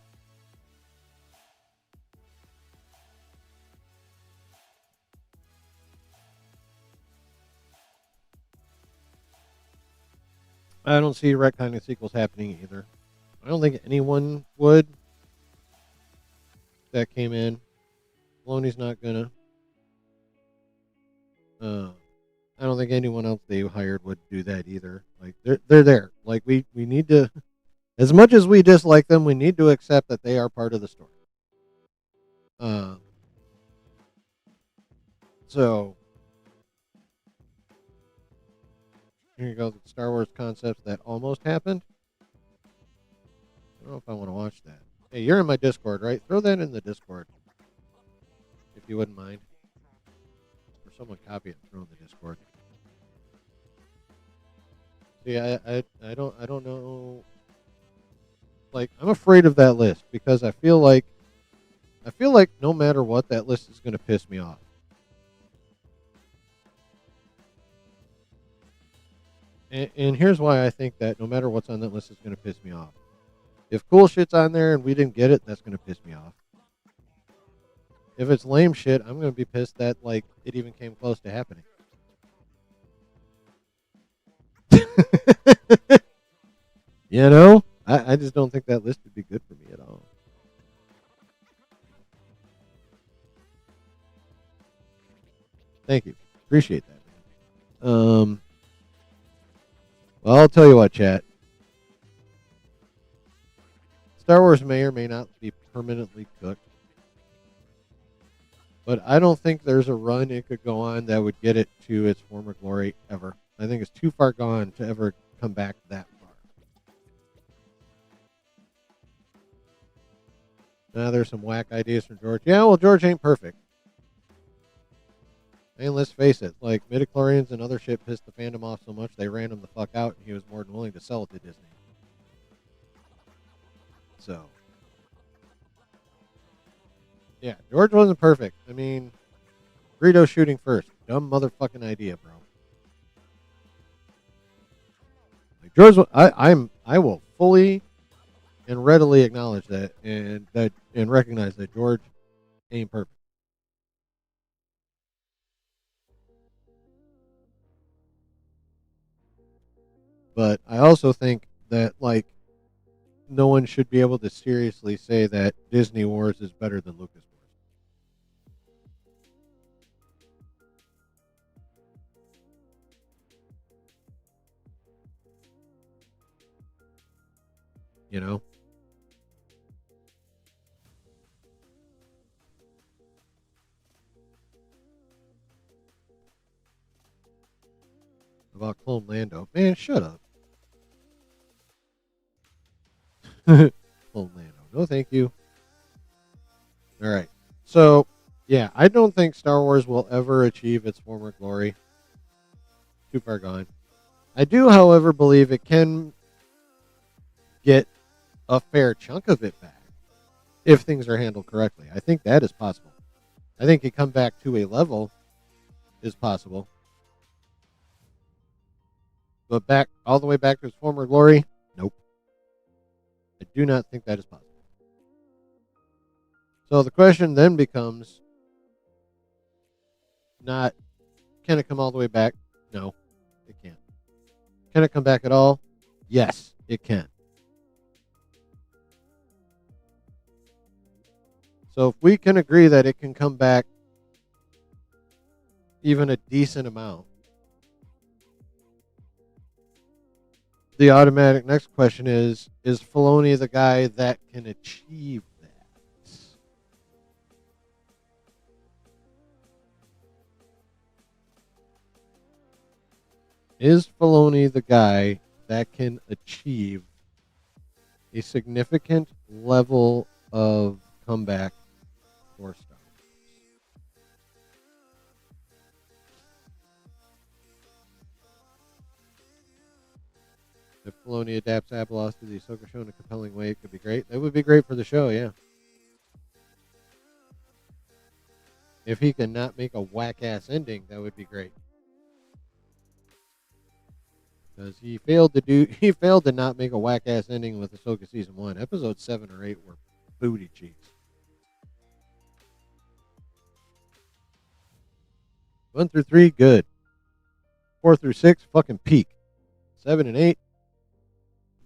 I don't see retconning sequels happening either. I don't think anyone would that came in. Filoni's not gonna. I don't think anyone else they hired would do that either. Like they're there. Like we need to, as much as we dislike them, we need to accept that they are part of the story. So here you go. The Star Wars concepts that almost happened. I don't know if I want to watch that. Hey, you're in my Discord, right? Throw that in the Discord, if you wouldn't mind. Or someone copy it and throw it in the Discord. See, I don't know. Like, I'm afraid of that list because I feel like no matter what, that list is going to piss me off. And here's why I think that no matter what's on that list is going to piss me off. If cool shit's on there and we didn't get it, that's going to piss me off. If it's lame shit, I'm going to be pissed that like it even came close to happening. You know, I just don't think that list would be good for me at all. Thank you, appreciate that, man. Well, I'll tell you what, chat. Star Wars may or may not be permanently cooked, but I don't think there's a run it could go on that would get it to its former glory ever. I think it's too far gone to ever come back that far. Now there's some whack ideas from George. Yeah, well, George ain't perfect. And let's face it, like midichlorians and other shit pissed the fandom off so much they ran him the fuck out, and he was more than willing to sell it to Disney. So, yeah, George wasn't perfect. I mean, Greedo shooting first, dumb motherfucking idea, bro. Like George, I will fully and readily acknowledge that and recognize that George ain't perfect. But I also think that like no one should be able to seriously say that Disney Wars is better than Lucas Wars. You know? About Clone Lando. Man, shut up. Clone Lando. No, thank you. All right. So, yeah, I don't think Star Wars will ever achieve its former glory. Too far gone. I do, however, believe it can get a fair chunk of it back if things are handled correctly. I think that is possible. I think it come back to a level is possible. But back all the way back to its former glory, nope. I do not think that is possible. So the question then becomes not can it come all the way back? No, it can't. Can it come back at all? Yes, it can. So if we can agree that it can come back even a decent amount, the automatic next question is Filoni the guy that can achieve that? Is Filoni the guy that can achieve a significant level of comeback for Star Wars? If Filoni adapts Abelos to the Ahsoka show in a compelling way, it could be great. That would be great for the show, yeah. If he can not make a whack-ass ending, that would be great. Because he failed to not make a whack-ass ending with Ahsoka Season 1. Episode 7 or 8 were booty cheeks. 1 through 3, good. 4 through 6, fucking peak. 7 and 8,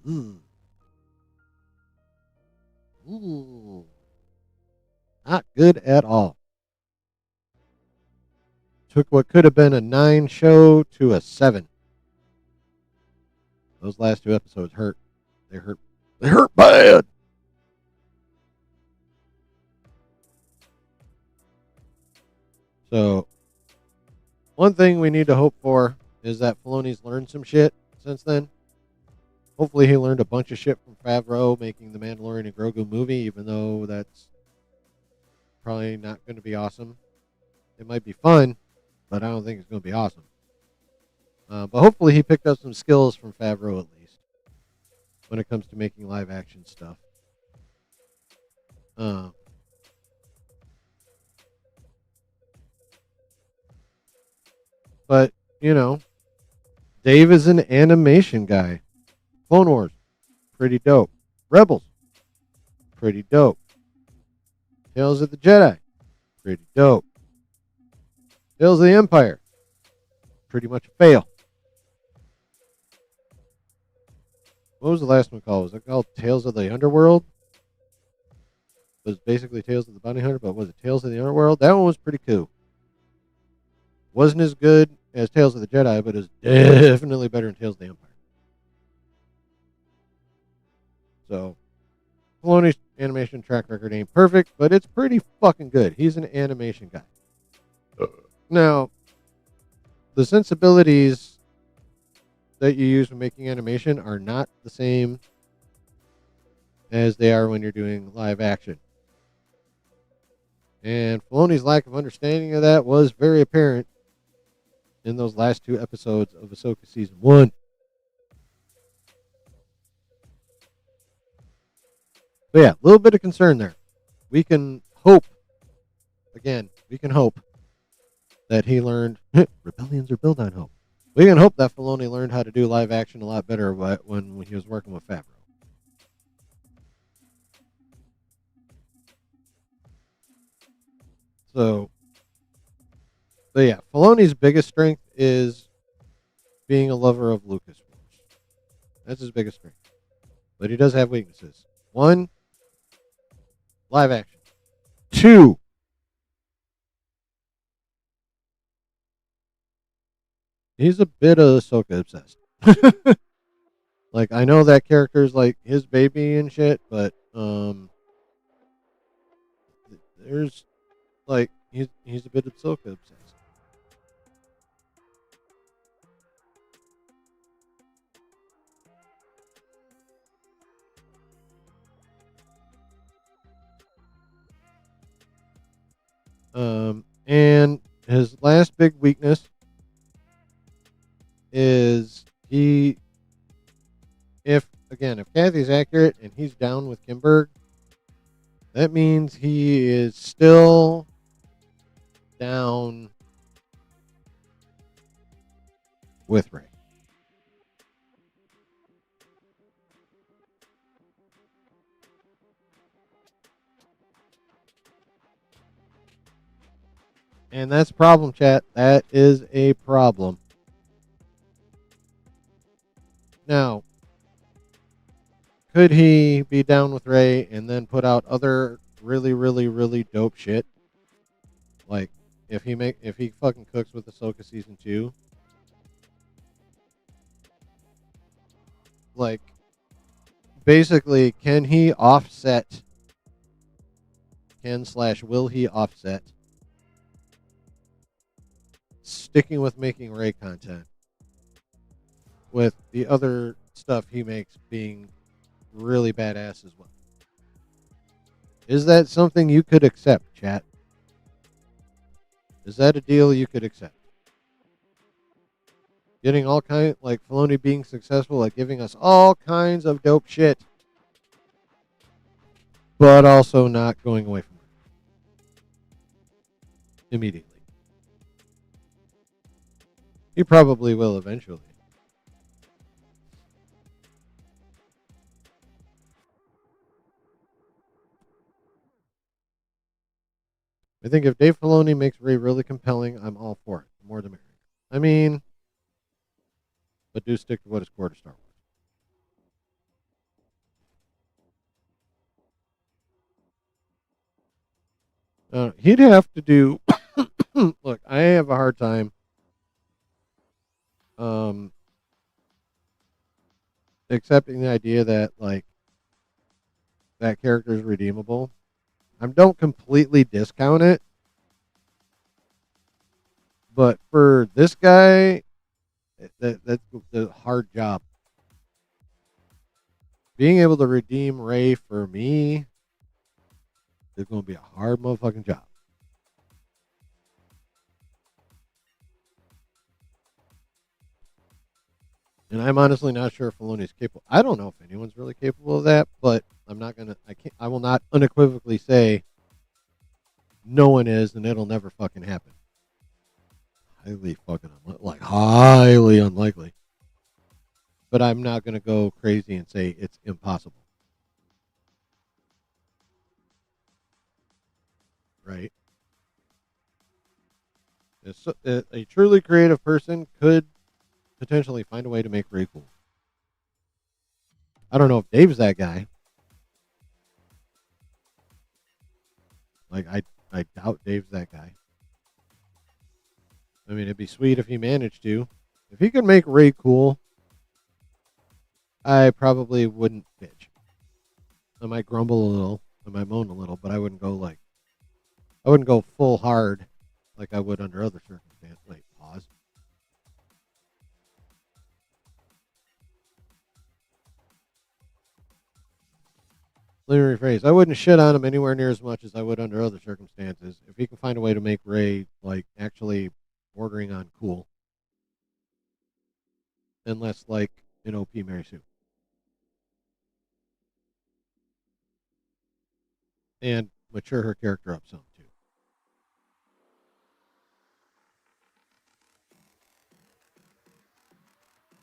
Ooh. Not good at all. Took what could have been a 9 show to a 7. Those last 2 episodes hurt. They hurt. They hurt bad. So, one thing we need to hope for is that Filoni's learned some shit since then. Hopefully he learned a bunch of shit from Favreau making the Mandalorian and Grogu movie, even though that's probably not going to be awesome. It might be fun, but I don't think it's going to be awesome. But hopefully he picked up some skills from Favreau at least when it comes to making live action stuff. But, you know, Dave is an animation guy. Clone Wars, pretty dope. Rebels, pretty dope. Tales of the Jedi, pretty dope. Tales of the Empire, pretty much a fail. What was the last one called? Was it called Tales of the Underworld? It was basically Tales of the Bounty Hunter, but was it Tales of the Underworld? That one was pretty cool. Wasn't as good as Tales of the Jedi, but is definitely better than Tales of the Empire. So, Filoni's animation track record ain't perfect, but it's pretty fucking good. He's an animation guy. Now, the sensibilities that you use when making animation are not the same as they are when you're doing live action. And Filoni's lack of understanding of that was very apparent in those last 2 episodes of Ahsoka Season 1. But yeah, a little bit of concern there. We can hope, that he learned, rebellions are built on hope. We can hope that Filoni learned how to do live action a lot better when he was working with Favreau. So, but yeah, Filoni's biggest strength is being a lover of Lucas. That's his biggest strength. But he does have weaknesses. 1, live action. 2, he's a bit of Ahsoka obsessed. Like, I know that character's like his baby and shit, but there's like he's a bit of Ahsoka obsessed. And his last big weakness is if Kathy's accurate and he's down with Kimberg, that means he is still down with Rey. And that's a problem, chat. That is a problem. Now, could he be down with Rey and then put out other really, really, really dope shit? Like, if he fucking cooks with Ahsoka Season 2, like, basically, can he offset? Will he offset sticking with making Rey content with the other stuff he makes being really badass as well? Is that something you could accept, chat? Is that a deal you could accept? Getting all kind, like Filoni being successful at giving us all kinds of dope shit, but also not going away from it immediately. He probably will eventually. I think if Dave Filoni makes Rey really compelling, I'm all for it. The more the merrier. I mean, but do stick to what is core to Star Wars. He'd have to do. Look, I have a hard time accepting the idea that like that character is redeemable. I don't completely discount it, but for this guy, that's the hard job. Being able to redeem Rey for me is going to be a hard motherfucking job. I'm honestly not sure if Filoni's capable. I don't know if anyone's really capable of that, but I'm not gonna. I will not unequivocally say no one is, and it'll never fucking happen. Highly unlikely. But I'm not gonna go crazy and say it's impossible. Right? A truly creative person could potentially find a way to make Ray cool. I don't know if Dave's that guy. Like, I doubt Dave's that guy. I mean, it'd be sweet if he managed to. If he could make Ray cool, I probably wouldn't bitch. I might grumble a little. I might moan a little, but I wouldn't go full hard like I would under other circumstances. Wait, pause. Let me rephrase. I wouldn't shit on him anywhere near as much as I would under other circumstances. If he can find a way to make Ray, like, actually bordering on cool. And less like an OP Mary Sue. And mature her character up some, too.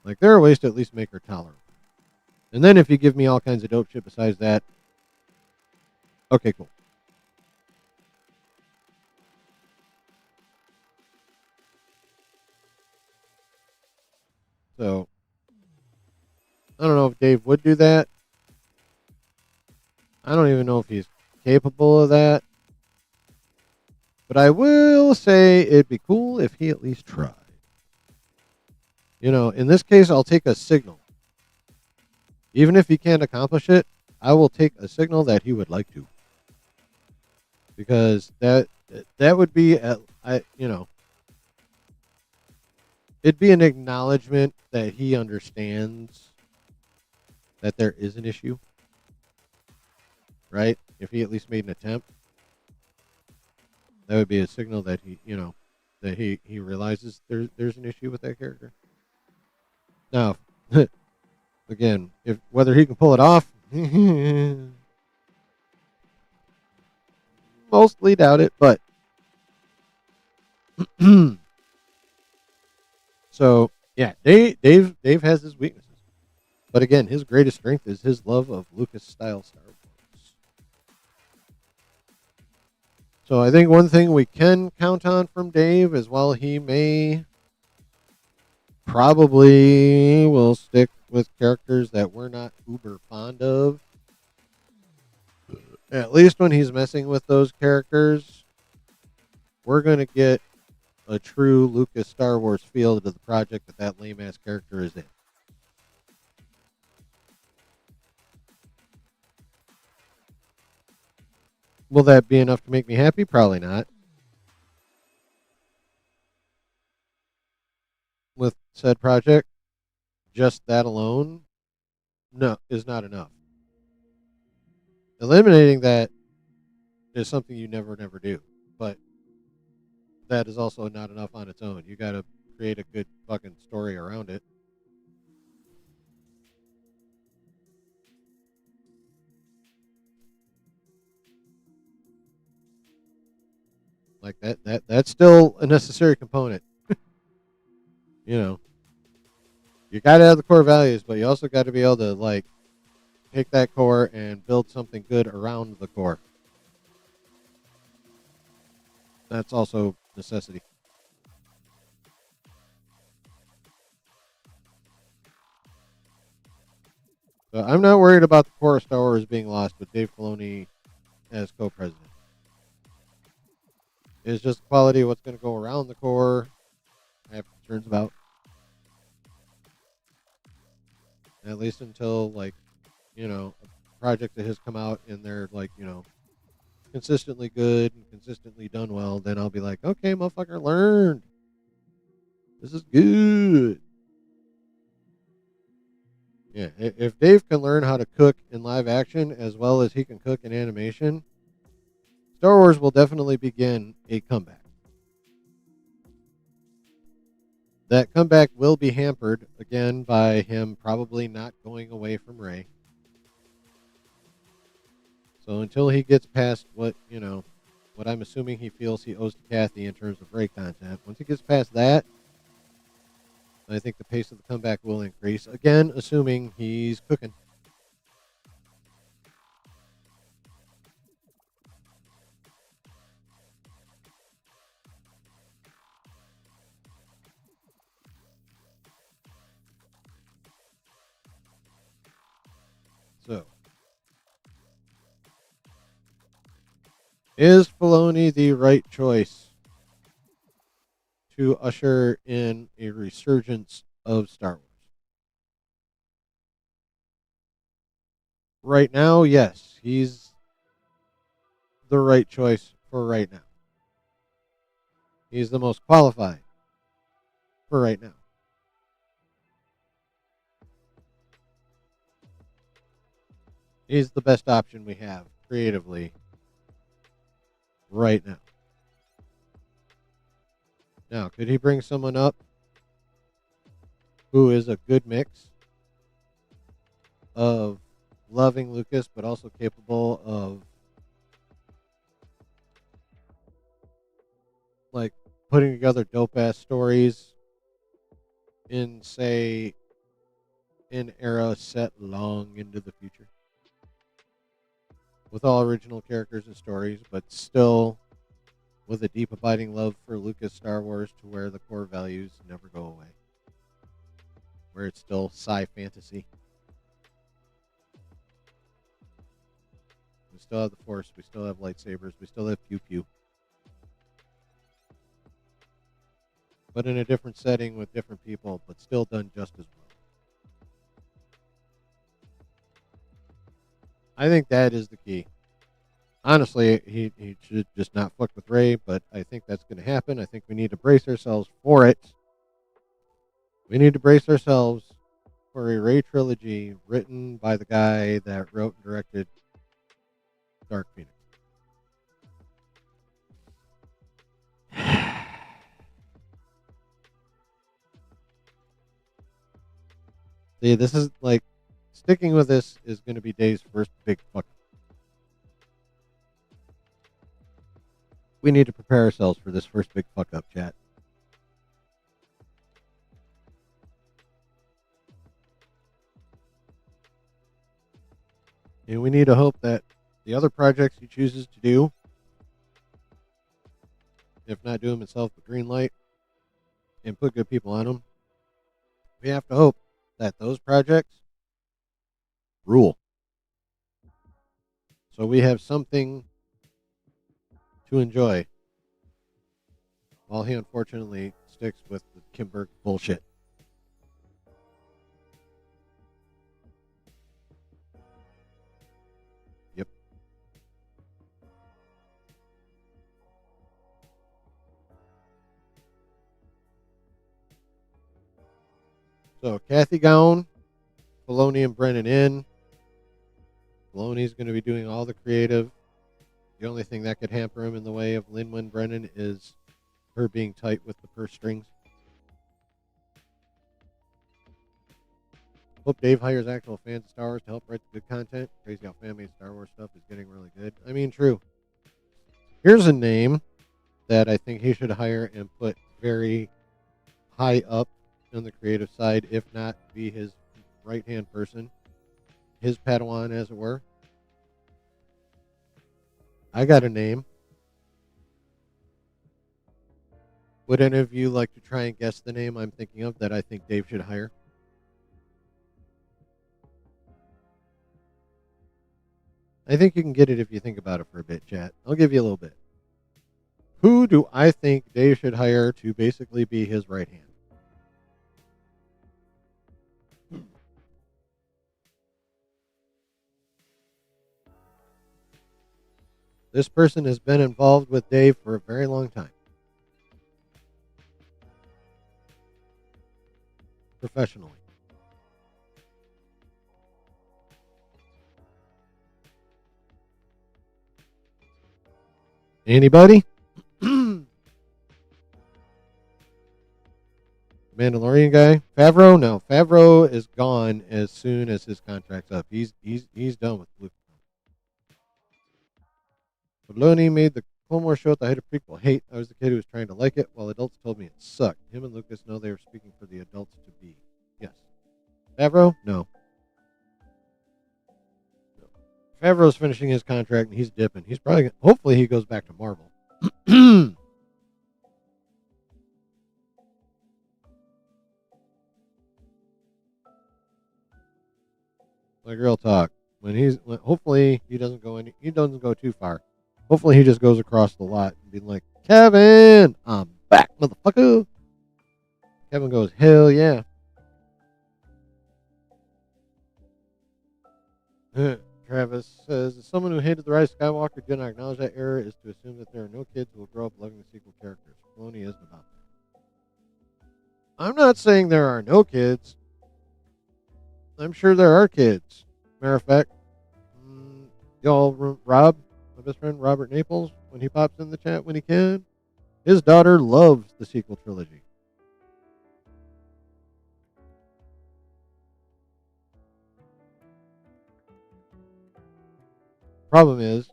Like, there are ways to at least make her tolerable. And then if you give me all kinds of dope shit besides that, okay, cool. So, I don't know if Dave would do that. I don't even know if he's capable of that. But I will say it'd be cool if he at least tried. You know, in this case, I'll take a signal. Even if he can't accomplish it, I will take a signal that he would like to. Because that would be, it'd be an acknowledgement that he understands that there is an issue. Right? If he at least made an attempt, that would be a signal that that he realizes there's an issue with that character. Now, again, if whether he can pull it off, mostly doubt it, but so yeah, Dave has his weaknesses. But again, his greatest strength is his love of Lucas style Star Wars. So I think one thing we can count on from Dave is while he may probably will stick with characters that we're not uber fond of, at least when he's messing with those characters, we're going to get a true Lucas Star Wars feel to the project that lame ass character is in. Will that be enough to make me happy? Probably not. With said project, just that alone, no, is not enough. Eliminating that is something you never do, but that is also not enough on its own. You got to create a good fucking story around it. Like that's still a necessary component. You got to have the core values, but you also got to be able to like take that core and build something good around the core. That's also necessity. So I'm not worried about the core of Star Wars being lost with Dave Filoni as co-president. It's just the quality of what's going to go around the core I have concerns about. At least until, like, a project that has come out and they're, like, consistently good and consistently done well, then I'll be like, okay, motherfucker, learned. This is good. Yeah, if Dave can learn how to cook in live action as well as he can cook in animation, Star Wars will definitely begin a comeback. That comeback will be hampered again by him probably not going away from Rey. So until he gets past what I'm assuming he feels he owes to Kathy in terms of Rey content, once he gets past that, I think the pace of the comeback will increase. Again, assuming he's cooking. So, is Filoni the right choice to usher in a resurgence of Star Wars? Right now, yes, he's the right choice for right now. He's the most qualified for right now. He's the best option we have creatively right now. Now, could he bring someone up who is a good mix of loving Lucas but also capable of like putting together dope ass stories in, say, an era set long into the future with all original characters and stories, but still with a deep abiding love for Lucas Star Wars to where the core values never go away, where it's still sci fantasy. We still have the Force, we still have lightsabers, we still have pew pew, but in a different setting with different people, but still done just as well. I think that is the key. Honestly, he should just not fuck with Rey, but I think that's going to happen. I think we need to brace ourselves for it. We need to brace ourselves for a Rey trilogy written by the guy that wrote and directed Dark Phoenix. See, this is like sticking with this is going to be Dave's first big fuck. We need to prepare ourselves for this first big fuck up, chat. And we need to hope that the other projects he chooses to do, if not do them himself, but green light and put good people on them, we have to hope that those projects rule. So we have something to enjoy while he unfortunately sticks with the Kimberg bullshit. Yep. So Kathy gone, Filoni and Brennan in. Filoni's going to be doing all the creative. The only thing that could hamper him in the way of Lin-Wen Brennan is her being tight with the purse strings. Hope Dave hires actual fans of Star Wars to help write the good content. Crazy how fan-made Star Wars stuff is getting really good. I mean, true. Here's a name that I think he should hire and put very high up on the creative side, if not be his right-hand person, his Padawan, as it were. I got a name. Would any of you like to try and guess the name I'm thinking of that I think Dave should hire? I think you can get it if you think about it for a bit, chat. I'll give you a little bit. Who do I think Dave should hire to basically be his right hand? This person has been involved with Dave for a very long time. Professionally. Anybody? May Mandalorian guy, Favreau. No, Favreau is gone as soon as his contract's up. He's done with Luke. Filoni made the Clone Wars show at the height of prequel hate. I was the kid who was trying to like it, while adults told me it sucked. Him and Lucas know they were speaking for the adults to be. Yes. Favreau? No. Favreau's finishing his contract and he's dipping. He's probably hopefully he goes back to Marvel. Like real talk. Hopefully he doesn't go too far. Hopefully he just goes across the lot and be like, Kevin, I'm back, motherfucker. Kevin goes, hell yeah. Travis says, as someone who hated The Rise of Skywalker did not acknowledge that error is to assume that there are no kids who will grow up loving the sequel characters. Filoni isn't about that. I'm not saying there are no kids. I'm sure there are kids. Matter of fact, Rob, my best friend Robert Naples, when he pops in the chat when he can, his daughter loves the sequel trilogy. Problem is,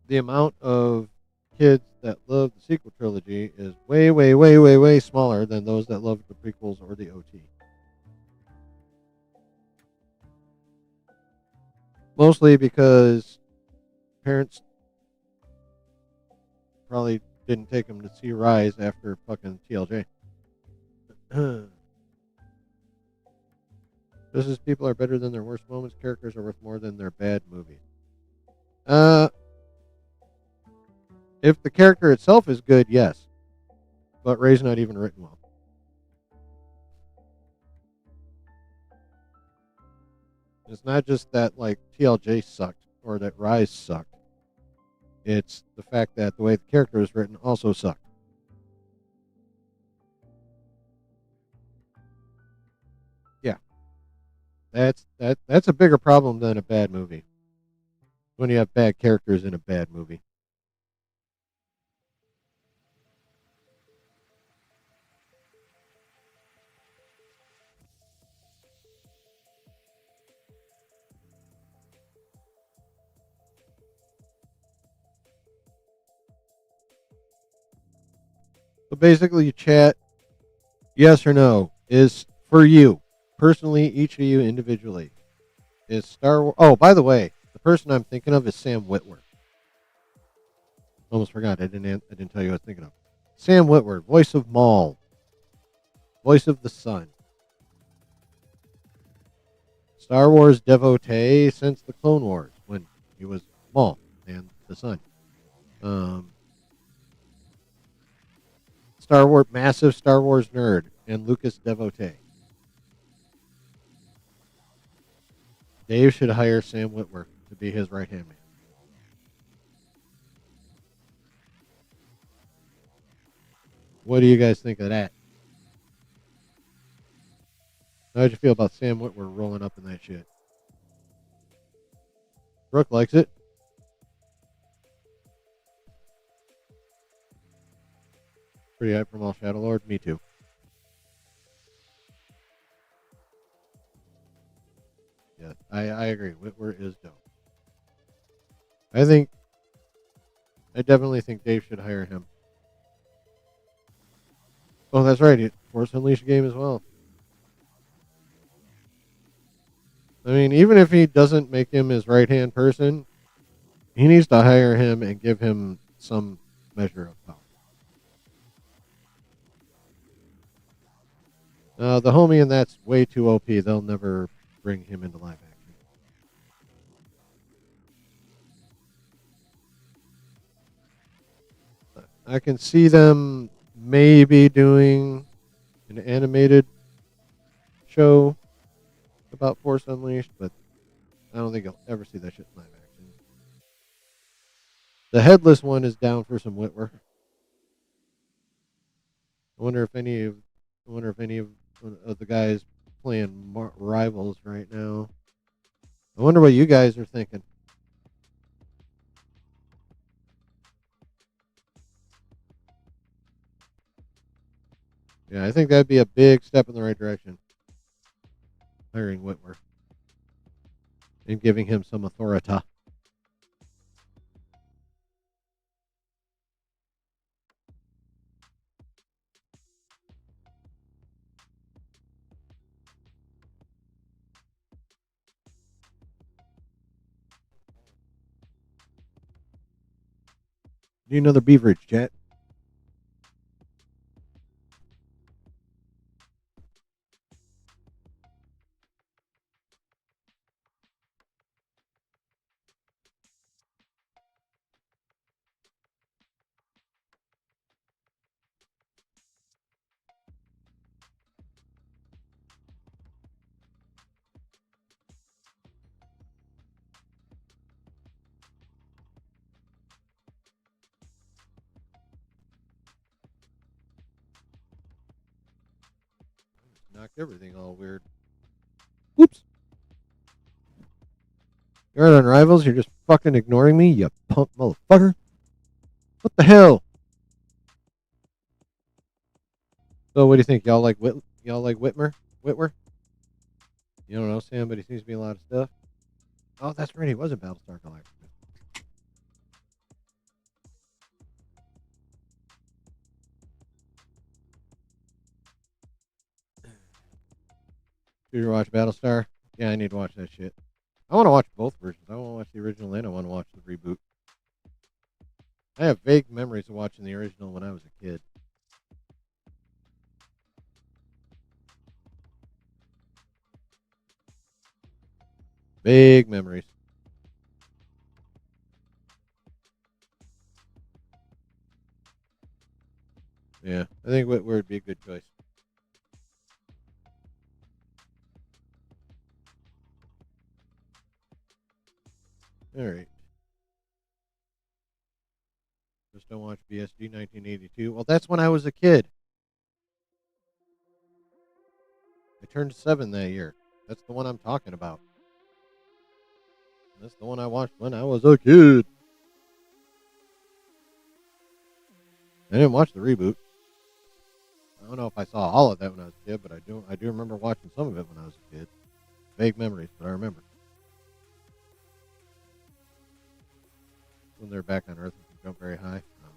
the amount of kids that love the sequel trilogy is way, way, way, way, way smaller than those that love the prequels or the OT. Mostly because parents probably didn't take them to see Rise after fucking TLJ. This is people are better than their worst moments. Characters are worth more than their bad movies. If the character itself is good, yes. But Rey's not even written well. It's not just that like TLJ sucked or that Rise sucked. It's the fact that the way the character was written also sucked. Yeah. That's a bigger problem than a bad movie. When you have bad characters in a bad movie. So basically, you chat yes or no is for you personally, each of you individually. Is Star Wars? Oh, by the way, the person I'm thinking of is Sam Witwer. Almost forgot. I didn't tell you what I was thinking of. Sam Witwer, voice of Maul, voice of the Sun. Star Wars devotee since the Clone Wars when he was Maul and the Sun. Massive Star Wars nerd and Lucas devotee. Dave should hire Sam Witwer to be his right-hand man. What do you guys think of that? How'd you feel about Sam Witwer rolling up in that shit? Brooke likes it. Pretty hype from All Shadow Lord. Me too. Yeah, I agree. Witwer is dope. I definitely think Dave should hire him. Oh, that's right. Force Unleashed game as well. I mean, even if he doesn't make him his right-hand person, he needs to hire him and give him some measure of power. The homie in that's way too OP. They'll never bring him into live action. I can see them maybe doing an animated show about Force Unleashed, but I don't think I'll ever see that shit in live action. The headless one is down for some Witwer. I wonder if any of the guys playing Rivals right now. I wonder what you guys are thinking. Yeah, I think that'd be a big step in the right direction. Hiring Whitmer and giving him some authority. Need another beverage, chat. Knocked everything all weird. Whoops. You're on Rivals. You're just fucking ignoring me, you punk motherfucker. What the hell? So, what do you think? Y'all like Whitmer? Whitwer? You don't know Sam, but he seems to be a lot of stuff. Oh, that's right. He was a Battlestar Galactica. Did you watch Battlestar? Yeah, I need to watch that shit. I want to watch both versions. I want to watch the original and I want to watch the reboot. I have vague memories of watching the original when I was a kid. Vague memories. Yeah, I think Whitwer would be a good choice. All right. Just don't watch BSG 1982. Well, that's when I was a kid. I turned 7 that year. That's the one I'm talking about. That's the one I watched when I was a kid. I didn't watch the reboot. I don't know if I saw all of that when I was a kid, but I do remember watching some of it when I was a kid. Vague memories, but I remember. When they're back on Earth and can jump very high. Oh.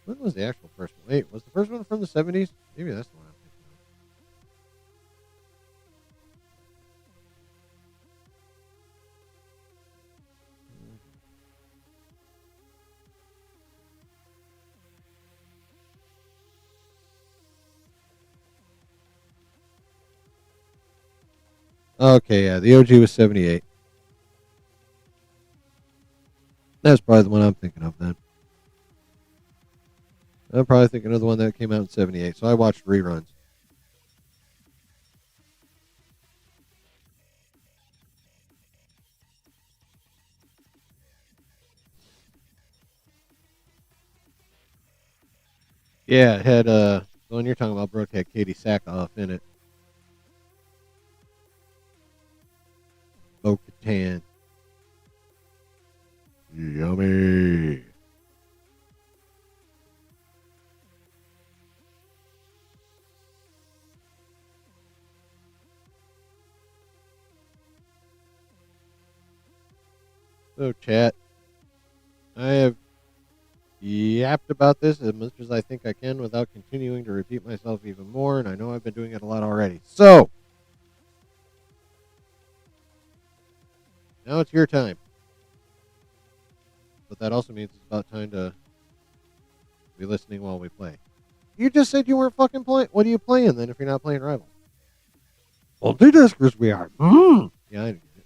When was the actual first one? Wait, was the first one from the 70s? Maybe that's the one I'm thinking of. Okay, yeah, the OG was 78. That's probably the one I'm thinking of then. I'm probably thinking of the one that came out in 78, so I watched reruns. Yeah, it had, the one you're talking about, Brooke, had Katie Sackhoff in it. Bo-Katan. Yummy. So, chat, I have yapped about this as much as I think I can without continuing to repeat myself even more, and I know I've been doing it a lot already. So, now it's your time. But that also means it's about time to be listening while we play. You just said you weren't fucking playing. What are you playing then if you're not playing Rivals? Multidiskers we are. Yeah, I get it.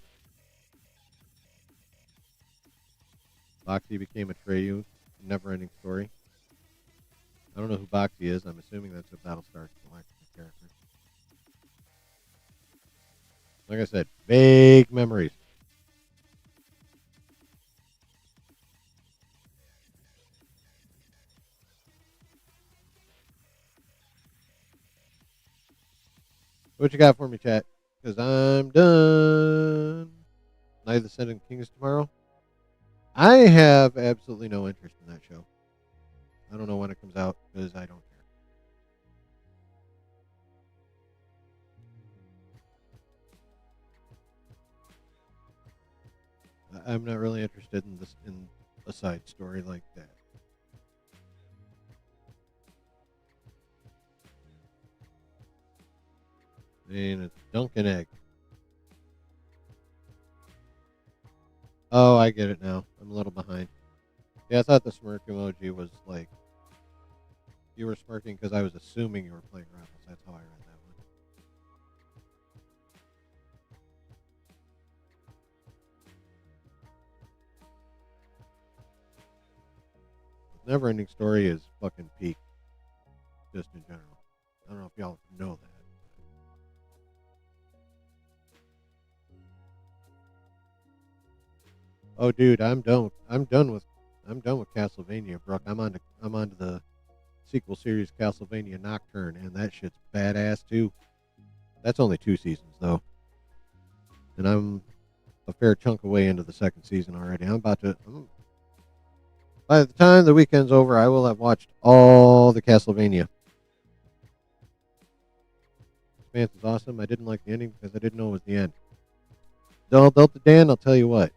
Boxy became a Treyu. Never-ending story. I don't know who Boxy is. I'm assuming that's a Battlestar Galactica character. Like I said, vague memories. What you got for me, chat? Because I'm done. Night of the Seven Kings tomorrow. I have absolutely no interest in that show. I don't know when it comes out because I don't care. I'm not really interested in this in a side story like that. I mean, it's Dunkin' Egg. Oh, I get it now. I'm a little behind. Yeah, I thought the smirk emoji was like you were smirking because I was assuming you were playing Rebels. That's how I read that one. Never-ending Story is fucking peak, just in general. I don't know if y'all know that. Oh, dude, I'm done. I'm done with Castlevania, Brooke. I'm on to the sequel series, Castlevania Nocturne, and that shit's badass too. That's only 2 seasons though, and I'm a fair chunk away into the second season already. By the time the weekend's over, I will have watched all the Castlevania. Expanse is awesome. I didn't like the ending because I didn't know it was the end. Delta Dan, I'll tell you what.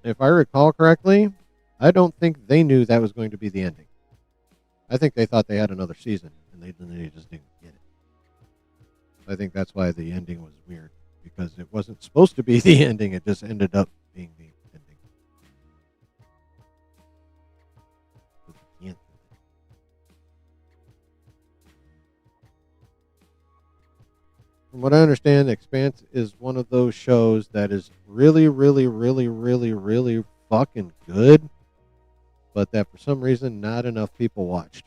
If I recall correctly, I don't think they knew that was going to be the ending. I think they thought they had another season, and they just didn't get it. I think that's why the ending was weird, because it wasn't supposed to be the ending. It just ended up being the ending. From what I understand, Expanse is one of those shows that is really, really, really, really, really fucking good, but that for some reason not enough people watched.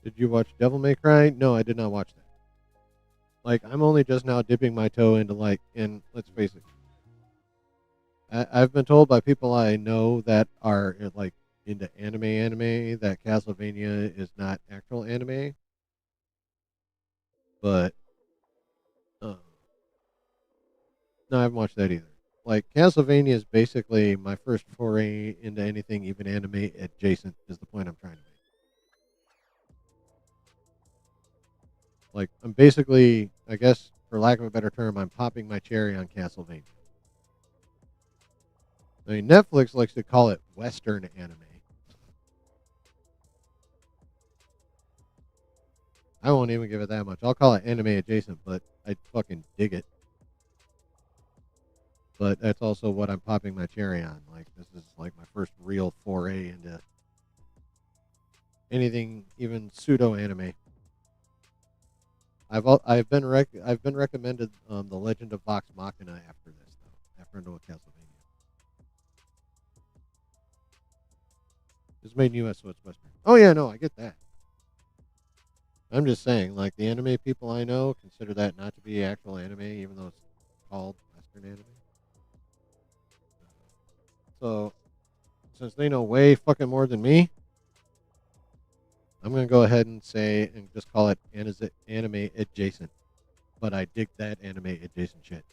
Did you watch Devil May Cry? No, I did not watch that. Like, I'm only just now dipping my toe into, like, and let's face it, I've been told by people I know that are, like, into anime, that Castlevania is not actual anime, but no, I haven't watched that either. Like, Castlevania is basically my first foray into anything even anime adjacent, is the point I'm trying to make. Like, I'm basically, I guess, for lack of a better term, I'm popping my cherry on Castlevania. I mean, Netflix likes to call it Western anime. I won't even give it that much. I'll call it anime adjacent, but I fucking dig it. But that's also what I'm popping my cherry on. Like, this is like my first real foray into anything even pseudo anime. I've been recommended The Legend of Vox Machina after this though. After I know Castlevania. It's made in U.S., so it's Western. Oh yeah, no, I get that. I'm just saying, like, the anime people I know consider that not to be actual anime, even though it's called Western anime. So, since they know way fucking more than me, I'm gonna go ahead and say and just call it anime adjacent. But I dig that anime adjacent shit.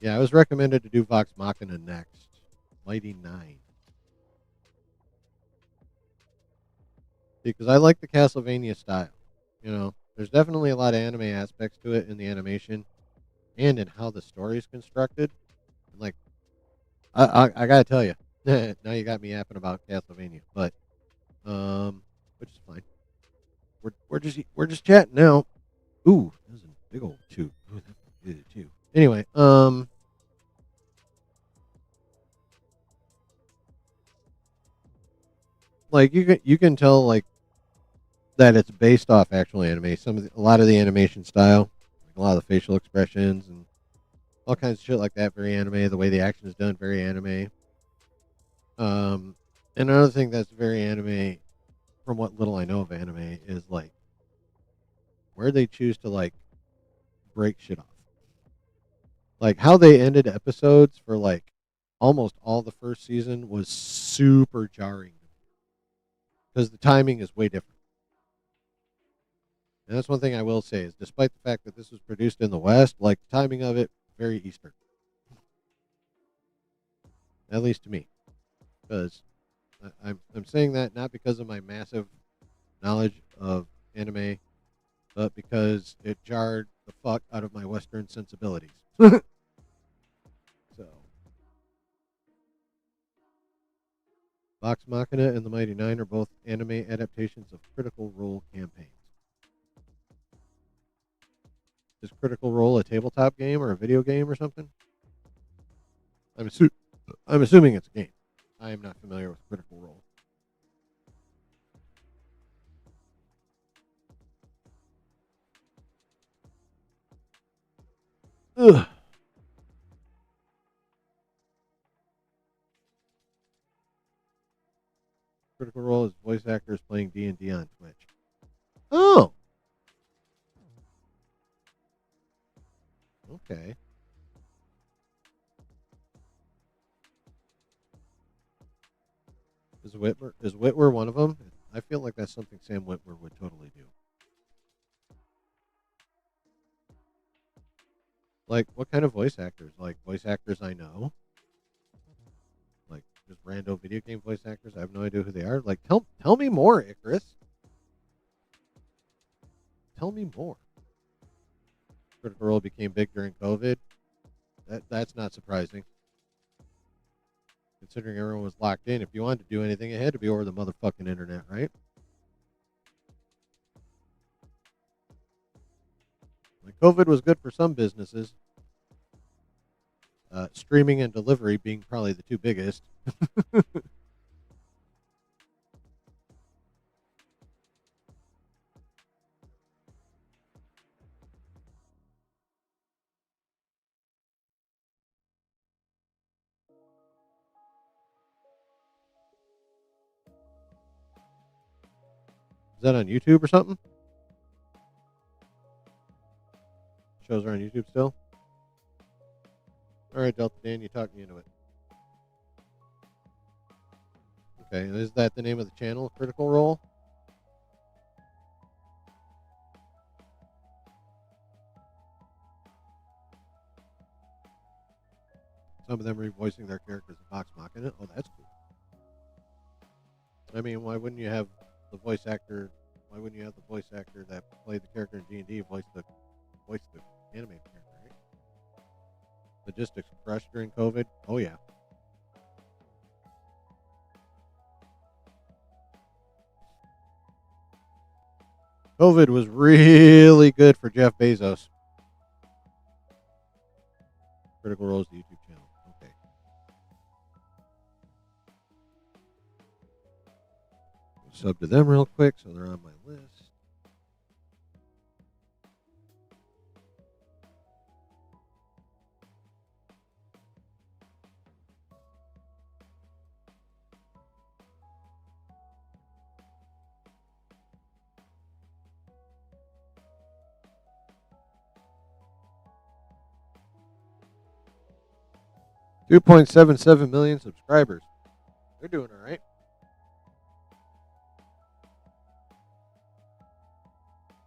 Yeah, I was recommended to do Vox Machina next. Mighty 9. Because I like the Castlevania style. You know, there's definitely a lot of anime aspects to it in the animation and in how the story is constructed. And like, I gotta tell you, now you got me yapping about Castlevania, but which is fine. We're just chatting now. Ooh, that was a big old toot. Ooh, that's good too. Anyway, like you can tell like that it's based off actual anime. A lot of the animation style, like a lot of the facial expressions and all kinds of shit like that, very anime. The way the action is done, very anime. Um, and another thing that's very anime, from what little I know of anime, is like where they choose to like break shit off. Like how they ended episodes for like almost all the first season was super jarring because the timing is way different. And that's one thing I will say is, despite the fact that this was produced in the West, like the timing of it very Eastern. At least to me. Because I'm saying that not because of my massive knowledge of anime, but because it jarred the fuck out of my Western sensibilities. So, Vox Machina and the Mighty Nine are both anime adaptations of Critical Role campaigns. Is Critical Role a tabletop game or a video game or something? I'm assuming it's a game. I am not familiar with Critical Role. Ugh. Critical Role is voice actors playing D&D on Twitch. Oh. Okay. Is Whitwer one of them? I feel like that's something Sam Whitwer would totally do. Like, what kind of voice actors? Like, voice actors I know? Like, just random video game voice actors? I have no idea who they are. Like, tell me more, Icarus. Tell me more. Critical Role became big during COVID. That's not surprising. Considering everyone was locked in, if you wanted to do anything, it had to be over the motherfucking internet, right? Like, COVID was good for some businesses. Streaming and delivery being probably the two biggest. Is that on YouTube or something? Shows are on YouTube still? All right, Delta Dan, you talked me into it. Okay, and is that the name of the channel, Critical Role? Some of them revoicing their characters in Vox Machina. Oh, that's cool. I mean, why wouldn't you have the voice actor? Why wouldn't you have the voice actor that played the character in D&D voice the anime character? Right? Logistics crushed during COVID. Oh yeah. COVID was really good for Jeff Bezos. Critical Role's the YouTube channel. Okay. Sub to them real quick so they're on my list. $2.77 million subscribers. They're doing all right.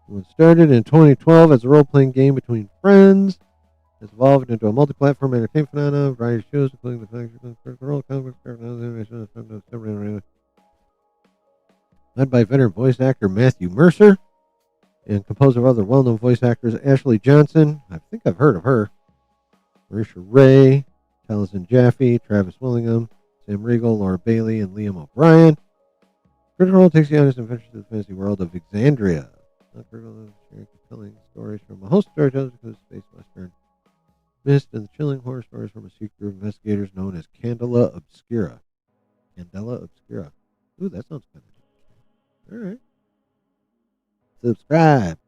It started in 2012 as a role-playing game between friends. It's evolved into a multi-platform entertainment phenomenon, a variety of shows, including the Critical Role, comic books, led by veteran voice actor Matthew Mercer and composed of other well-known voice actors Ashley Johnson. I think I've heard of her. Marisha Ray, Taliesin Jaffe, Travis Willingham, Sam Riegel, Laura Bailey, and Liam O'Brien. Critical Role takes the honest adventure to the fantasy world of Exandria. Sharing compelling stories from a host of storytellers, including space western, mist, and the chilling horror stories from a secret group of investigators known as Candela Obscura. Candela Obscura. Ooh, that sounds kind of interesting. All right. Subscribe.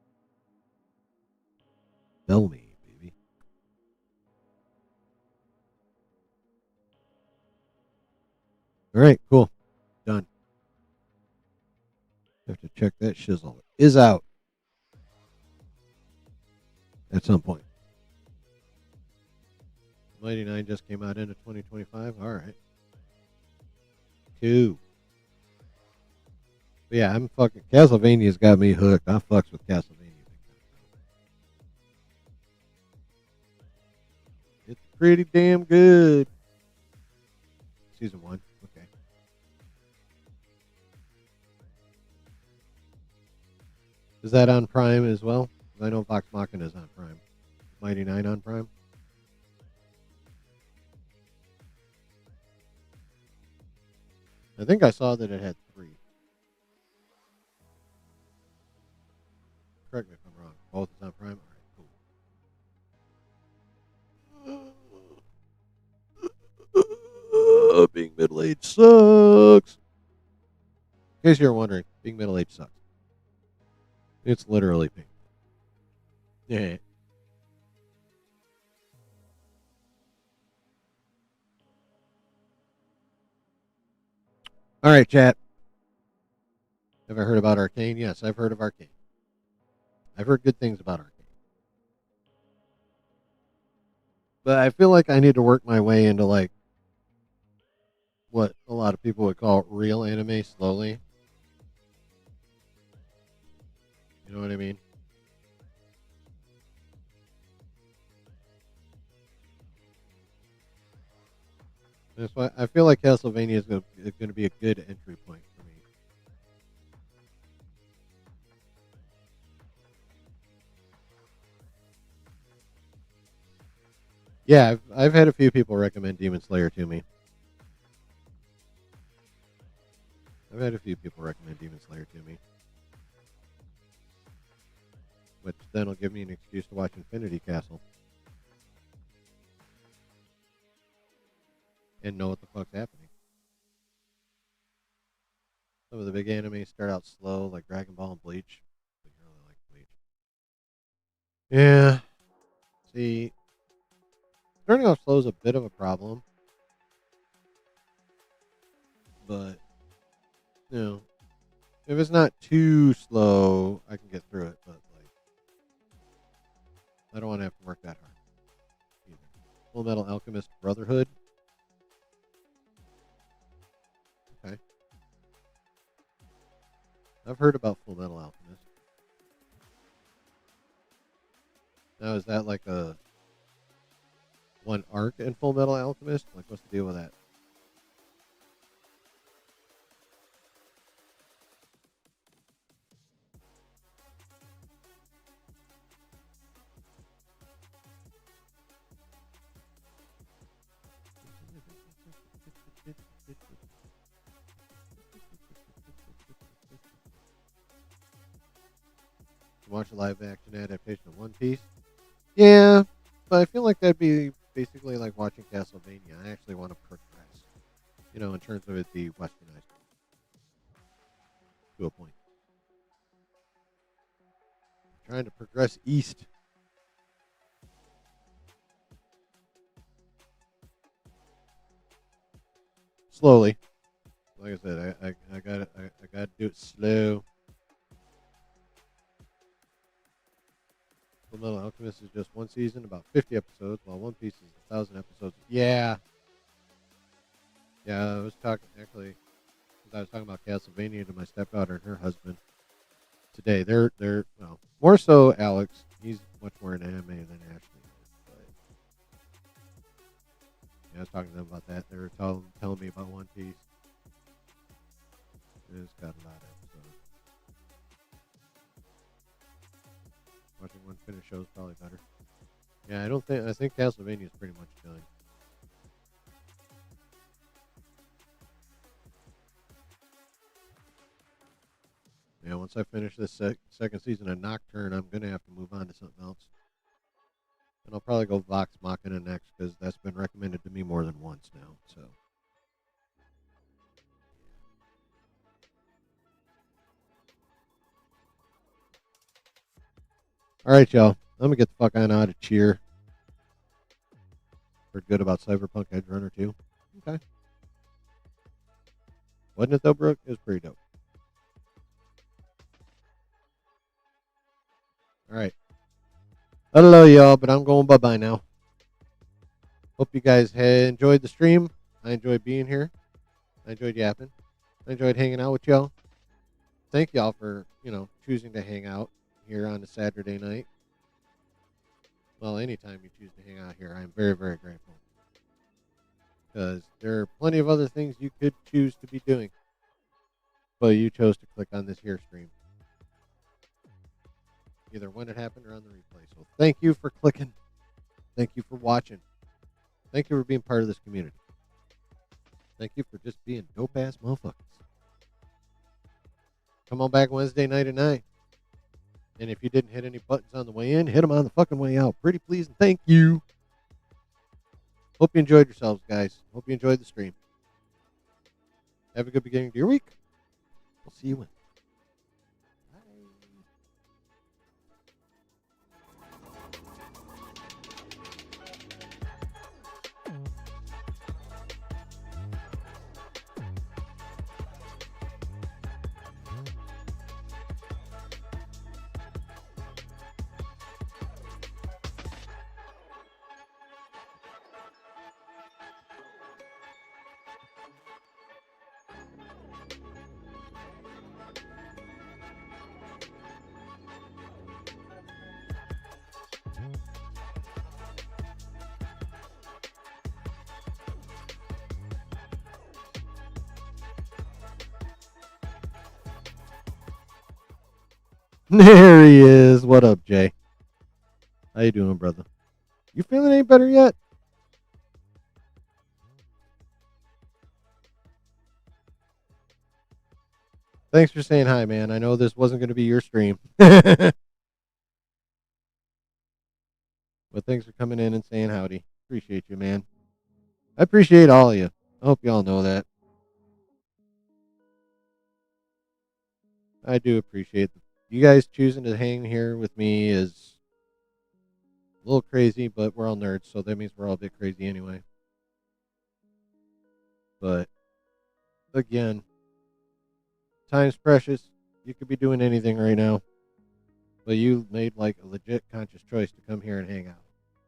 Bell me, baby. All right, cool. Done. Have to check that shizzle. It is out. At some point. Mighty Nine just came out into 2025. All right. Cool. But yeah, I'm fucking. Castlevania's got me hooked. I fucks with Castlevania. pretty damn good. Season 1. Okay. Is that on Prime as well? I know Vox Machina is on Prime. Mighty Nine on Prime. I think I saw that it had 3. Correct me if I'm wrong. Both is on Prime? Alright, cool. Being middle-aged sucks. In case you're wondering, being middle-aged sucks. It's literally painful. Yeah. All right, chat. Have I heard about Arcane? Yes, I've heard of Arcane. I've heard good things about Arcane. But I feel like I need to work my way into like what a lot of people would call real anime slowly. You know what I mean? That's why I feel like Castlevania is going to be a good entry point for me. Yeah, I've had a few people recommend Demon Slayer to me. I've had a few people recommend Demon Slayer to me. Which then will give me an excuse to watch Infinity Castle. And know what the fuck's happening. Some of the big animes start out slow, like Dragon Ball and Bleach. I really like Bleach. Yeah. See, starting off slow is a bit of a problem. But, you know, if it's not too slow, I can get through it. But, like, I don't want to have to work that hard either. Full Metal Alchemist Brotherhood. Okay. I've heard about Full Metal Alchemist. Now, is that like a one arc in Full Metal Alchemist? Like, what's the deal with that? Watch a live action adaptation of One Piece? Yeah, but I feel like that'd be basically like watching Castlevania. I actually want to progress, you know, in terms of it be westernized to a point. I'm trying to progress east. Slowly. Like I said, I got to do it slow. Full Metal Alchemist is just one season, about 50 episodes, while One Piece is 1,000 episodes. Yeah. Yeah, I was talking, actually, I was talking about Castlevania to my stepdaughter and her husband today. They're well, more so Alex. He's much more in anime than Ashley is. But yeah, I was talking to them about that. They were telling me about One Piece. It's got a lot of episodes. Watching one finished show is probably better. Yeah, I think Castlevania is pretty much done. Yeah, once I finish this second season of Nocturne, I'm going to have to move on to something else. And I'll probably go Vox Machina next because that's been recommended to me more than once now. So, all right, y'all. I'm going to get the fuck on out of cheer. Heard good about Cyberpunk Edge Runner 2. Okay. Wasn't it though, Brooke? It was pretty dope. All right. I don't know, y'all, but I'm going bye-bye now. Hope you guys had enjoyed the stream. I enjoyed being here. I enjoyed yapping. I enjoyed hanging out with y'all. Thank y'all for, choosing to hang out here on a Saturday night. well, anytime you choose to hang out here, I'm very, very grateful. Because there are plenty of other things you could choose to be doing. But you chose to click on this here stream. Either when it happened or on the replay. So thank you for clicking. Thank you for watching. Thank you for being part of this community. Thank you for just being dope-ass motherfuckers. Come on back Wednesday night at 9. And if you didn't hit any buttons on the way in, hit them on the fucking way out. Pretty please and thank you. Hope you enjoyed yourselves, guys. Hope you enjoyed the stream. Have a good beginning to your week. We'll see you Wednesday. There he is. What up, Jay? How you doing, brother? You feeling any better yet? Thanks for saying hi, man. I know this wasn't going to be your stream. But thanks for coming in and saying howdy. Appreciate you, man. I appreciate all of you. I hope you all know that. I do appreciate you guys choosing to hang here with me is a little crazy, but we're all nerds, so that means we're all a bit crazy anyway. But again, time's precious. You could be doing anything right now, but you made like a legit conscious choice to come here and hang out,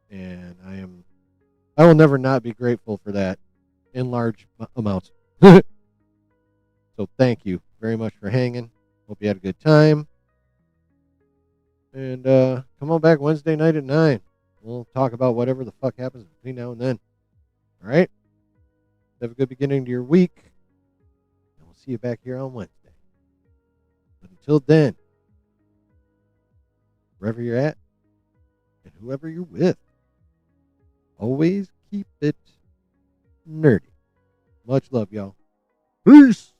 and I will never not be grateful for that in large amounts. So thank you very much for hanging. Hope you had a good time. And come on back Wednesday night at 9. We'll talk about whatever the fuck happens between now and then. All right? Have a good beginning to your week. And we'll see you back here on Wednesday. But until then, wherever you're at and whoever you're with, always keep it nerdy. Much love, y'all. Peace.